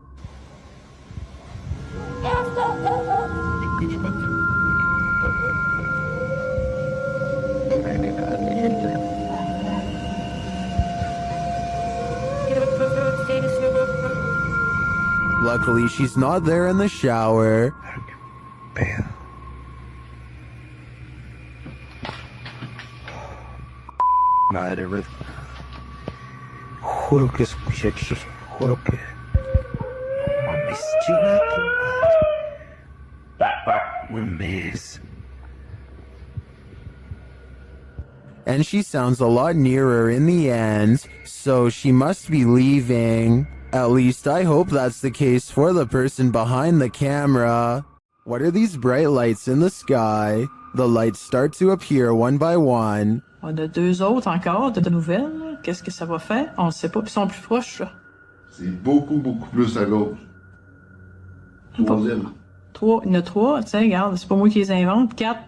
Luckily, she's not there in the shower. Madre, ¿verdad? Juro que escuché eso, juro que... Mames, chinga tu madre. Un mes. And she sounds a lot nearer in the end, so she must be leaving. At least I hope that's the case for the person behind the camera. What are these bright lights in the sky? The lights start to appear one by one. On a deux autres encore de nouvelles. Qu'est-ce que ça va faire? On ne sait pas. Ils sont plus proches, là. C'est beaucoup plus à gauche. Troisième. Trois. Il y en a trois. Tiens, regarde, c'est pas moi qui les invente. Quatre.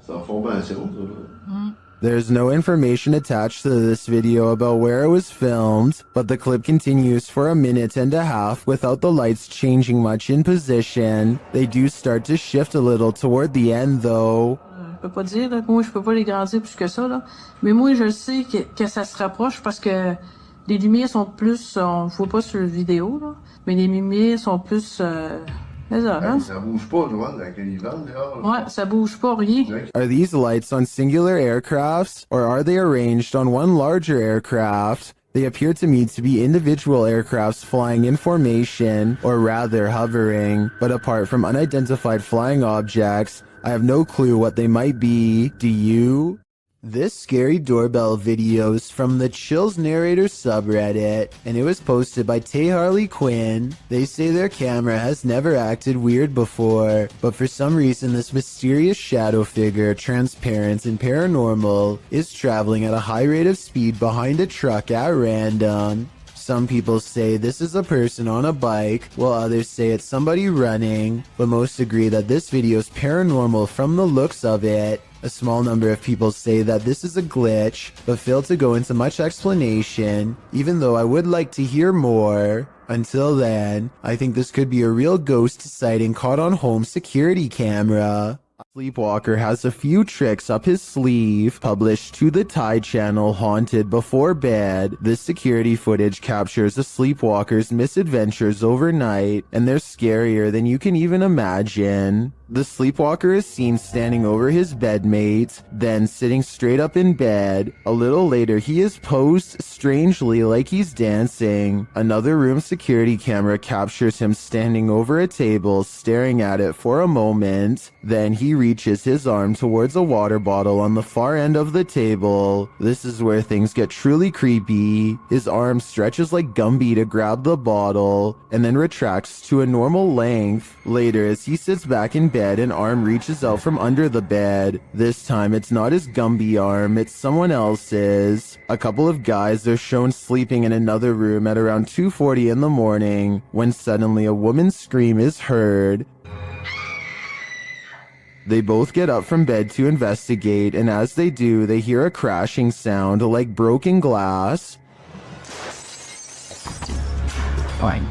C'est en formation, ça. There's no information attached to this video about where it was filmed, but the clip continues for a minute and a half without the lights changing much in position. They do start to shift a little toward the end though. Je peux pas dire, là, moi je peux pas les grandir plus que ça, là. Mais moi je sais que ça se rapproche parce que les lumières sont plus, on voit pas sur la vidéo, là, mais les lumières sont plus, hein? Ça bouge pas, droit, avec les vents dehors. Ouais, ça bouge pas, rien. Are these lights on singular aircrafts, or are they arranged on one larger aircraft? They appear to me to be individual aircrafts flying in formation, or rather hovering, but apart from unidentified flying objects, I have no clue what they might be. Do you? This scary doorbell video is from the Chills Narrator subreddit, and it was posted by Tay Harley Quinn. They say their camera has never acted weird before, but for some reason this mysterious shadow figure, transparent and paranormal, is traveling at a high rate of speed behind a truck at random. Some people say this is a person on a bike, while others say it's somebody running, but most agree that this video is paranormal from the looks of it. A small number of people say that this is a glitch, but fail to go into much explanation, even though I would like to hear more. Until then, I think this could be a real ghost sighting caught on home security camera. Sleepwalker has a few tricks up his sleeve, published to the Thai channel Haunted Before Bed. This security footage captures a sleepwalker's misadventures overnight, and they're scarier than you can even imagine. The sleepwalker is seen standing over his bedmate, then sitting straight up in bed. A little later, he is posed strangely like he's dancing. Another room security camera captures him standing over a table, staring at it for a moment. Then he reaches his arm towards a water bottle on the far end of the table. This is where things get truly creepy. His arm stretches like Gumby to grab the bottle, and then retracts to a normal length. Later, as he sits back in bed, an arm reaches out from under the bed. This time it's not his Gumby arm, it's someone else's. A couple of guys are shown sleeping in another room at around 2:40 in the morning, when suddenly a woman's scream is heard. They both get up from bed to investigate, and as they do, they hear a crashing sound like broken glass. Fine.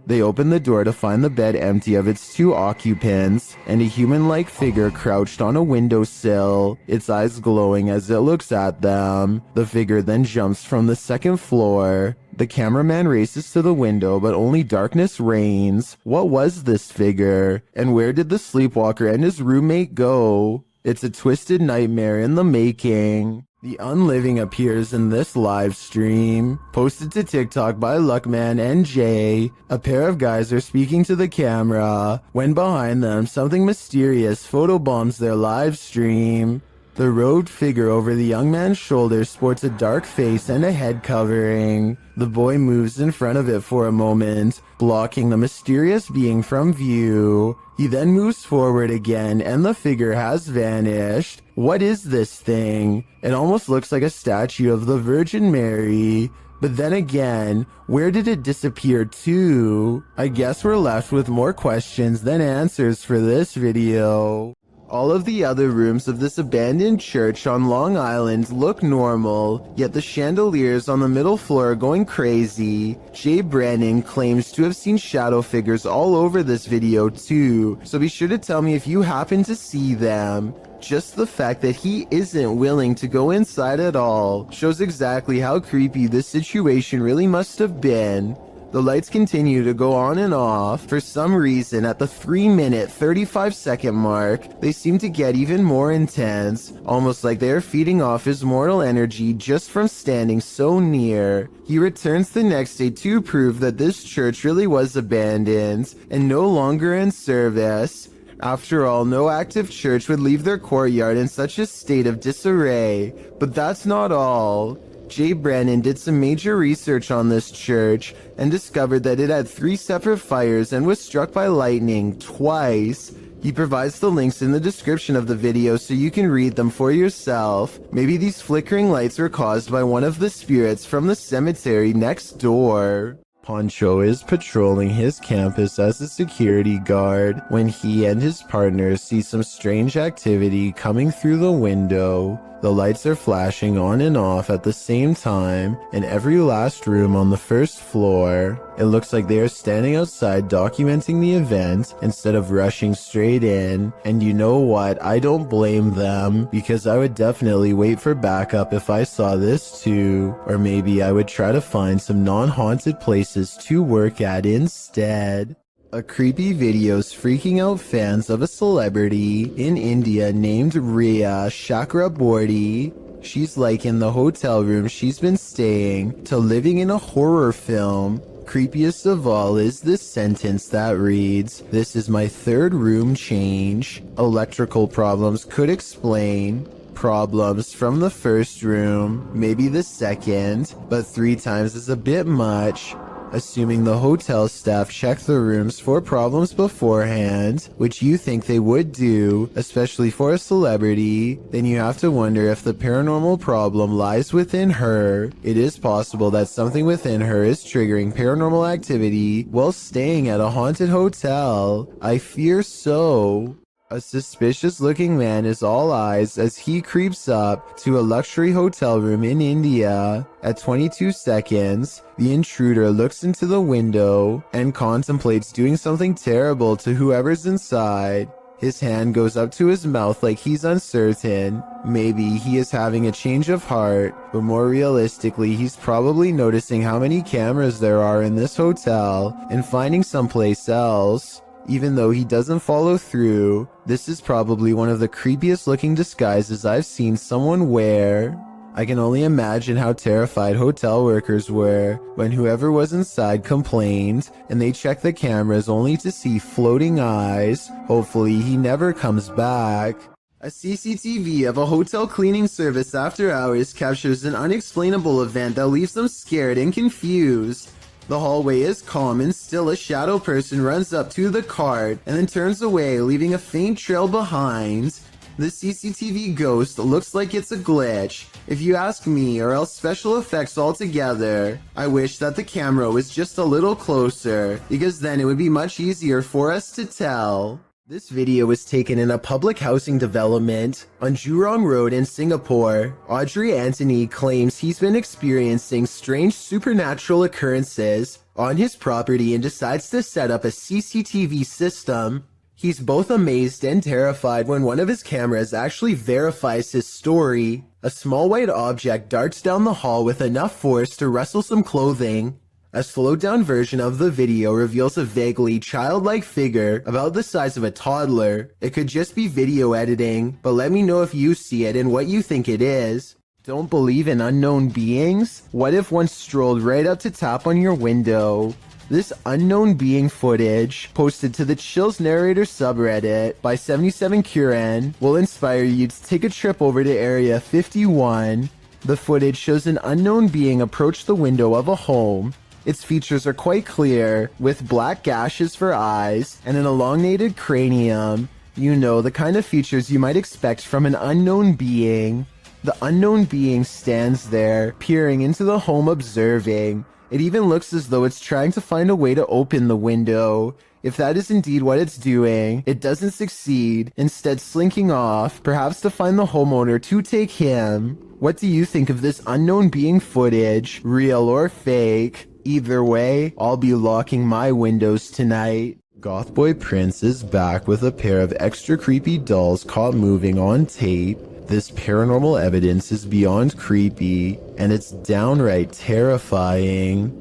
They open the door to find the bed empty of its 2 occupants, and a human-like figure crouched on a windowsill, its eyes glowing as it looks at them. The figure then jumps from the 2nd floor. The cameraman races to the window, but only darkness reigns. What was this figure? And where did the sleepwalker and his roommate go? It's a twisted nightmare in the making. The Unliving appears in this live stream, posted to TikTok by Luckman and Jay. A pair of guys are speaking to the camera, when behind them something mysterious photobombs their live stream. The robed figure over the young man's shoulder sports a dark face and a head covering. The boy moves in front of it for a moment, blocking the mysterious being from view. He then moves forward again, and the figure has vanished. What is this thing? It almost looks like a statue of the Virgin Mary. But then again, where did it disappear to? I guess we're left with more questions than answers for this video. All of the other rooms of this abandoned church on Long Island look normal, yet the chandeliers on the middle floor are going crazy. Jay Brennan claims to have seen shadow figures all over this video too, so be sure to tell me if you happen to see them. Just the fact that he isn't willing to go inside at all shows exactly how creepy this situation really must have been. The lights continue to go on and off. For some reason, at the 3-minute, 35-second mark, they seem to get even more intense, almost like they are feeding off his mortal energy just from standing so near. He returns the next day to prove that this church really was abandoned and no longer in service. After all, no active church would leave their courtyard in such a state of disarray. But that's not all. Jay Brennan did some major research on this church and discovered that it had 3 separate fires and was struck by lightning twice. He provides the links in the description of the video so you can read them for yourself. Maybe these flickering lights were caused by one of the spirits from the cemetery next door. Poncho is patrolling his campus as a security guard when he and his partner see some strange activity coming through the window. The lights are flashing on and off at the same time in every last room on the first floor. It looks like they are standing outside documenting the event instead of rushing straight in. And you know what? I don't blame them, because I would definitely wait for backup if I saw this too. Or maybe I would try to find some non-haunted places to work at instead. A creepy video's freaking out fans of a celebrity in India named Riya Chakraborty. She's likened the hotel room she's been staying to living in a horror film. Creepiest of all is this sentence that reads, "This is my 3rd room change. Electrical problems could explain. Problems from the 1st room, maybe the 2nd, but 3 times is a bit much." Assuming the hotel staff checked the rooms for problems beforehand, which you think they would do, especially for a celebrity, then you have to wonder if the paranormal problem lies within her. It is possible that something within her is triggering paranormal activity while staying at a haunted hotel. I fear so. A suspicious-looking man is all eyes as he creeps up to a luxury hotel room in India. At 22 seconds, the intruder looks into the window and contemplates doing something terrible to whoever's inside. His hand goes up to his mouth like he's uncertain. Maybe he is having a change of heart, but more realistically, he's probably noticing how many cameras there are in this hotel and finding someplace else. Even though he doesn't follow through, this is probably one of the creepiest looking disguises I've seen someone wear. I can only imagine how terrified hotel workers were when whoever was inside complained and they checked the cameras only to see floating eyes. Hopefully he never comes back. A CCTV of a hotel cleaning service after hours captures an unexplainable event that leaves them scared and confused. The hallway is calm and still a shadow person runs up to the cart and then turns away, leaving a faint trail behind. The CCTV ghost looks like it's a glitch, if you ask me, or else special effects altogether. I wish that the camera was just a little closer, because then it would be much easier for us to tell. This video was taken in a public housing development on Jurong Road in Singapore. Audrey Anthony claims he's been experiencing strange supernatural occurrences on his property and decides to set up a CCTV system. He's both amazed and terrified when one of his cameras actually verifies his story. A small white object darts down the hall with enough force to rustle some clothing. A slowed down version of the video reveals a vaguely childlike figure about the size of a toddler. It could just be video editing, but let me know if you see it and what you think it is. Don't believe in unknown beings? What if one strolled right up to tap on your window? This unknown being footage, posted to the Chills Narrator subreddit by 77 Kuren, will inspire you to take a trip over to Area 51. The footage shows an unknown being approach the window of a home. Its features are quite clear, with black gashes for eyes and an elongated cranium. You know, the kind of features you might expect from an unknown being. The unknown being stands there, peering into the home, observing. It even looks as though it's trying to find a way to open the window. If that is indeed what it's doing, it doesn't succeed, instead slinking off, perhaps to find the homeowner to take him. What do you think of this unknown being footage, real or fake? Either way, I'll be locking my windows tonight. Gothboy Prince is back with a pair of extra creepy dolls caught moving on tape. This paranormal evidence is beyond creepy, and it's downright terrifying.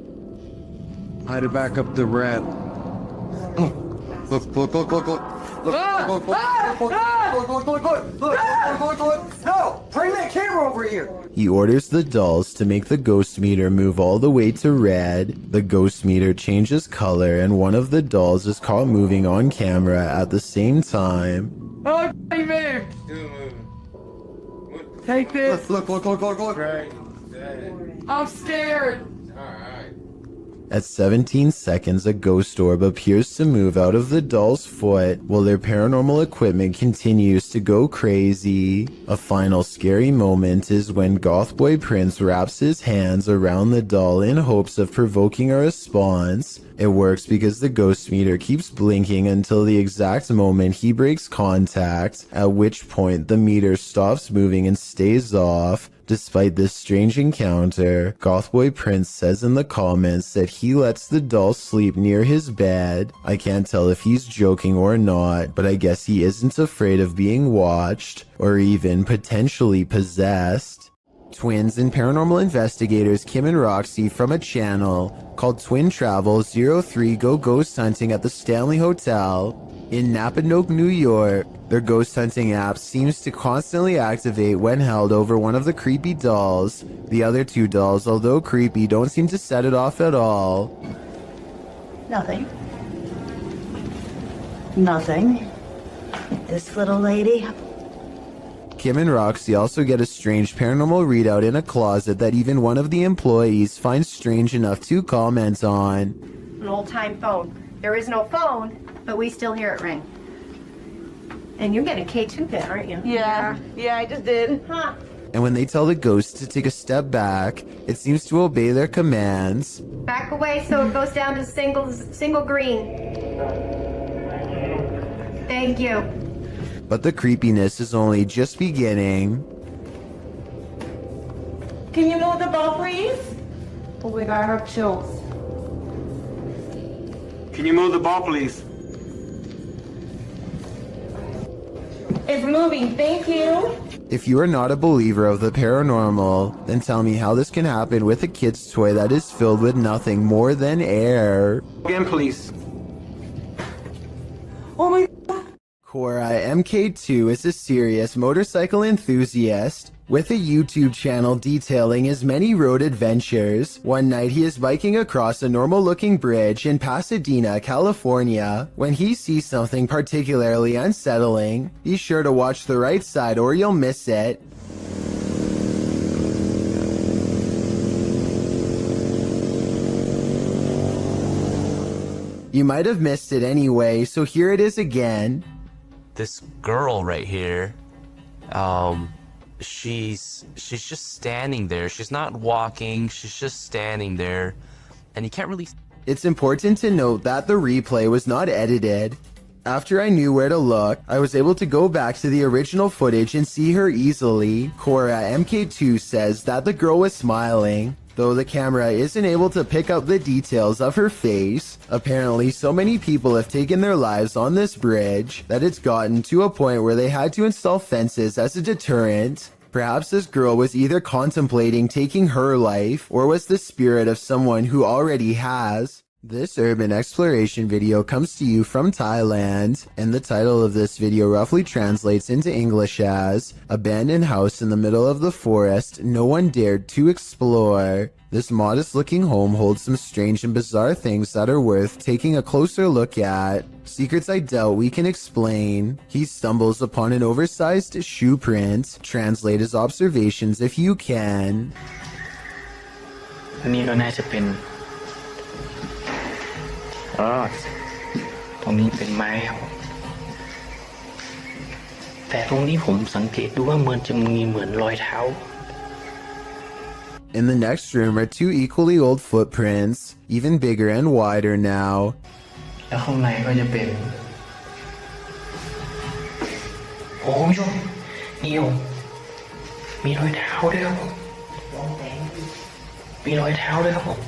I had to back up the rat. Look, look, look, look, look. Look, look, look, look, look, look, look, look, look. No! Bring that camera over here! He orders the dolls to make the ghost meter move all the way to red. The ghost meter changes color, and one of the dolls is caught moving on camera at the same time. Oh, he moved! Take this. Look, look, look, look, look. I'm scared. At 17 seconds, a ghost orb appears to move out of the doll's foot while their paranormal equipment continues to go crazy. A final scary moment is when Gothboy Prince wraps his hands around the doll in hopes of provoking a response. It works because the ghost meter keeps blinking until the exact moment he breaks contact, at which point the meter stops moving and stays off. Despite this strange encounter, Gothboy Prince says in the comments that he lets the doll sleep near his bed. I can't tell if he's joking or not, but I guess he isn't afraid of being watched, or even potentially possessed. Twins and paranormal investigators Kim and Roxy from a channel called Twin Travel 03 go ghost hunting at the Stanley Hotel in Napanoke, New York. Their ghost hunting app seems to constantly activate when held over one of the creepy dolls. The other two dolls, although creepy, don't seem to set it off at all. Nothing. Nothing. This little lady. Kim and Roxy also get a strange paranormal readout in a closet that even one of the employees finds strange enough to comment on. An old-time phone. There is no phone, but we still hear it ring. And you're getting K2 then, aren't you? Yeah, I just did. Huh. And when they tell the ghost to take a step back, it seems to obey their commands. Back away so it goes down to single green. Thank you. But the creepiness is only just beginning. Can you move the ball, please? Oh, we got her chills. Can you move the ball, please? It's moving, thank you. If you are not a believer of the paranormal, then tell me how this can happen with a kid's toy that is filled with nothing more than air. Again, please. Oh my. Cora MK2 is a serious motorcycle enthusiast with a YouTube channel detailing his many road adventures. One night he is biking across a normal-looking bridge in Pasadena, California, when he sees something particularly unsettling. Be sure to watch the right side or you'll miss it. You might have missed it anyway, so here it is again. This girl right here, she's just standing there. She's not walking, she's just standing there, and you can't really... It's important to note that the replay was not edited. After I knew where to look, I was able to go back to the original footage and see her easily. Cora MK2 says that the girl was smiling, though the camera isn't able to pick up the details of her face. Apparently, so many people have taken their lives on this bridge that it's gotten to a point where they had to install fences as a deterrent. Perhaps this girl was either contemplating taking her life or was the spirit of someone who already has. This urban exploration video comes to you from Thailand, and the title of this video roughly translates into English as Abandoned House in the Middle of the Forest No One Dared to Explore. This modest-looking home holds some strange and bizarre things that are worth taking a closer look at. Secrets I doubt we can explain. He stumbles upon an oversized shoe print. Translate his observations if you can. อันนี้ก็น่าจะเป็นตรงนี้เป็นไม้ครับแต่ตรงนี้ผมสังเกตดูว่ามันจะมีเหมือนรอยเท้า In the next room are two equally old footprints, even bigger and wider now. แล้วข้างในก็จะเป็นโอ้ยนี่มีรอยเท้าด้วยครับผมมีรอยเท้าด้วยครับผม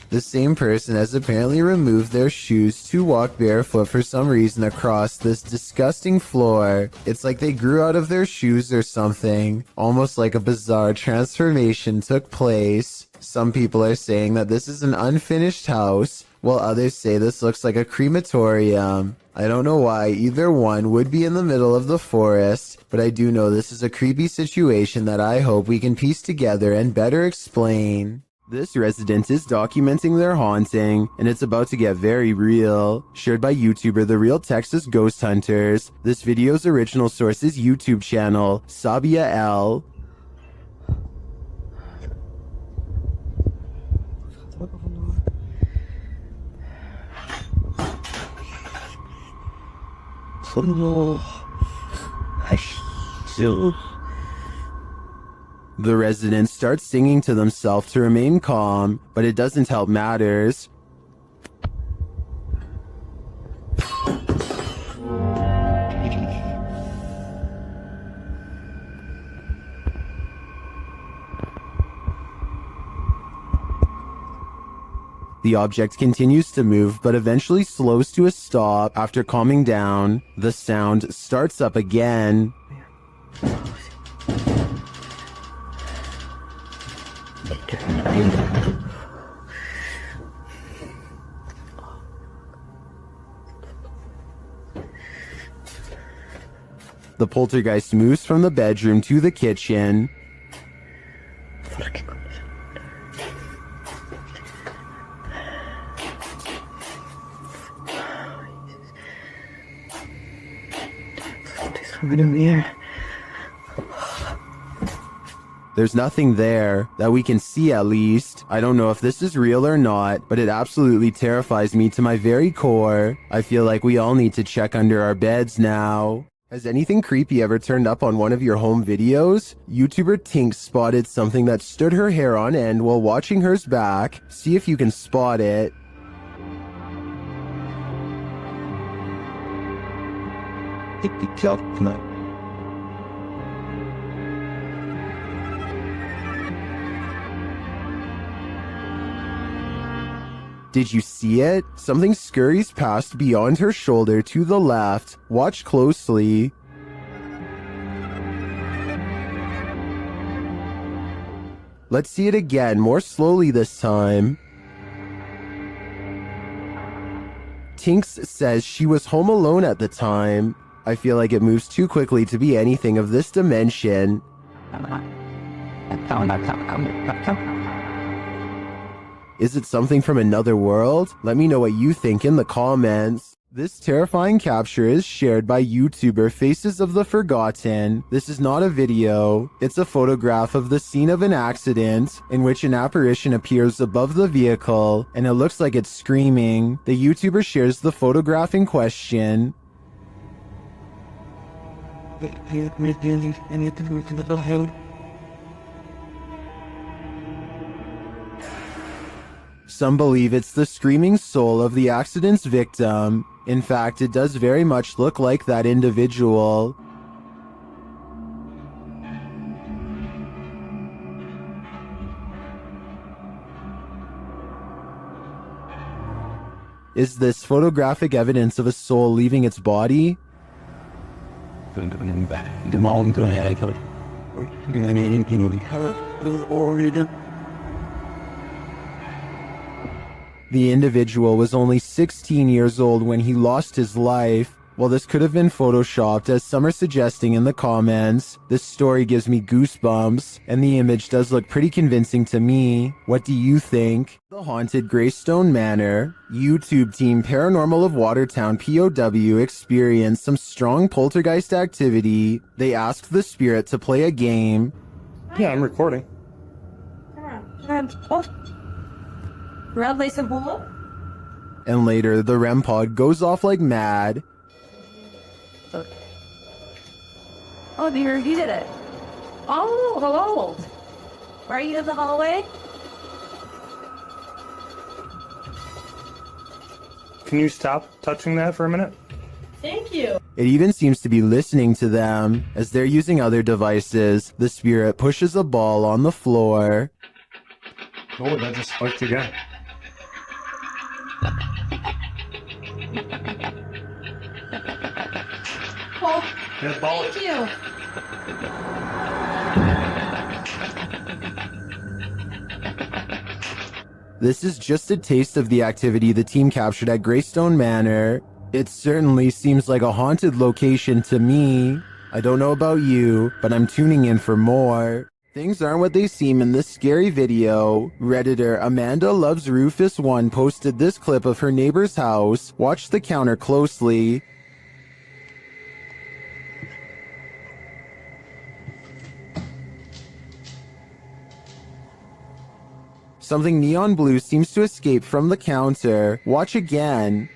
The same person has apparently removed their shoes to walk barefoot for some reason across this disgusting floor. It's like they grew out of their shoes or something. Almost like a bizarre transformation took place. Some people are saying that this is an unfinished house, while others say this looks like a crematorium. I don't know why either one would be in the middle of the forest, but I do know this is a creepy situation that I hope we can piece together and better explain. This resident is documenting their haunting, and it's about to get very real. Shared by YouTuber The Real Texas Ghost Hunters. This video's original source is YouTube channel, Sabia L. The residents start singing to themselves to remain calm, but it doesn't help matters. The object continues to move, but eventually slows to a stop after calming down. The sound starts up again. The poltergeist moves from the bedroom to the kitchen. There's nothing there, that we can see at least. I don't know if this is real or not, but it absolutely terrifies me to my very core. I feel like we all need to check under our beds now. Has anything creepy ever turned up on one of your home videos? YouTuber Tink spotted something that stood her hair on end while watching hers back. See if you can spot it. Did you see it? Something scurries past beyond her shoulder to the left. Watch closely. Let's see it again, more slowly this time. Tinks says she was home alone at the time. I feel like it moves too quickly to be anything of this dimension. Is it something from another world? Let me know what you think in the comments. This terrifying capture is shared by YouTuber Faces of the Forgotten. This is not a video. It's a photograph of the scene of an accident in which an apparition appears above the vehicle and it looks like it's screaming. The YouTuber shares the photograph in question. Some believe it's the screaming soul of the accident's victim. In fact, it does very much look like that individual. Is this photographic evidence of a soul leaving its body? The individual was only 16 years old when he lost his life. While this could have been photoshopped, as some are suggesting in the comments, this story gives me goosebumps, and the image does look pretty convincing to me. What do you think? The haunted Greystone Manor. YouTube team Paranormal of Watertown POW experienced some strong poltergeist activity. They asked the spirit to play a game. Yeah, I'm recording. Red lace and blue? And later, the REM pod goes off like mad. Oh dear, he did it. Oh, hello. Are you in the hallway? Can you stop touching that for a minute? Thank you. It even seems to be listening to them. As they're using other devices, the spirit pushes a ball on the floor. Oh, that just spiked again. Oh, Yeah, ball thank you. This is just a taste of the activity the team captured at Greystone Manor. It certainly seems like a haunted location to me. I don't know about you, but I'm tuning in for more. Things aren't what they seem in this scary video. Redditor Amanda Loves Rufus 1 posted this clip of her neighbor's house. Watch the counter closely. Something neon blue seems to escape from the counter. Watch again.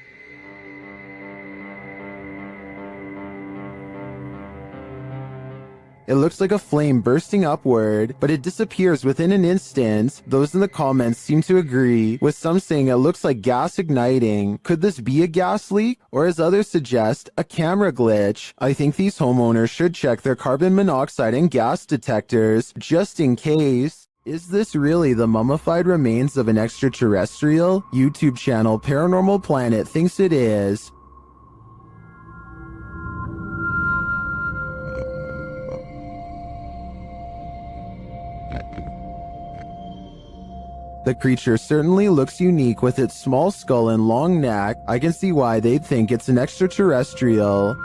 It looks like a flame bursting upward, but it disappears within an instant. Those in the comments seem to agree, with some saying it looks like gas igniting. Could this be a gas leak? Or as others suggest, a camera glitch? I think these homeowners should check their carbon monoxide and gas detectors, just in case. Is this really the mummified remains of an extraterrestrial? YouTube channel Paranormal Planet thinks it is. The creature certainly looks unique with its small skull and long neck. I can see why they'd think it's an extraterrestrial.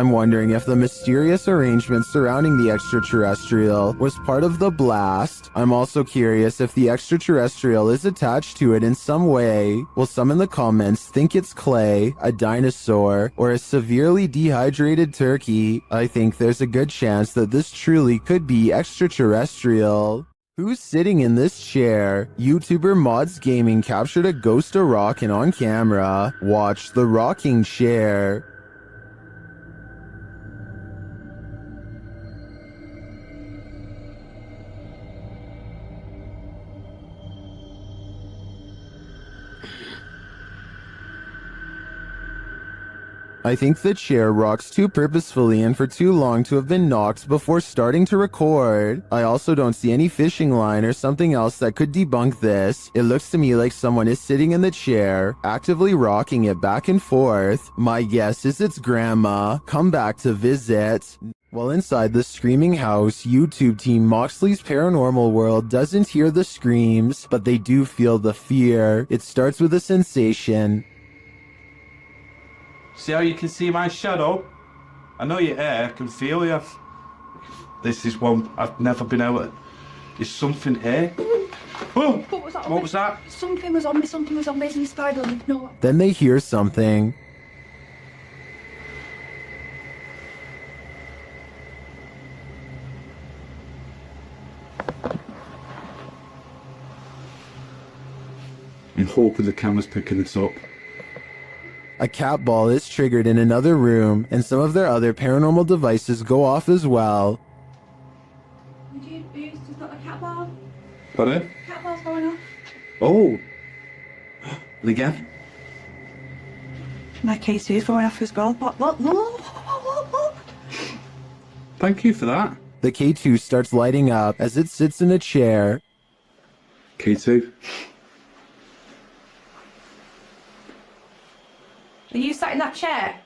I'm wondering if the mysterious arrangement surrounding the extraterrestrial was part of the blast. I'm also curious if the extraterrestrial is attached to it in some way. Will some in the comments think it's clay, a dinosaur, or a severely dehydrated turkey? I think there's a good chance that this truly could be extraterrestrial. Who's sitting in this chair? YouTuber Mods Gaming captured a ghost of rockin' on camera. Watch the rocking chair. I think the chair rocks too purposefully and for too long to have been knocked before starting to record. I also don't see any fishing line or something else that could debunk this. It looks to me like someone is sitting in the chair, actively rocking it back and forth. My guess is it's Grandma, come back to visit. While inside the screaming house, YouTube team Moxley's Paranormal World doesn't hear the screams, but they do feel the fear. It starts with a sensation. See how you can see my shadow? I know you're here, I can feel you. This is one I've never been able to... There's something here. Oh! What was that? What was that? Something was on me, there's a spider on me. No. Then they hear something. I'm hoping the camera's picking this up. A cat ball is triggered in another room, and some of their other paranormal devices go off as well. Who's got a cat ball? Pardon? Cat ball's going off. Oh! Again? My K2 is going off as well. Look. Thank you for that. The K2 starts lighting up as it sits in a chair. K2. Are you sat in that chair?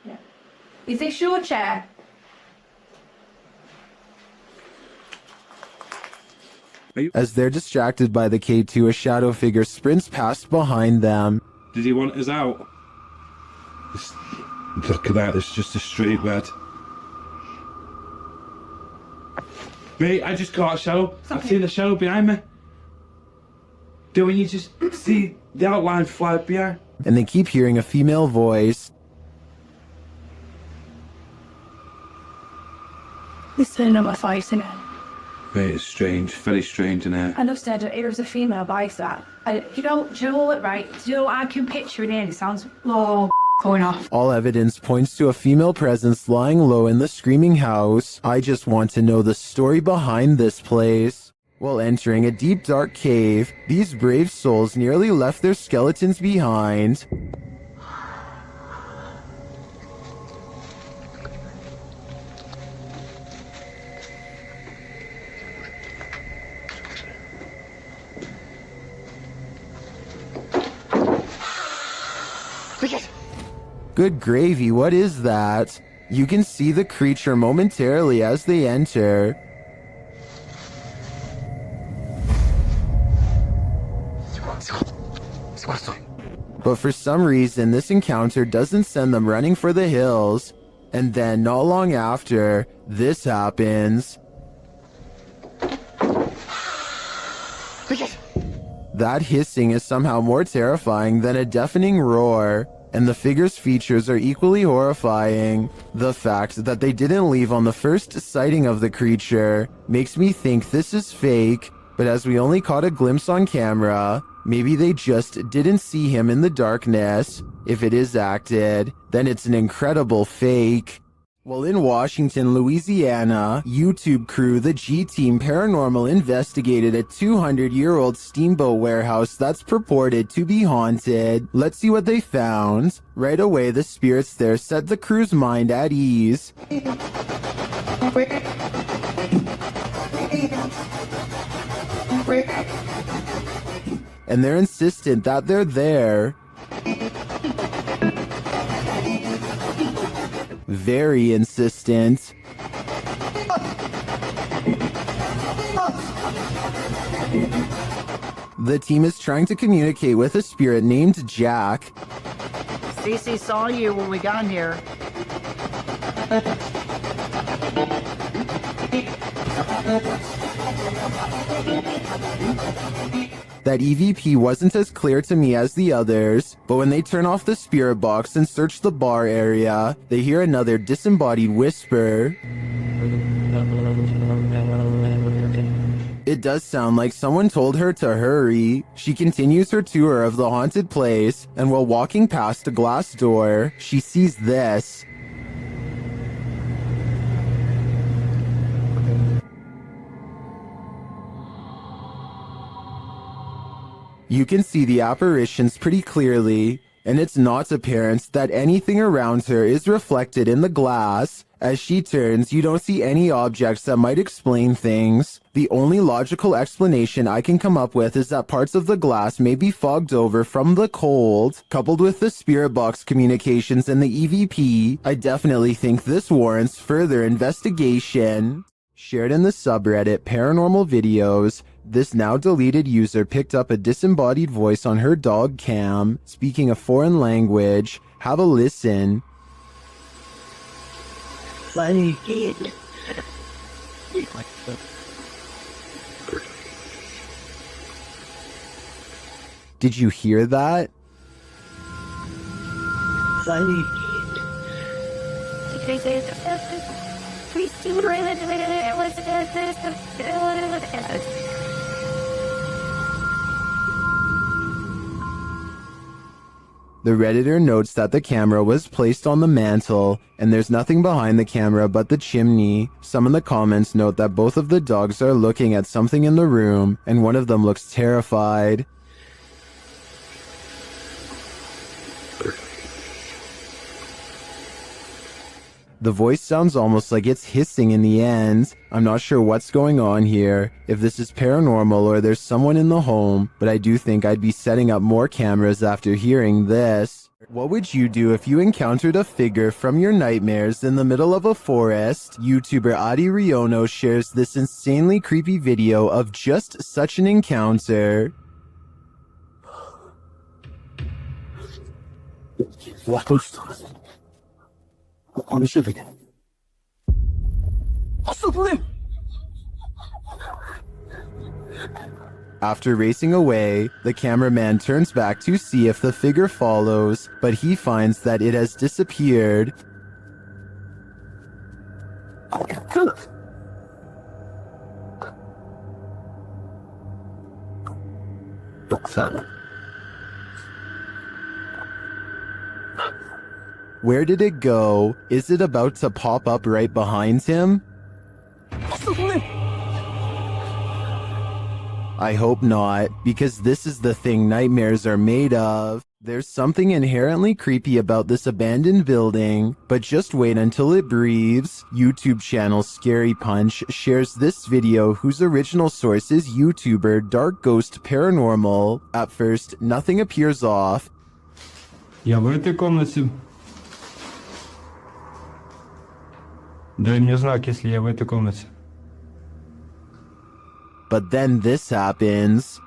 Yeah. Is this your chair? As they're distracted by the K2, a shadow figure sprints past behind them. Did he want us out? Look at that, it's just a straight red. Mate, I just got a shadow. I've seen a shadow behind me. Don't you just see the outline fly behind? And they keep hearing a female voice. Listen to my face in it. Mate, it's strange, very strange in here. I know said it was a female voice that. Do you know what, right? Do you know what I can picture it in? It sounds going off. All evidence points to a female presence lying low in the screaming house. I just want to know the story behind this place. While entering a deep dark cave, these brave souls nearly left their skeletons behind. Good gravy, what is that? You can see the creature momentarily as they enter. But for some reason, this encounter doesn't send them running for the hills. And then, not long after, this happens. That hissing is somehow more terrifying than a deafening roar, and the figure's features are equally horrifying. The fact that they didn't leave on the first sighting of the creature makes me think this is fake, but as we only caught a glimpse on camera, maybe they just didn't see him in the darkness. If it is acted, then it's an incredible fake. While in Washington, Louisiana, YouTube crew the G-Team Paranormal investigated a 200-year-old steamboat warehouse that's purported to be haunted. Let's see what they found. Right away, the spirits there set the crew's mind at ease. And they're insistent that they're there. Very insistent. The team is trying to communicate with a spirit named Jack. Cece saw you when we got here. That EVP wasn't as clear to me as the others, but when they turn off the spirit box and search the bar area, they hear another disembodied whisper. It does sound like someone told her to hurry. She continues her tour of the haunted place, and while walking past a glass door, she sees this. You can see the apparitions pretty clearly. and it's not apparent that anything around her is reflected in the glass. As she turns, you don't see any objects that might explain things. The only logical explanation I can come up with is that parts of the glass may be fogged over from the cold. Coupled with the spirit box communications and the EVP, I definitely think this warrants further investigation. Shared in the subreddit Paranormal Videos, this now deleted user picked up a disembodied voice on her dog cam, speaking a foreign language. Have a listen. Funny kid. Did you hear that? Funny The Redditor notes that the camera was placed on the mantle, and there's nothing behind the camera but the chimney. Some in the comments note that both of the dogs are looking at something in the room, and one of them looks terrified. The voice sounds almost like it's hissing in the end. I'm not sure what's going on here, if this is paranormal or there's someone in the home, but I do think I'd be setting up more cameras after hearing this. What would you do if you encountered a figure from your nightmares in the middle of a forest? YouTuber Adi Riono shares this insanely creepy video of just such an encounter. After racing away, the cameraman turns back to see if the figure follows, but he finds that it has disappeared. Where did it go? Is it about to pop up right behind him? I hope not, because this is the thing nightmares are made of. There's something inherently creepy about this abandoned building, but just wait until it breathes. YouTube channel Scary Punch shares this video whose original source is YouTuber Dark Ghost Paranormal. At first, nothing appears off. Я в этой комнате. Дай мне знак, если я в этой комнате. But then this happens.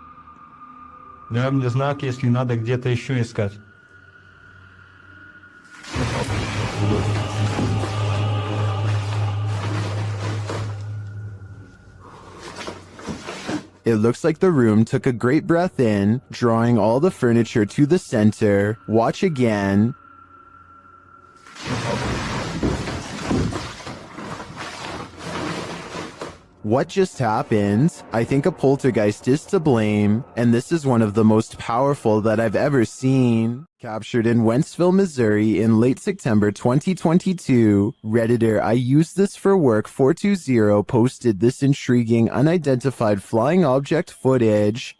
Дай мне знак, если надо где-то еще искать. It looks like the room took a great breath in, drawing all the furniture to the center. Watch again. What just happened? I think a poltergeist is to blame, and this is one of the most powerful that I've ever seen. Captured in Wentzville, Missouri in late September 2022, Redditor I Use This For Work 420 posted this intriguing unidentified flying object footage.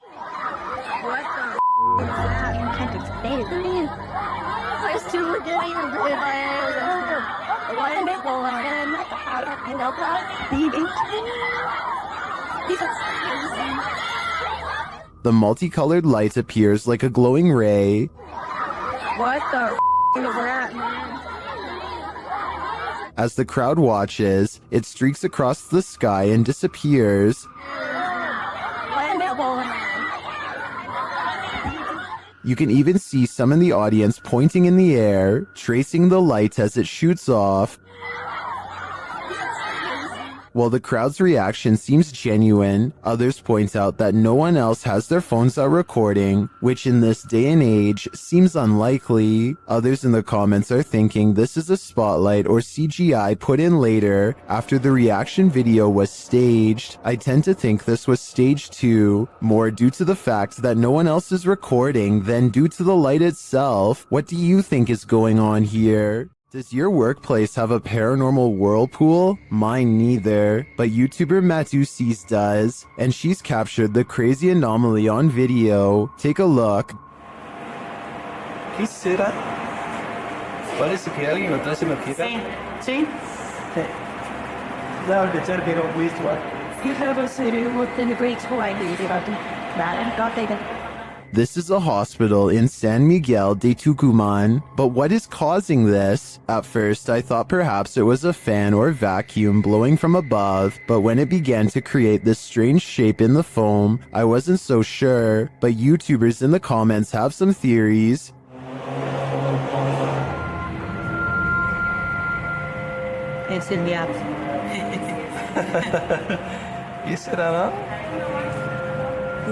The multicolored light appears like a glowing ray. What the is that, man? As the crowd watches, it streaks across the sky and disappears. You can even see some in the audience pointing in the air, tracing the light as it shoots off. While the crowd's reaction seems genuine, others point out that no one else has their phones out recording, which in this day and age seems unlikely. Others in the comments are thinking this is a spotlight or CGI put in later after the reaction video was staged. I tend to think this was staged too, more due to the fact that no one else is recording than due to the light itself. What do you think is going on here? Does your workplace have a paranormal whirlpool? Mine neither, but YouTuber Matusis does, and she's captured the crazy anomaly on video. Take a look. ¿Qué será? Parece que alguien atrás se me quita. Sí. Claro, que echar que no fuiste, This is a hospital in San Miguel de Tucumán, but what is causing this? At first, I thought perhaps it was a fan or vacuum blowing from above, but when it began to create this strange shape in the foam, I wasn't so sure, but YouTubers in the comments have some theories. Es el diablo. ¿Qué será, no?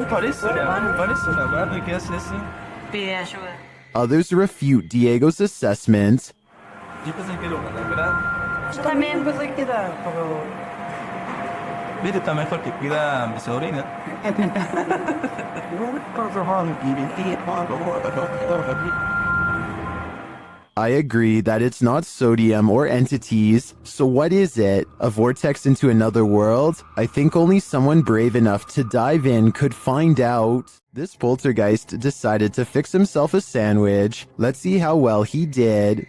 Parece una mano que hace así. Pide ayuda. Others refute Diego's assessment. Yo pensé que era una lámpara. Yo también pensé que era como... Viste, está mejor que cuida a mi sobrina. I agree that it's not sodium or entities, so what is it? A vortex into another world? I think only someone brave enough to dive in could find out. This poltergeist decided to fix himself a sandwich. Let's see how well he did.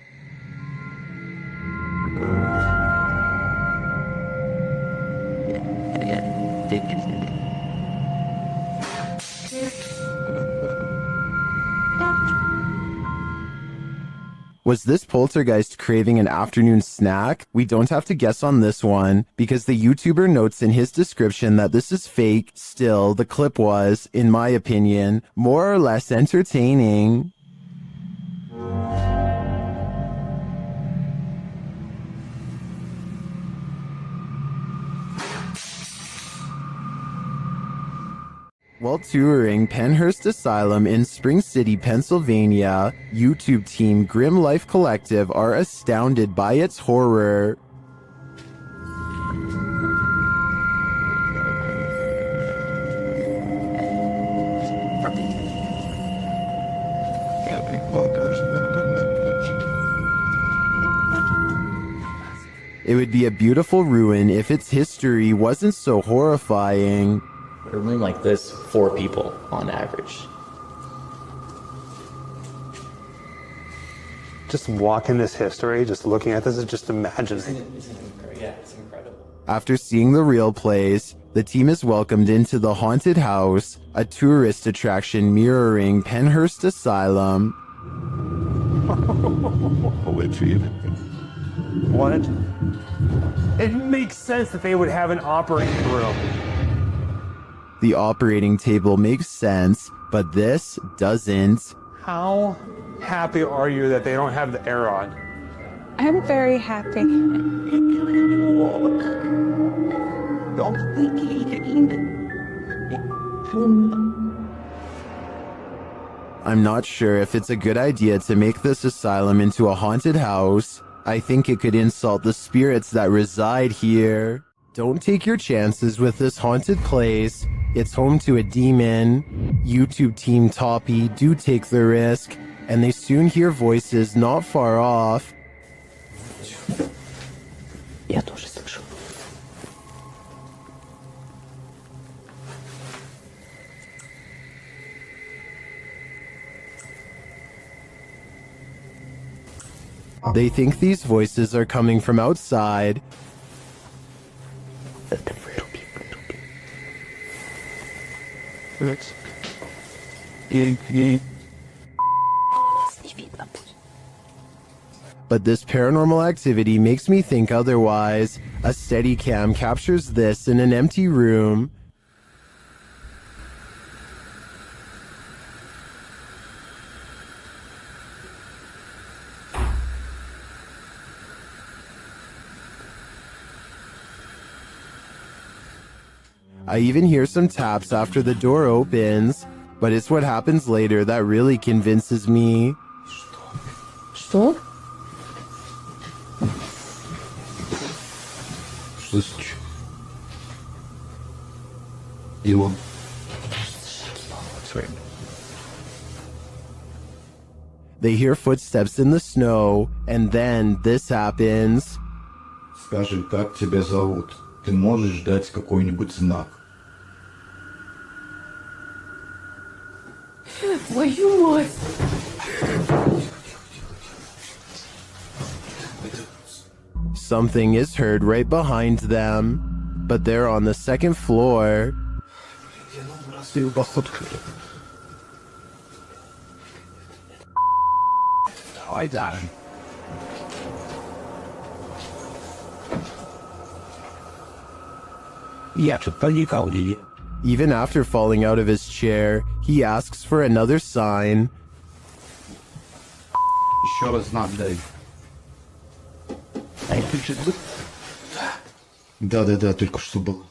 Was this poltergeist craving an afternoon snack? We don't have to guess on this one, because the YouTuber notes in his description that this is fake. Still, the clip was, in my opinion, more or less entertaining. While touring Penhurst Asylum in Spring City, Pennsylvania, YouTube team Grim Life Collective are astounded by its horror. It would be a beautiful ruin if its history wasn't so horrifying. A room like this, 4 people on average. Just walking this history, just looking at this, just imagine. Yeah, it's incredible. After seeing the real place, the team is welcomed into the haunted house, a tourist attraction mirroring Penhurst Asylum. What? It makes sense that they would have an operating room. The operating table makes sense, but this doesn't. How happy are you that they don't have the air on? I'm very happy. I'm not sure if it's a good idea to make this asylum into a haunted house. I think it could insult the spirits that reside here. Don't take your chances with this haunted place. It's home to a demon. YouTube team Toppy do take the risk, and they soon hear voices not far off. Я тоже слышу. They think these voices are coming from outside. But this paranormal activity makes me think otherwise. A Steadicam captures this in an empty room. I even hear some taps after the door opens, but it's what happens later that really convinces me. Что? Слышишь? Его. Sweet. They hear footsteps in the snow, and then this happens. Скажи, как тебя зовут? Ты можешь дать какой-нибудь знак? Твою мать! Something is heard right behind them, but they're on the second floor. Oj, där. Even after falling out of his chair, he asks for another sign. Sure it's not dead. Да, только что было.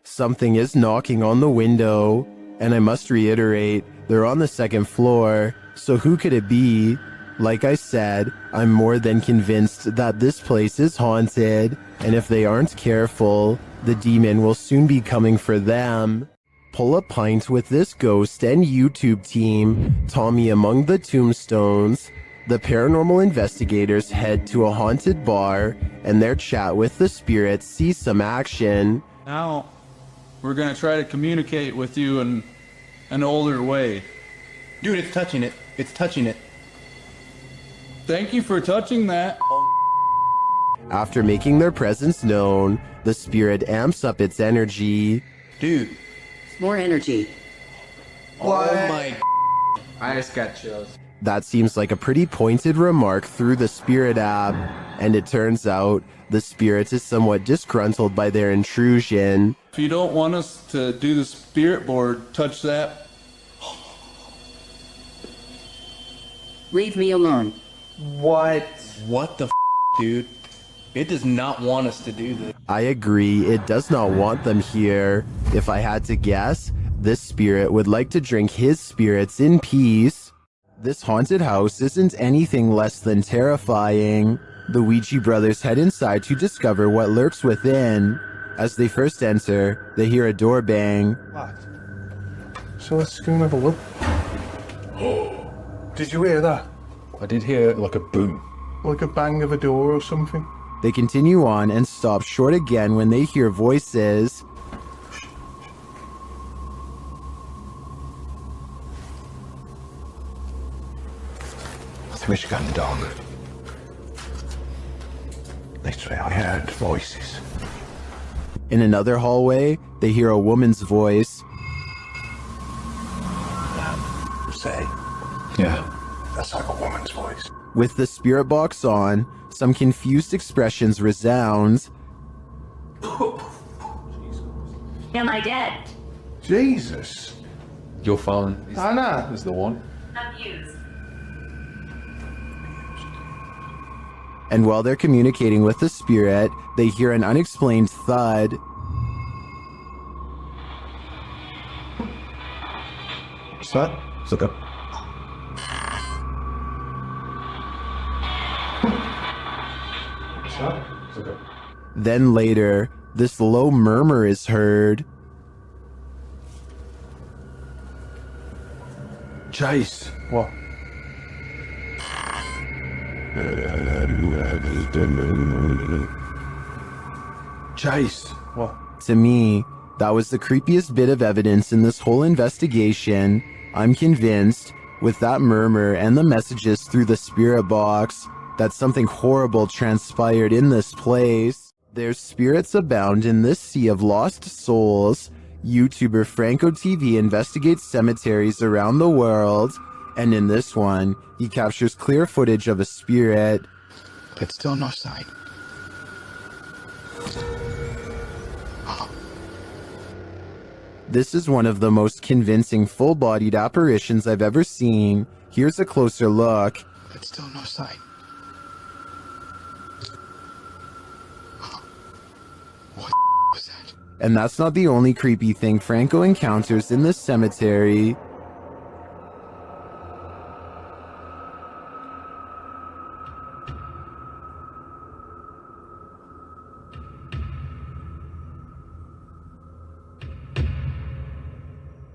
Something is knocking on the window, and I must reiterate, they're on the second floor, so who could it be? Like I said, I'm more than convinced that this place is haunted, and if they aren't careful, the demon will soon be coming for them. Pull a pint with this ghost and YouTube team, Tommy among the tombstones. The paranormal investigators head to a haunted bar, and their chat with the spirits sees some action. Now, we're gonna try to communicate with you in an older way. Dude, it's touching it. It's touching it. Thank you for touching that. After making their presence known, the spirit amps up its energy. Dude. More energy. What? Oh my. I just got chills. That seems like a pretty pointed remark through the spirit app, and it turns out the spirit is somewhat disgruntled by their intrusion. If you don't want us to do the spirit board, touch that. Leave me alone. What? What the dude? It does not want us to do this. I agree, it does not want them here. If I had to guess, this spirit would like to drink his spirits in peace. This haunted house isn't anything less than terrifying. The Ouija brothers head inside to discover what lurks within. As they first enter, they hear a door bang. What? So let's go and have a look. Did you hear that? I did hear like a boom. Like a bang of a door or something? They continue on and stop short again when they hear voices. Michigan dog. Literally, I heard voices. In another hallway, they hear a woman's voice. Say, yeah, that's like a woman's voice. With the spirit box on, some confused expressions resound. Am I dead? Jesus. Your phone Anna is the one. Abused. And while they're communicating with the spirit, they hear an unexplained thud. What's that? It's like a... What's that? It's like a... Then later, this low murmur is heard. Chase. What? Chase. What? To me, that was the creepiest bit of evidence in this whole investigation. I'm convinced, with that murmur and the messages through the spirit box, that something horrible transpired in this place. There's spirits abound in this sea of lost souls. YouTuber Franco TV investigates cemeteries around the world, and in this one, he captures clear footage of a spirit. It's still no sign. This is one of the most convincing full-bodied apparitions I've ever seen. Here's a closer look. It's still no sign. What was that? And that's not the only creepy thing Franco encounters in this cemetery.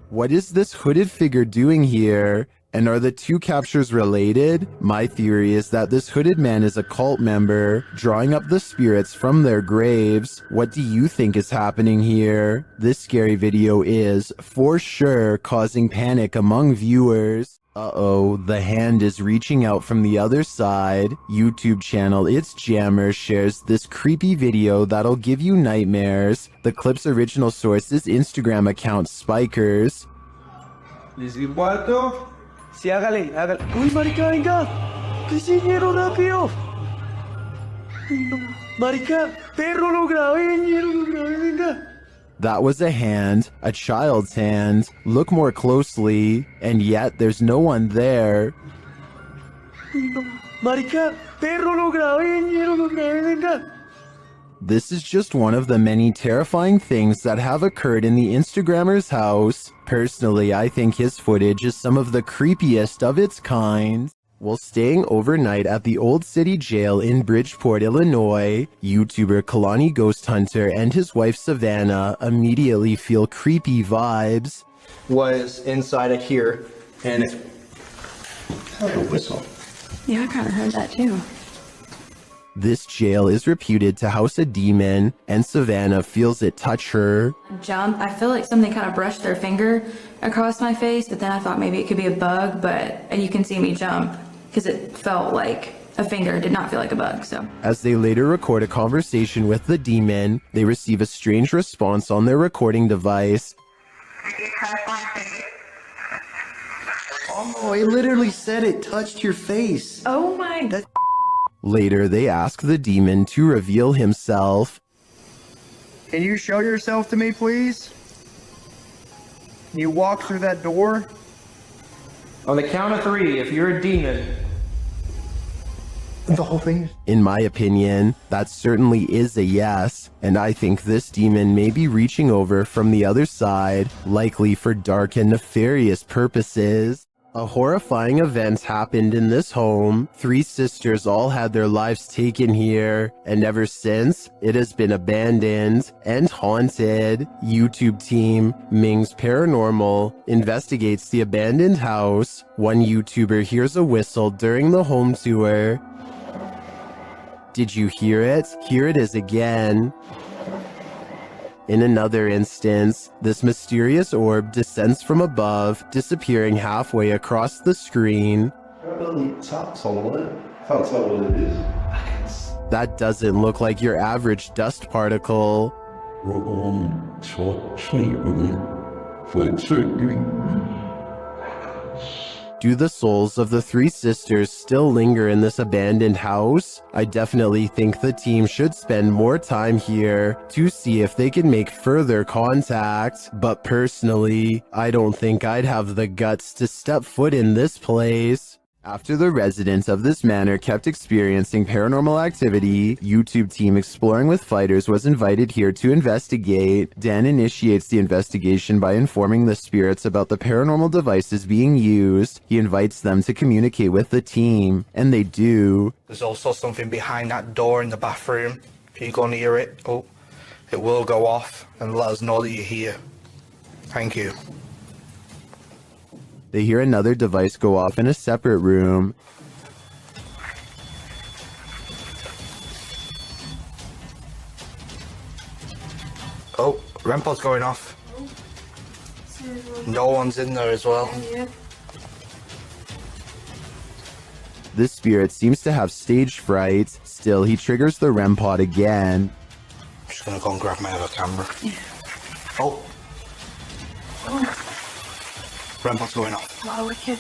What is this hooded figure doing here? And are the two captures related? My theory is that this hooded man is a cult member, drawing up the spirits from their graves. What do you think is happening here? This scary video is, for sure, causing panic among viewers. Uh-oh, the hand is reaching out from the other side. YouTube channel It's Jammer shares this creepy video that'll give you nightmares. The clip's original source is Instagram account Spikers. ¿Cuánto? Sí, hágale. Uy, marica, venga. ¿Qué hicieron rápido? Marica, perro, lo grabé, venga. That was a hand, a child's hand. Look more closely, and yet there's no one there. Marica, perro, lo grabé, venga. This is just one of the many terrifying things that have occurred in the Instagrammer's house. Personally, I think his footage is some of the creepiest of its kind. While staying overnight at the Old City Jail in Bridgeport, Illinois, YouTuber Kalani Ghost Hunter and his wife Savannah immediately feel creepy vibes. Was inside of here, and it's a whistle. Yeah, I kind of heard that too. This jail is reputed to house a demon, and Savannah feels it touch her. Jump. I feel like something kind of brushed their finger across my face, but then I thought maybe it could be a bug, but you can see me jump because it felt like a finger. It did not feel like a bug, so. As they later record a conversation with the demon, they receive a strange response on their recording device. Oh, it literally said it touched your face. Oh my god. Later, they ask the demon to reveal himself. Can you show yourself to me, please? Can you walk through that door? On the count of 3, if you're a demon. The whole thing? In my opinion, that certainly is a yes, and I think this demon may be reaching over from the other side, likely for dark and nefarious purposes. A horrifying event happened in this home. 3 sisters all had their lives taken here, and ever since, it has been abandoned and haunted. YouTube team Ming's Paranormal investigates the abandoned house. One YouTuber hears a whistle during the home tour. Did you hear it? Here it is again. In another instance, this mysterious orb descends from above, disappearing halfway across the screen. That doesn't look like your average dust particle. Do the souls of the 3 sisters still linger in this abandoned house? I definitely think the team should spend more time here to see if they can make further contact. But personally, I don't think I'd have the guts to step foot in this place. After the residents of this manor kept experiencing paranormal activity, YouTube team Exploring with Fighters was invited here to investigate. Dan initiates the investigation by informing the spirits about the paranormal devices being used. He invites them to communicate with the team, and they do. There's also something behind that door in the bathroom. If you go near it, it will go off and let us know that you're here. Thank you. They hear another device go off in a separate room. Oh, REM pod's going off. No one's in there as well. This spirit seems to have stage fright. Still, he triggers the REM pod again. I'm just gonna go and grab my other camera. Oh. REM pod's going off. Wow, wicked.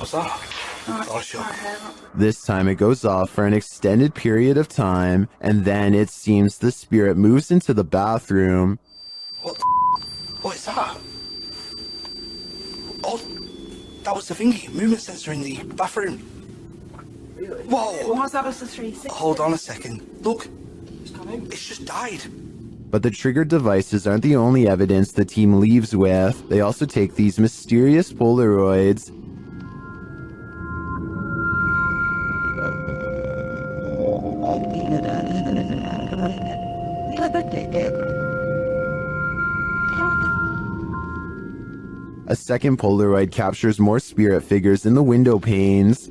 What's that? Oh, sure. This time it goes off for an extended period of time, and then it seems the spirit moves into the bathroom. What is that? Oh, that was the thingy, movement sensor in the bathroom. Whoa! What's that was the 360? Hold on a second. Look, it's just died. But the triggered devices aren't the only evidence the team leaves with. They also take these mysterious Polaroids. A second Polaroid captures more spirit figures in the window panes.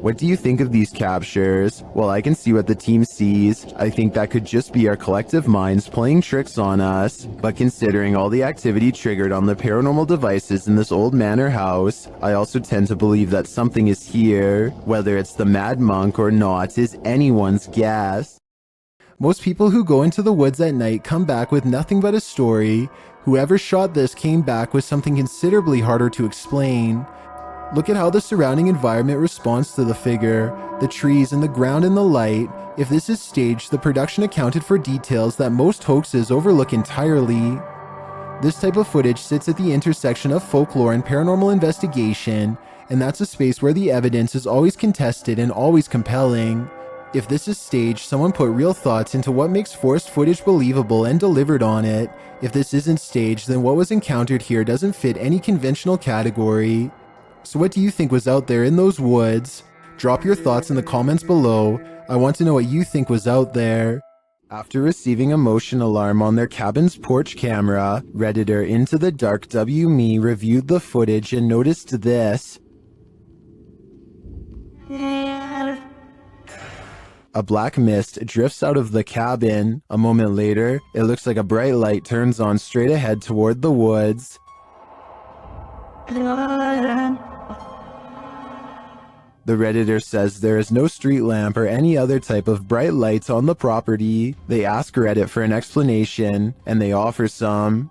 What do you think of these captures? Well, I can see what the team sees. I think that could just be our collective minds playing tricks on us. But considering all the activity triggered on the paranormal devices in this old manor house, I also tend to believe that something is here. Whether it's the mad monk or not is anyone's guess. Most people who go into the woods at night come back with nothing but a story. Whoever shot this came back with something considerably harder to explain. Look at how the surrounding environment responds to the figure, the trees and the ground and the light. If this is staged, the production accounted for details that most hoaxes overlook entirely. This type of footage sits at the intersection of folklore and paranormal investigation, and that's a space where the evidence is always contested and always compelling. If this is staged, someone put real thoughts into what makes forced footage believable and delivered on it. If this isn't staged, then what was encountered here doesn't fit any conventional category. So what do you think was out there in those woods? Drop your thoughts in the comments below. I want to know what you think was out there. After receiving a motion alarm on their cabin's porch camera, Redditor Into the Dark W Me reviewed the footage and noticed this. A black mist drifts out of the cabin. A moment later, it looks like a bright light turns on straight ahead toward the woods. The Redditor says there is no street lamp or any other type of bright lights on the property. They ask Reddit for an explanation, and they offer some.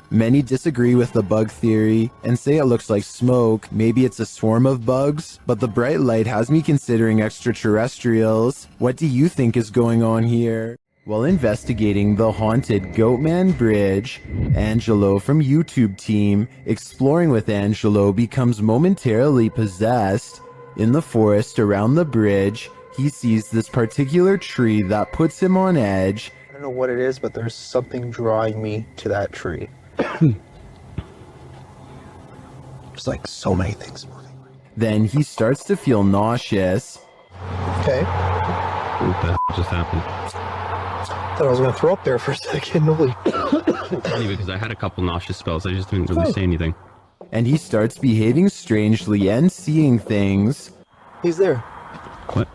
Many disagree with the bug theory and say it looks like smoke. Maybe it's a swarm of bugs, but the bright light has me considering extraterrestrials. What do you think is going on here? While investigating the haunted Goatman Bridge, Angelo from YouTube team Exploring with Angelo becomes momentarily possessed. In the forest around the bridge, he sees this particular tree that puts him on edge. I don't know what it is, but there's something drawing me to that tree. There's like so many things moving. Then he starts to feel nauseous. Okay. What the just happened? Thought I was gonna throw up there for a second. Holy. It's funny because I had a couple nauseous spells. I just didn't really say anything. And he starts behaving strangely and seeing things. He's there. What?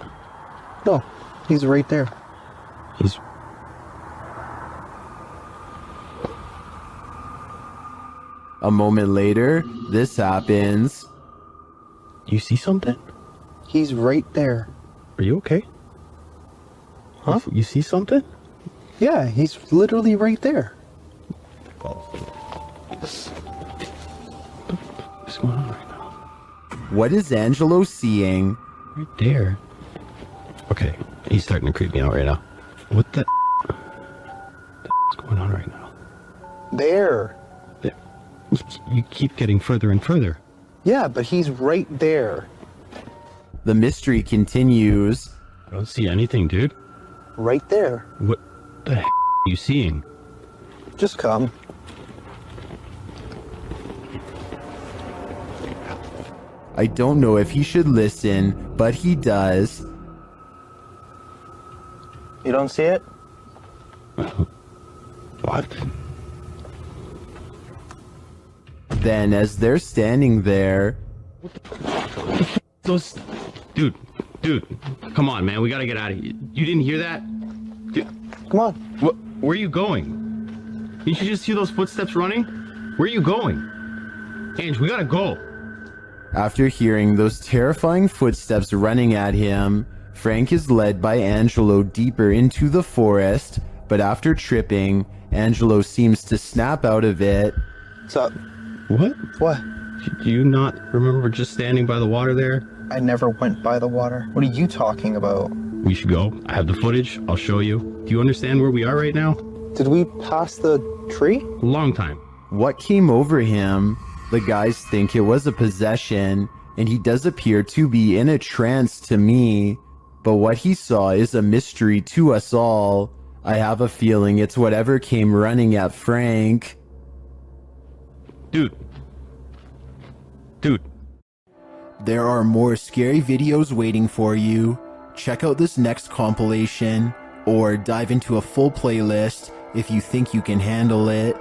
No, he's right there. He's... A moment later, this happens. You see something? He's right there. Are you okay? Huh? You see something? Yeah, he's literally right there. What's going on right now? What is Angelo seeing? Right there. Okay, he's starting to creep me out right now. What the what's going on right now? There. You keep getting further and further. Yeah, but he's right there. The mystery continues. I don't see anything, dude. Right there. What the heck are you seeing? Just come. I don't know if he should listen, but he does. You don't see it? What? Then, as they're standing there... Those... Dude, come on, man. We gotta get out of here. You didn't hear that? Dude, come on. Where are you going? Didn't you just see those footsteps running? Where are you going? Ange, we gotta go. After hearing those terrifying footsteps running at him, Frank is led by Angelo deeper into the forest, but after tripping, Angelo seems to snap out of it. What's up? What? What? Do you not remember just standing by the water there? I never went by the water. What are you talking about? We should go. I have the footage. I'll show you. Do you understand where we are right now? Did we pass the tree? Long time. What came over him? The guys think it was a possession, and he does appear to be in a trance to me. But what he saw is a mystery to us all. I have a feeling it's whatever came running at Frank. Dude. There are more scary videos waiting for you. Check out this next compilation, or dive into a full playlist if you think you can handle it.